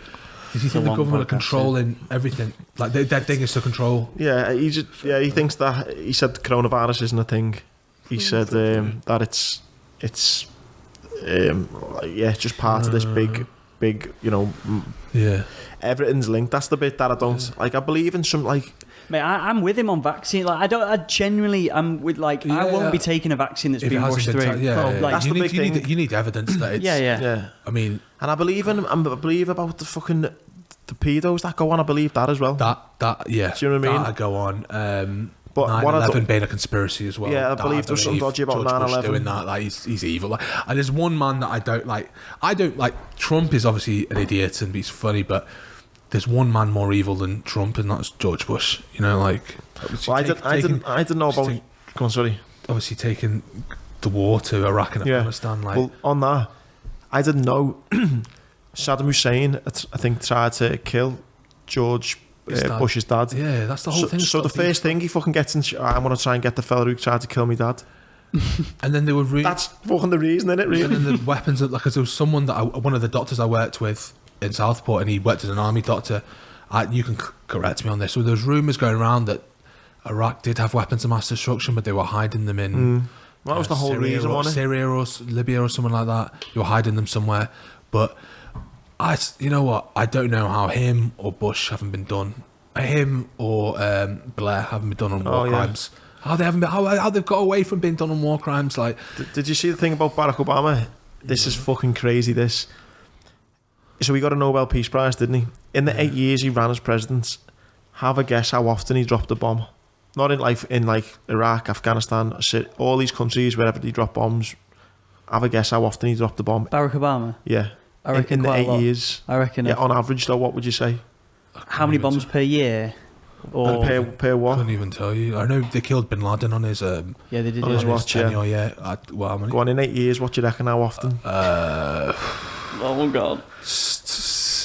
Does he think the government are controlling everything? Like their thing is to control... Yeah, he thinks that... He said coronavirus isn't a thing. He said that it's just part of this big, you know... Yeah. Everything's linked. That's the bit that I don't like. I believe in some like. Mate, I'm with him on vaccine. Like I'm with like. I won't be taking a vaccine that's been rushed through. Like, that's the big thing. You need evidence that it's. Yeah. I mean, and I believe about the fucking the pedos that go on. I believe that as well. That yeah. Do you know what I mean? That go on. But 9/11 being a conspiracy as well. Yeah, I believe there's some dodgy about 9/11 doing that. Like he's evil. Like, and there's one man that I don't like. Trump is obviously an idiot and he's funny, but there's one man more evil than Trump, and that's George Bush. You know, like. Well, I didn't know about. Come on, sorry. Obviously, taking the war to Iraq and Afghanistan. Like, well, on that, I didn't know. Saddam Hussein, I think, tried to kill George Bush's dad. Yeah, that's the whole thing. So the first thing he fucking gets in, I'm going to try and get the fella who tried to kill me dad. And then they were that's fucking the reason, isn't it, really? And then the weapons, like, there was someone one of the doctors I worked with in Southport, and he worked as an army doctor. You can correct me on this. So there's rumours going around that Iraq did have weapons of mass destruction, but they were hiding them in that was the whole reason, wasn't it? Syria or Libya or something like that. You were hiding them somewhere. But you know what? I don't know how him or Bush haven't been done. Him or Blair haven't been done on war crimes. How they haven't been? How they've got away from being done on war crimes? Like, did you see the thing about Barack Obama? This is fucking crazy. This. So he got a Nobel Peace Prize, didn't he? In the 8 years he ran as president, have a guess how often he dropped a bomb. Not in Iraq, Afghanistan, all these countries wherever he dropped bombs. Have a guess how often he dropped a bomb. Barack Obama. Yeah, I reckon in the 8 years. I reckon. Yeah, on average though, what would you say? How many bombs per year? Or per what? Couldn't even tell you. I know they killed Bin Laden on his yeah, they did. on his watch, tenure. Yeah. Well, how many? Go on, in 8 years, what do you reckon? How often? Oh god.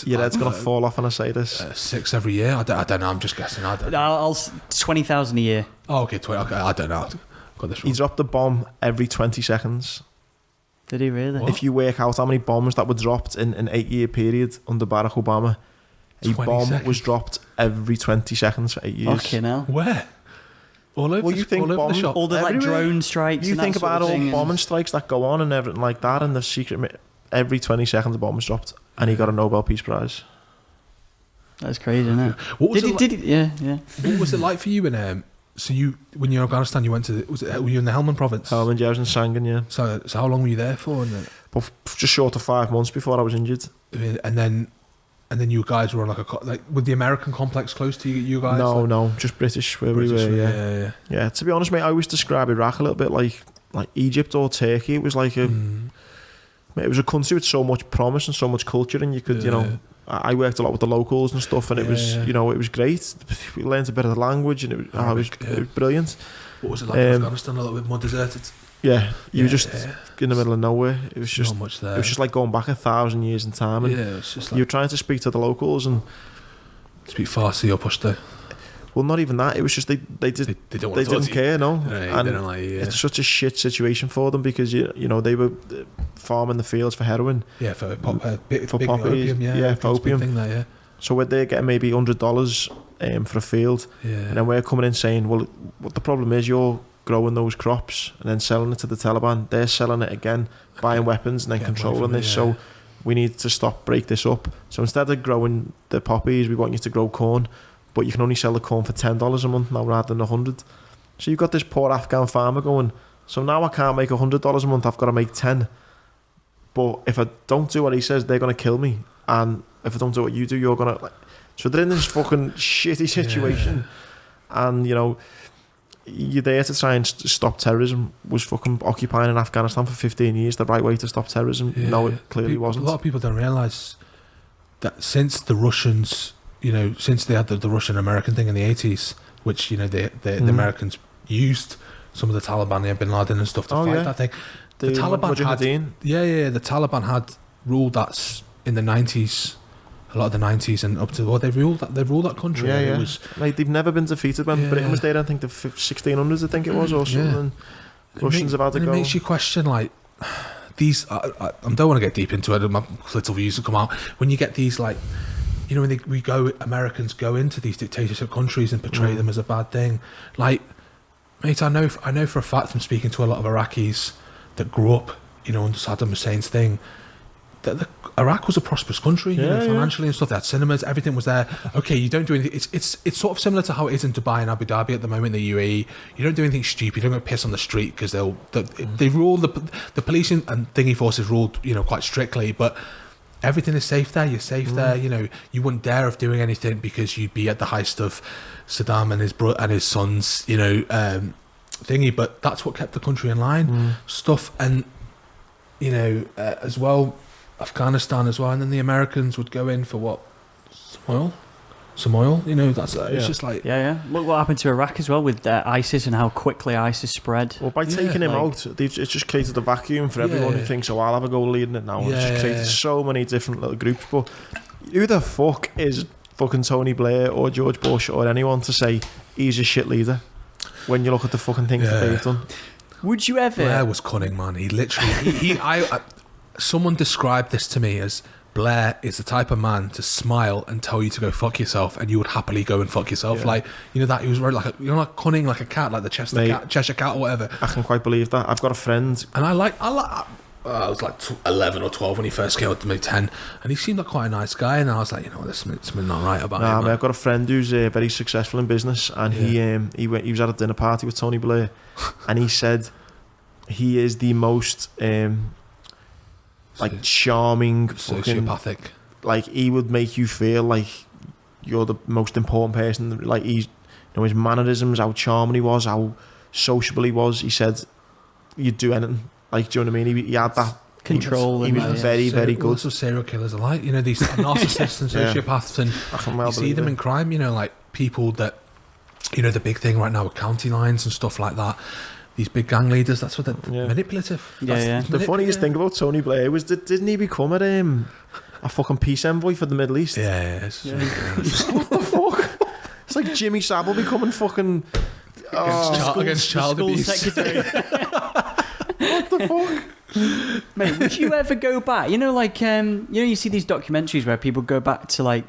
Your head's gonna fall off when I say this. 6 every year. I don't know. I'm just guessing. I don't know. I'll 20,000 a year. Oh, okay, 20. Okay, I don't know. Got this wrong. He dropped a bomb every 20 seconds. Did he really? What? If you work out how many bombs that were dropped in an 8-year period under Barack Obama, a bomb was dropped every 20 seconds for 8 years. Fucking hell. Where? All over. Well, you think all over the bomb- shop. All the like Everywhere. drone strikes. You and think that sort about of all thing, bombing strikes that go on and everything like that, and the secret. Every 20 seconds, a bomb was dropped, and he got a Nobel Peace Prize. That's crazy, isn't it? What was Did he? Yeah. What was it like for you in so you when you were in Afghanistan, you went to were you in the Helmand province? Helmand, yeah, I was in Sangin, yeah. So how long were you there for? But just short of 5 months before I was injured. And then you guys were on like with the American complex close to you guys? No, just British where we were. Yeah. To be honest, mate, I always describe Iraq a little bit like Egypt or Turkey. It was like it was a country with so much promise and so much culture, and you could, I worked a lot with the locals and stuff, and it was, it was great. We learned a bit of the language, and it was brilliant. What was it like in Afghanistan? A little bit more deserted. Yeah, you were just in the middle of nowhere. It was just not much there. It was just like going back 1,000 years in time, and it's just like, you were trying to speak to the locals and speak Farsi or Pashto. Well, not even that. It was just they didn't care, no. And it's such a shit situation for them because they were farming the fields for heroin. Yeah, for poppies. Opium, for opium. Thing there, So they're getting maybe $100 for a field, and then we're coming in saying, well, what the problem is, you're growing those crops and then selling it to the Taliban. They're selling it again, buying weapons and then controlling this. So we need to break this up. So instead of growing the poppies, we want you to grow corn. But you can only sell the corn for $10 a month now rather than $100. So you've got this poor Afghan farmer going, so now I can't make $100 a month, I've got to make 10. But if I don't do what he says, they're going to kill me. And if I don't do what you do, you're going to... So they're in this fucking shitty situation. And, you're there to try and stop terrorism. Was fucking occupying in Afghanistan for 15 years the right way to stop terrorism? No, it clearly wasn't. A lot of people don't realise that since the Russians... since they had the Russian-American thing in the 80s, which, the Americans used some of the Taliban and Bin Laden and stuff to fight that thing. The Taliban had... the Taliban had ruled that in the 90s, a lot of the 90s and up to... Well, they ruled that country. Yeah. It was, they've never been defeated when Britain was there, I think the 1600s, I think it was, or something. Russians have had to go... It makes you question, these... I don't want to get deep into it, my little views will come out. When you get these, when Americans go into these dictatorship countries and portray them as a bad thing. Mate, I know for a fact from speaking to a lot of Iraqis that grew up, under Saddam Hussein's thing, that Iraq was a prosperous country, financially and stuff. They had cinemas, everything was there. Okay, you don't do anything. It's sort of similar to how it is in Dubai and Abu Dhabi at the moment, the UAE. You don't do anything stupid. You don't go piss on the street because they rule the police and thingy forces ruled, quite strictly, but. Everything is safe there. You're safe there. You wouldn't dare of doing anything because you'd be at the heist of Saddam and his sons. Thingy. But that's what kept the country in line. Stuff and as well, Afghanistan as well, and then the Americans would go in for what? Some oil. That's it's just like Look what happened to Iraq as well with ISIS and how quickly ISIS spread. Well, by taking him out, it's just created a vacuum for everyone who thinks, I'll have a go leading it now. It's just created so many different little groups. But who the fuck is fucking Tony Blair or George Bush or anyone to say he's a shit leader when you look at the fucking things that they've done? Would you ever? Blair was cunning, man. He literally someone described this to me as Blair is the type of man to smile and tell you to go fuck yourself, and you would happily go and fuck yourself. That he was very like cunning like a cat, like the Cheshire cat or whatever. I can quite believe that. I've got a friend, and I was like 11 or 12 when he first came out to me, 10, and he seemed like quite a nice guy. And I was like, there's something not right about him. I've got a friend who's very successful in business, and he was at a dinner party with Tony Blair, and he said he is the most charming, sociopathic. He would make you feel like you're the most important person. Like his mannerisms, how charming he was, how sociable he was. He said you'd do anything. Do you know what I mean? He had that control. He was very, very good. That's what serial killers are like. These narcissists and sociopaths, and you see them in crime. Like people that you know, the big thing right now with county lines and stuff like that. These big gang leaders, that's what they're manipulative. The funniest thing about Tony Blair was that didn't he become a fucking peace envoy for the Middle East? Yeah. What the fuck? It's like Jimmy Savile becoming fucking against child abuse. Secretary. What the fuck? Mate, would you ever go back? You know, like you see these documentaries where people go back to, like,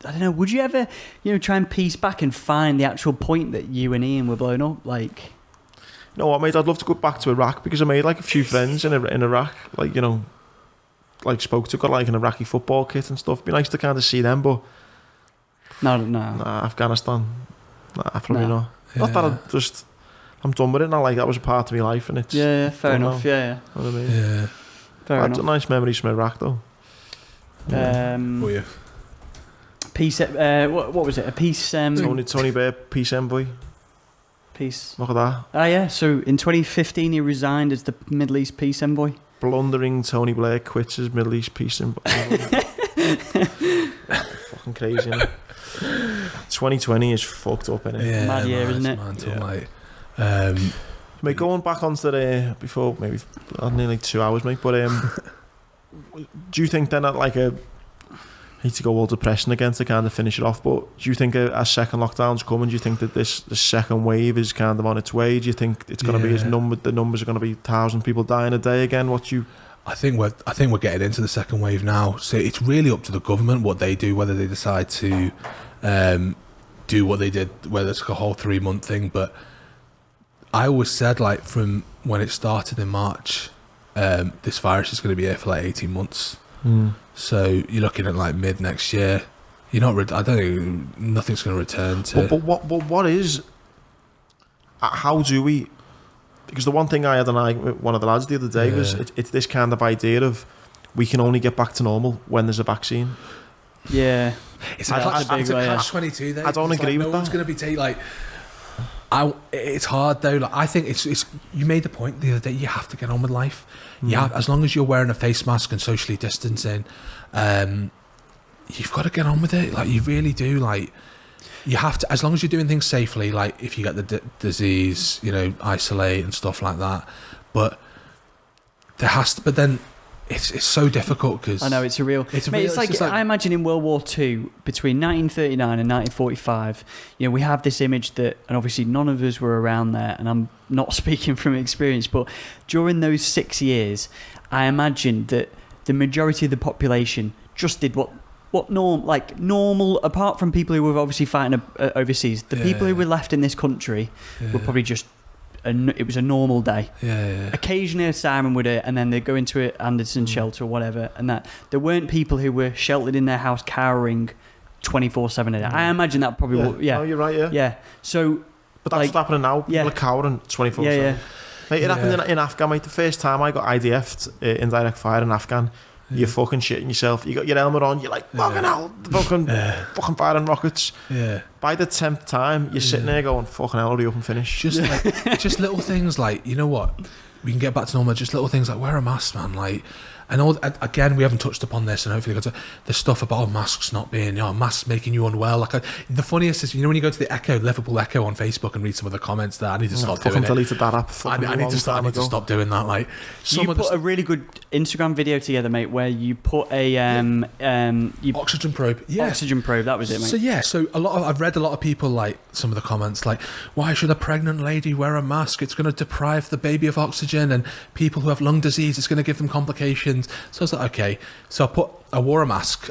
I don't know. Would you ever, try and piece back and find the actual point that you and Ian were blown up? Like, you know what, mate? I'd love to go back to Iraq because I made like a few friends in Iraq. Like, like got like an Iraqi football kit and stuff. It'd be nice to kind of see them, but no. Nah, Afghanistan. Nah, probably not. Yeah. Not that I'm done with it now. Like, that was a part of my life, and it's fair enough. Now. Yeah. You know what I mean? Yeah. Fair enough. Nice memories from Iraq, though. Oh, yeah. Peace. What was it? A peace. Tony Blair, peace envoy. Peace. Look at that. Ah, yeah. So in 2015, he resigned as the Middle East peace envoy. Blundering Tony Blair quits as Middle East peace envoy. Fucking crazy, isn't it? 2020 is fucked up, innit? Yeah, mad year, isn't it? Mate, going back onto the before, maybe nearly 2 hours, mate. But do you think then that, like, I hate to go all depressing again to kind of finish it off, but do you think a second lockdown's coming? Do you think that the second wave is kind of on its way? Do you think it's going to be the numbers are going to be 1,000 people dying a day again? I think we're getting into the second wave now. So it's really up to the government what they do, whether they decide to do what they did, whether it's like a whole 3-month thing. But I always said, like, from when it started in March, this virus is going to be here for like 18 months. So you're looking at like mid next year. I don't think nothing's going to return to. But what is? How do we? Because the one thing I had an argument with one of the lads the other day was it's this kind of idea of we can only get back to normal when there's a vaccine. Yeah, it's a catch-22 though. I don't agree with that. No one's going to be it's hard though. Like, I think it's. You made the point the other day. You have to get on with life. Yeah, as long as you're wearing a face mask and socially distancing, you've got to get on with it. Like, you really do. Like, you have to. As long as you're doing things safely. Like, if you get the disease, isolate and stuff like that. But there has to. But then. It's so difficult because I know it's surreal. It's like I imagine in World War II between 1939 and 1945. We have this image that, and obviously none of us were around there, and I'm not speaking from experience, but during those 6 years, I imagine that the majority of the population just did what normal. Apart from people who were obviously fighting overseas, the people who were left in this country were probably just. It was a normal day. Occasionally a siren would hit, and then they'd go into an Anderson shelter or whatever, and that there weren't people who were sheltered in their house cowering 24/7 a day. I imagine that probably will. Yeah. Oh, you're right. Yeah. So, but that's happening now. People are cowering 24/7. Yeah. Mate, it happened in Afghan. Mate, the first time I got IDF'd indirect fire in Afghan. You're fucking shitting yourself. You got your helmet on. You're like, fucking hell, fucking firing rockets. Yeah. By the 10th time, you're sitting there going, fucking hell, hurry up and finish. Just little things like, you know what? We can get back to normal. Just little things like wear a mask, man. Like, and all again, we haven't touched upon this, and hopefully, the stuff about masks not being, masks making you unwell. Like, the funniest is, when you go to the Liverpool Echo on Facebook and read some of the comments there, I need to stop doing it. Deleted that app. I need to stop doing that. Like, you put a really good Instagram video together, mate, where you put a oxygen probe. Yeah, oxygen probe. That was it, mate. So I've read a lot of people, like, some of the comments, like, why should a pregnant lady wear a mask? It's going to deprive the baby of oxygen, and people who have lung disease, it's going to give them complications. So I was like, okay. So I wore a mask,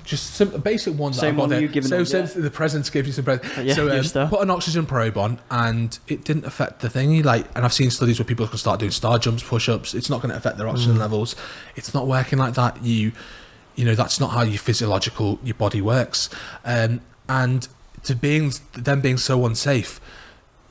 just some basic ones. Same one you given. So the presents gave you some presents. So put an oxygen probe on, and it didn't affect the thingy. Like, and I've seen studies where people can start doing star jumps, push-ups. It's not going to affect their oxygen levels. It's not working like that. That's not how your body works. And them being so unsafe.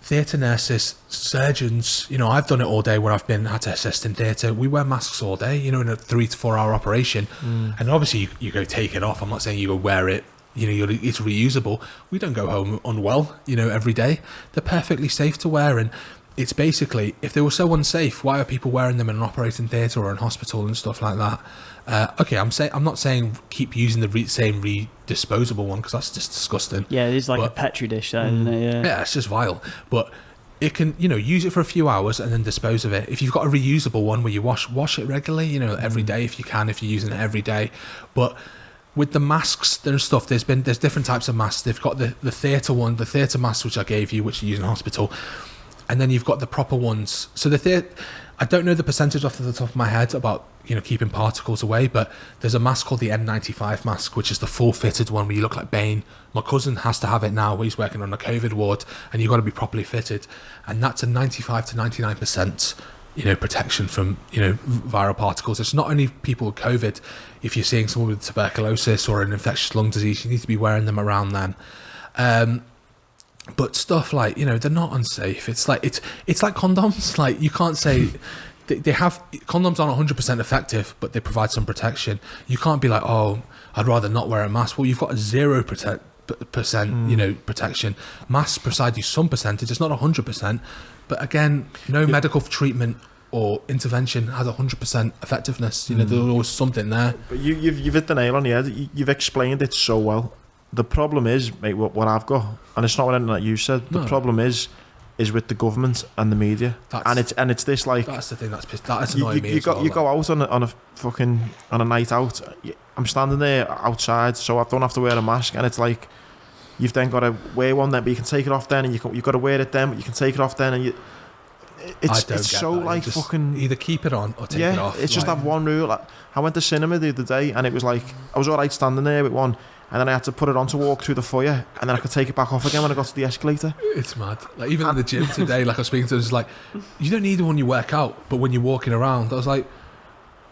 Theatre nurses, surgeons, I've done it all day where I've had to assist in theatre. We wear masks all day, in a 3 to 4 hour operation. And obviously you go take it off. I'm not saying you go wear it, it's reusable. We don't go home unwell, every day. They're perfectly safe to wear. And it's basically, if they were so unsafe, why are people wearing them in an operating theatre or in hospital and stuff like that? Okay, I'm not saying keep using the same disposable one, because that's just disgusting. Yeah, it is like a Petri dish, that, isn't it? Yeah, it's just vile. But it can, use it for a few hours and then dispose of it. If you've got a reusable one where you wash it regularly, every day if you can, if you're using it every day. But with the masks and stuff, there's different types of masks. They've got the theatre one, the theatre mask, which I gave you, which you use in hospital. And then you've got the proper ones. So I don't know the percentage off the top of my head about, keeping particles away, but there's a mask called the N95 mask, which is the full fitted one where you look like Bane. My cousin has to have it now. He's working on a COVID ward, and you've got to be properly fitted. And that's a 95 to 99%, protection from, viral particles. It's not only people with COVID. If you're seeing someone with tuberculosis or an infectious lung disease, you need to be wearing them around then. But stuff like, they're not unsafe. It's like condoms. Like, you can't say they have, condoms aren't 100% effective, but they provide some protection. You can't be like, oh, I'd rather not wear a mask. Well, you've got a 0% protection. Masks provide you some percentage. It's not 100%, but again, no medical treatment or intervention has 100% effectiveness. There's always something there. But you've hit the nail on the head. You've explained it so well. The problem is, mate, what I've got, and it's not anything that you said. The problem is with the government and the media, and it's this, like, that's the thing that's annoying me. You go out on a night out. I'm standing there outside, so I don't have to wear a mask, and it's like you've then got to wear one then, but you can take it off then, and you've got to wear it then, but you can take it off then, and it's so like fucking either keep it on or take it off. It's just have one rule. Like, I went to cinema the other day, and it was like I was alright standing there with one. And then I had to put it on to walk through the foyer, and then I could take it back off again when I got to the escalator. It's mad. Like, even in the gym today, like I was speaking to, it's like, you don't need one when you work out, but when you're walking around, I was like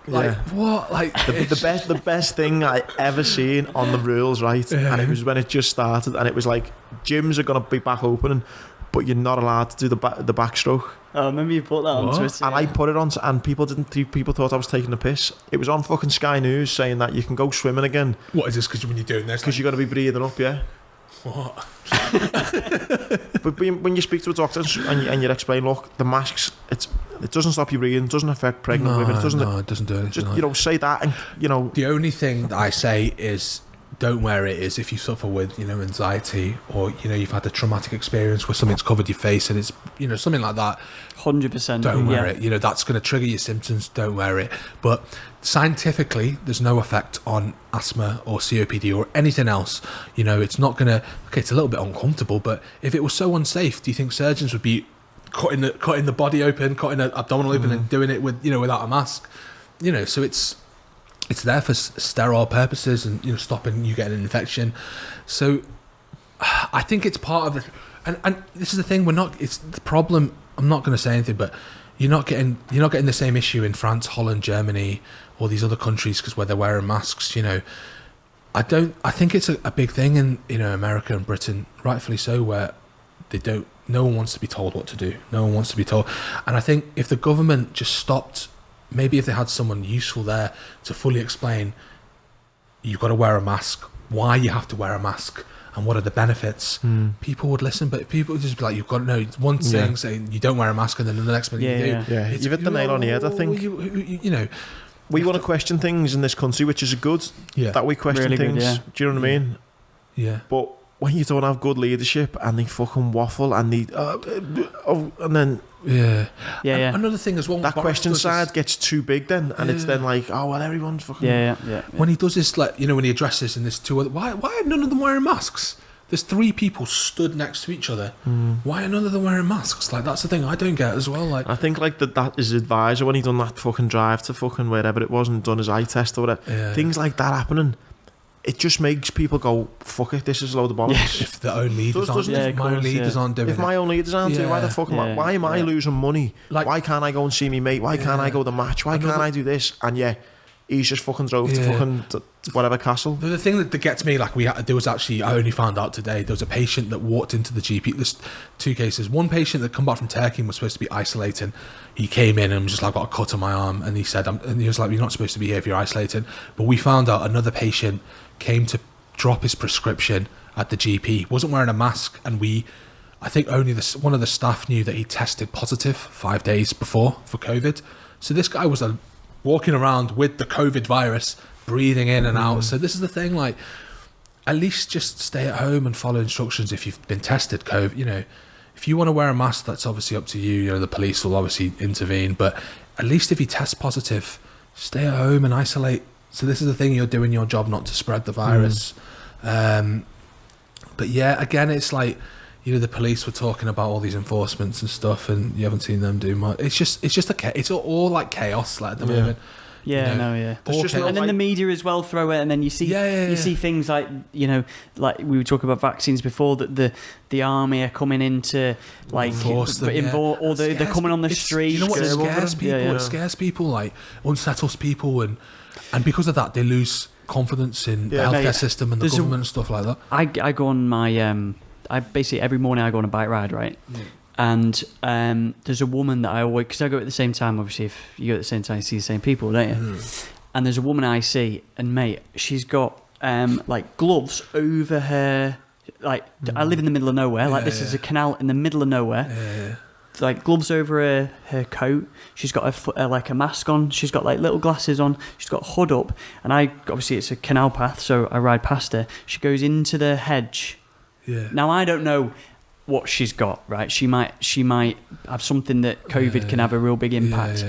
what? Like, the best thing I ever seen on the rules, right? Yeah. And it was when it just started, and it was like, gyms are gonna be back opening, but you're not allowed to do the backstroke. Oh, remember you put that on Twitter? And I put it on, and people thought I was taking the piss. It was on fucking Sky News saying that you can go swimming again. What is this? Because when you're doing this, because you got to be breathing up, yeah. What? But when you speak to a doctor and you explain, look, the masks, it doesn't stop you breathing, it doesn't affect pregnant women. It doesn't do anything. Just say that, and The only thing that I say is, don't wear it is if you suffer with anxiety, or you've had a traumatic experience where something's covered your face and it's something like that. 100%. Don't wear it. That's going to trigger your symptoms. Don't wear it. But scientifically, there's no effect on asthma or COPD or anything else. It's not going to. Okay, it's a little bit uncomfortable, but if it was so unsafe, do you think surgeons would be cutting the body open, cutting the abdominal open, and doing it with without a mask? So it's there for sterile purposes and stopping you getting an infection. So I think it's part of it. And this is the thing, it's the problem. I'm not going to say anything, but you're not getting the same issue in France, Holland, Germany, all these other countries, because where they're wearing masks. I think it's a big thing in America and Britain, rightfully so, where no one wants to be told what to do. No one wants to be told. And I think if the government just stopped, maybe if they had someone useful there to fully explain, you've got to wear a mask, why you have to wear a mask, and what are the benefits, people would listen. But people would just be like, you've got to know one thing saying you don't wear a mask, and then the next minute you do. Yeah, you've hit the nail on the head, I think. We want to question things in this country, which is good. Yeah. That we question really things. Good, yeah. Do you know what I mean? Yeah. But when you don't have good leadership and they fucking waffle and they and then another thing as well, that question side gets too big then, and it's then like, oh well, everyone's fucking when he does this, like when he addresses in this two other, why are none of them wearing masks? There's three people stood next to each other. Why are none of them wearing masks? Like, that's the thing I don't get as well. Like, I think like that his advisor, when he done that fucking drive to fucking wherever it was and done his eye test or whatever, things like that happening, it just makes people go, fuck it, this is a load of bollocks. If the own leaders aren't doing it, if my own leaders aren't doing it, why the fuck why am I losing money? Like, why can't I go and see me mate? Why can't I go to the match? Why can't I do this? And he's just fucking drove to fucking whatever castle. The thing that gets me, like, there was actually, I only found out today, there was a patient that walked into the GP. There's two cases. One patient that come back from Turkey and was supposed to be isolating. He came in and was just like, got a cut on my arm, and he said, and he was like, you're not supposed to be here if you're isolating. But we found out another patient came to drop his prescription at the GP, wasn't wearing a mask, and I think only one of the staff knew that he tested positive 5 days before for COVID. So this guy was walking around with the COVID virus, breathing in and out. So this is the thing, like, at least just stay at home and follow instructions if you've been tested COVID. You know, if you want to wear a mask, that's obviously up to you. You know, the police will obviously intervene. But at least if you test positive, stay at home and isolate. So this is the thing, you're doing your job not to spread the virus. But yeah, again, it's like, you know, the police were talking about all these enforcements and stuff, and you haven't seen them do much. It's all like chaos, like at the moment. Yeah, you know, and then the media as well throw it, and then you see you see things like, you know, like we were talking about vaccines before, that the army are coming into like or they're coming on the streets. You know what? It scares people. It scares people, like unsettles people, and because of that, they lose confidence in the healthcare system and the government and stuff like that. I go on my I basically every morning I go on a bike ride, right? Yeah. And there's a woman that I always, because I go at the same time, obviously if you go at the same time you see the same people, don't you? And there's a woman I see, and mate, she's got like gloves over her, like I live in the middle of nowhere, like this is a canal in the middle of nowhere, like gloves over her coat, she's got like a mask on, she's got like little glasses on, she's got a hood up, and obviously it's a canal path, so I ride past her, she goes into the hedge. Now I don't know what she's got, right? She might have something that COVID can have a real big impact.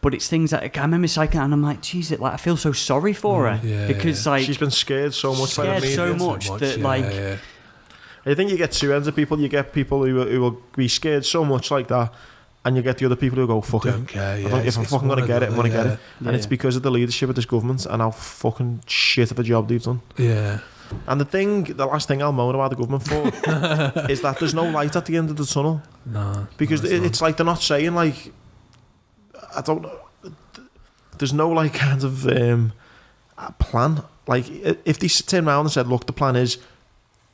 But it's things that I remember cycling, and I'm like, geez, like I feel so sorry for her because like she's been scared so much that like. I think you get two ends of people. You get people who will be scared so much like that, and you get the other people who go, fuck it. If I'm fucking going to get it, I'm going to get it. And it's because of the leadership of this government and how fucking shit of a job they've done. And the last thing I'll moan about the government for is that there's no light at the end of the tunnel. No. Because it's like they're not saying, like, I don't know, there's no, like, kind of plan. Like, if they turn around and said, look, the plan is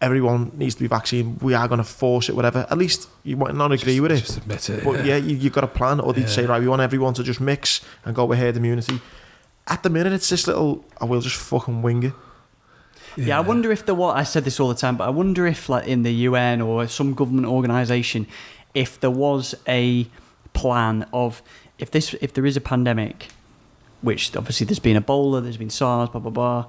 everyone needs to be vaccinated, we are going to force it, whatever, at least you might not agree with it. Just admit it. But you've got a plan. Or they'd say, right, we want everyone to just mix and go with herd immunity. At the minute, it's this little, I will just fucking wing it. I wonder if I said this all the time, but I wonder if, like, in the UN or some government organisation, if there was a plan of if there is a pandemic, which obviously there's been Ebola, there's been SARS, blah blah blah.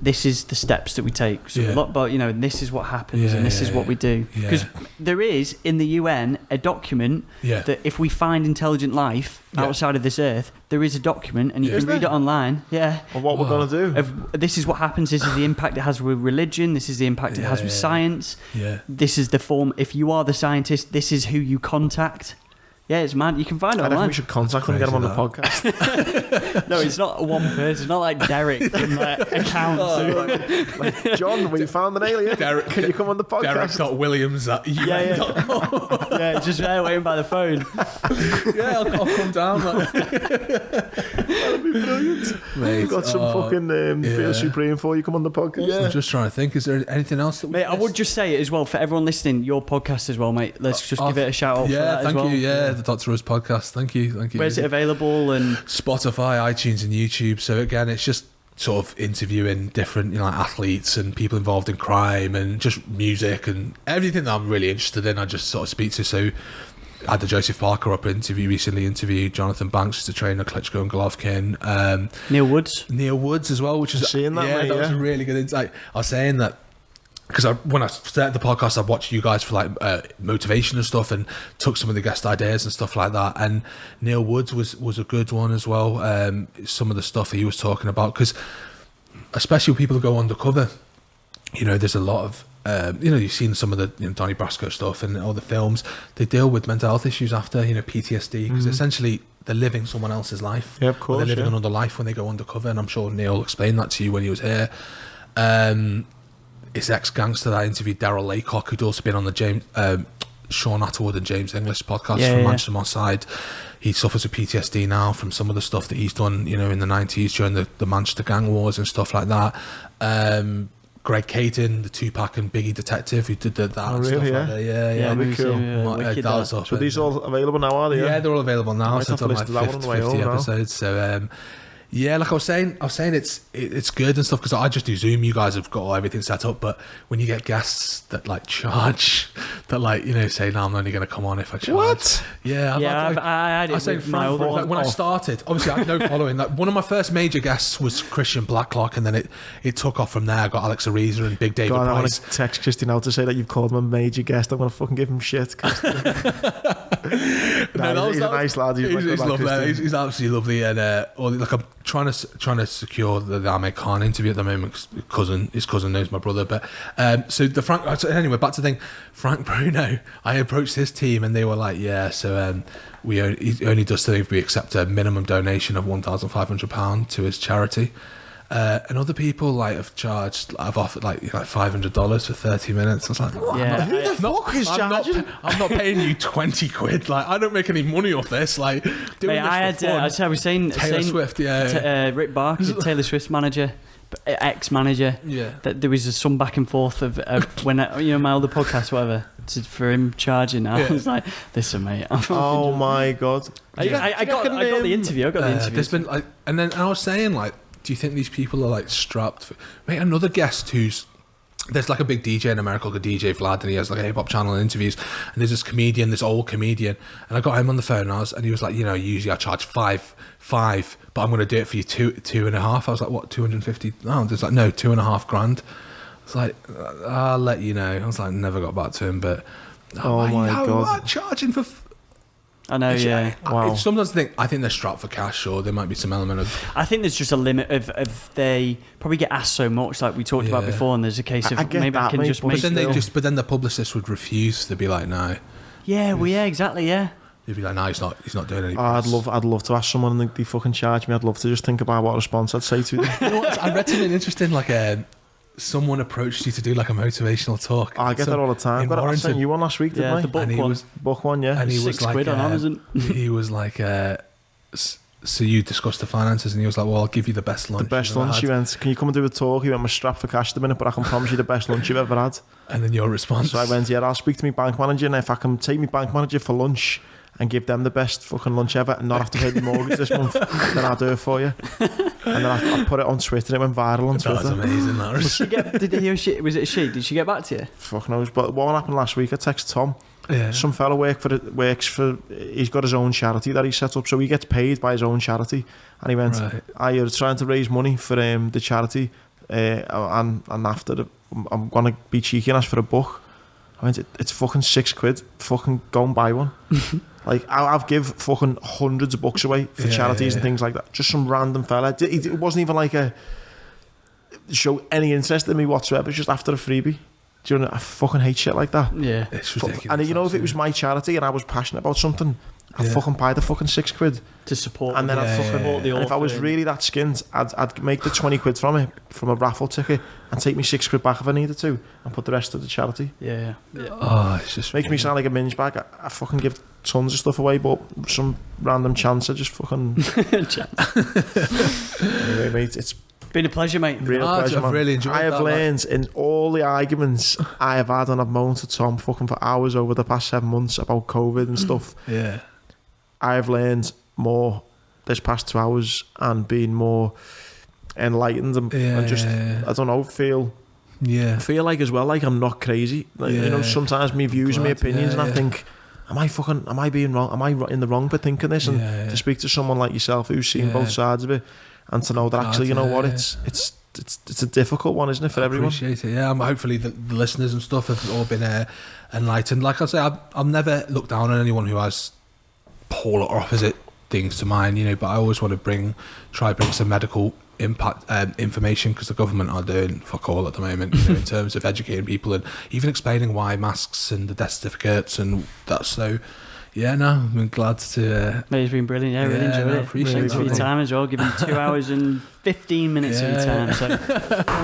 This is the steps that we take. So but you know, this is what happens, and this is what we do. Because there is in the UN a document that if we find intelligent life outside of this earth, there is a document, and you can read it online. Of what we're gonna do. This is what happens. This is the impact it has with religion. This is the impact it has with science. This is the form. If you are the scientist, this is who you contact. Yeah, it's mad. You can find it online. I think we should contact them and get them on the podcast. No, it's not one person. It's not like Derek from accounts. Like, John, we found an alien. Derek, can you come on the podcast? Derek.Williams@UN.com. Yeah, just waiting by the phone. I'll come down. That'd be brilliant. Mate, we've got some fucking Feel Supreme for you. Come on the podcast. I'm just trying to think. Is there anything else? Mate, I would just say it as well for everyone listening. Your podcast as well, mate. Let's just give it a shout out. For that as well. Thank you. The Dr. Us podcast. Thank you. Where's it available? And Spotify, iTunes, and YouTube. So again, it's just sort of interviewing different, like athletes and people involved in crime and just music and everything that I'm really interested in. I just sort of speak to. So I had the Joseph Parker up recently interviewed Jonathan Banks, who's the trainer, Klitschko and Golovkin. Neil Woods as well, which is seeing that. That was a really good insight. I was saying that. Because when I started the podcast, I watched you guys for like motivation and stuff, and took some of the guest ideas and stuff like that. And Neil Woods was a good one as well. Some of the stuff he was talking about, because especially when people go undercover, you know, there's a lot of you've seen some of the Donnie Brasco stuff and all the films. They deal with mental health issues after PTSD, because essentially they're living someone else's life. Yeah, of course. They're living another life when they go undercover, and I'm sure Neil explained that to you when he was here. His ex-gangster that I interviewed, Daryl Laycock, who'd also been on the Sean Atterwood and James English podcast from Manchester Moss Side. He suffers with PTSD now from some of the stuff that he's done, in the 90s during the Manchester gang wars and stuff like that. Greg Caton, the Tupac and Biggie detective, who did that and stuff like that. Yeah, that'd be cool. So these all available now, are they? Yeah, they're all available now. So it's on like 50 episodes. So yeah, like I was saying it's good and stuff, because I just do Zoom. You guys have got everything set up, but when you get guests that like charge that like, you know, say, no, I'm only going to come on if I charge. What? Yeah, I had it with my other one. Like, when I started, obviously I had no following. Like, one of my first major guests was Christian Blacklock, and then it took off from there. I got Alex Ariza and Big David God, I want Price. to text Christian now to say that you've called him a major guest. I'm going to fucking give him shit. He's a nice lad. He's lovely. He's absolutely lovely, and like I'm trying to secure the Ahmed Khan interview at the moment. His cousin knows my brother, but so anyway, back to the thing. Frank Bruno, I approached his team and they were like, yeah, so he only does things if we accept a minimum donation of £1,500 to his charity. And other people like I've offered like $500 for 30 minutes. I was like, what? Yeah. Who the fuck is charging? I'm not paying you 20 quid. Like, I don't make any money off this. Like, doing this for fun. I was saying Taylor Swift, Rick Barker, Taylor Swift's manager, ex-manager. Yeah. That there was some back and forth of when my other podcast, whatever, for him charging. I was like, listen, mate. Oh my god! I got the interview. There's been like, and I was saying like, do you think these people are like strapped for, mate? Another guest there's like a big DJ in America called DJ Vlad, and he has like a hip hop channel and interviews. And there's this old comedian, and I got him on the phone, and he was like, usually I charge five, but I'm going to do it for you two and a half. I was like, what, 250? No, there's like, no, $2.5 grand. It's like, I'll let you know. I was like, never got back to him, but oh my god, charging for. I know, yeah. Wow. Sometimes I think they're strapped for cash, or there might be some element of. I think there's just a limit of they probably get asked so much, like we talked about before, and there's a case of maybe I can just make. But then the publicist would refuse. They'd be like, no. Yeah, well, yeah, exactly, yeah. They'd be like, no, he's not doing anything. I'd love to ask someone and they fucking charge me. I'd love to just think about what response I'd say to them. You know what? I read something interesting, like someone approached you to do like a motivational talk. I get that all the time. I sent you one last week, didn't I? The book one, yeah. And he was like, £6 on Amazon. He was like, so you discussed the finances, and he was like, well, I'll give you the best lunch. The best lunch. He went, can you come and do a talk? He went, I'm strapped for cash at the minute, but I can promise you the best lunch you've ever had. And then your response? So I went, yeah, I'll speak to my bank manager, and if I can take my bank manager for lunch and give them the best fucking lunch ever and not have to pay the mortgage this month, then I'll do it for you. And then I put it on Twitter. It went viral on Twitter. That's amazing. That was. Was it she? Did she get back to you? Fuck knows. But what happened last week? I texted Tom. Yeah. Some fella works for. He's got his own charity that he set up, so he gets paid by his own charity. And he went, I was trying to raise money for the charity, and after I'm gonna be cheeky and ask for a book. I went, it's fucking £6. Fucking go and buy one. Like, I've give fucking hundreds of books away for charities and things like that. Just some random fella. It wasn't even like show any interest in me whatsoever. It's just after a freebie. Do you know? I fucking hate shit like that. Yeah, it's ridiculous. And if it was my charity and I was passionate about something, I'd fucking buy the fucking £6 to support. And then I'd fucking support the author. And if I was really that skint, I'd make the 20 quid from a raffle ticket and take me £6 back if I needed to, and put the rest of the charity. Yeah. Oh, it's just makes me sound like a minge bag. I fucking give tons of stuff away, but some random chance I just fucking. Anyway, mate, it's been a pleasure, mate. Real pleasure, man. I've really enjoyed I have learned in all the arguments I have had, and I've moaned to Tom fucking for hours over the past 7 months about COVID and stuff. Yeah. I have learned more this past 2 hours and been more enlightened and just, I don't know, feel like as well, like I'm not crazy. Like, sometimes my views and my opinions, and I think, am I being wrong? Am I in the wrong for thinking this? And to speak to someone like yourself who's seen both sides of it, and to know that actually, you know what, it's a difficult one, isn't it, for everyone? Appreciate it. Yeah, hopefully the listeners and stuff have all been enlightened. Like I say, I've never looked down on anyone who has polar or opposite things to mine, but I always want to try bring some medical impact information, because the government are doing fuck all at the moment, in terms of educating people and even explaining why masks and the death certificates and that. So I'm glad to. It's been brilliant. Yeah, really enjoyed it. Appreciate your time as well. Giving 2 hours and 15 minutes of your time. So.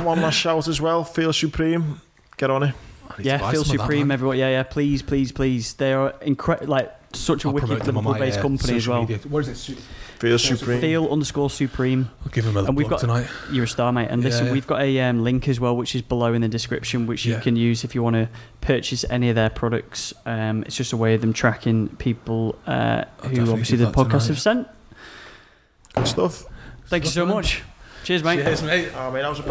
One last shout as well. Feel Supreme. Get on it. Feel Supreme, everyone. Yeah. Please. They are such a wicked Liverpool-based company as well. Media. What is it? Feel Supreme. Feel_Supreme. I'll give him a plug tonight. You're a star, mate. And listen, we've got a link as well, which is below in the description, which you can use if you want to purchase any of their products. It's just a way of them tracking people who obviously the podcast have sent. Good stuff. Thank you so much. Cheers, mate. Cheers, mate. Oh, mate, that was a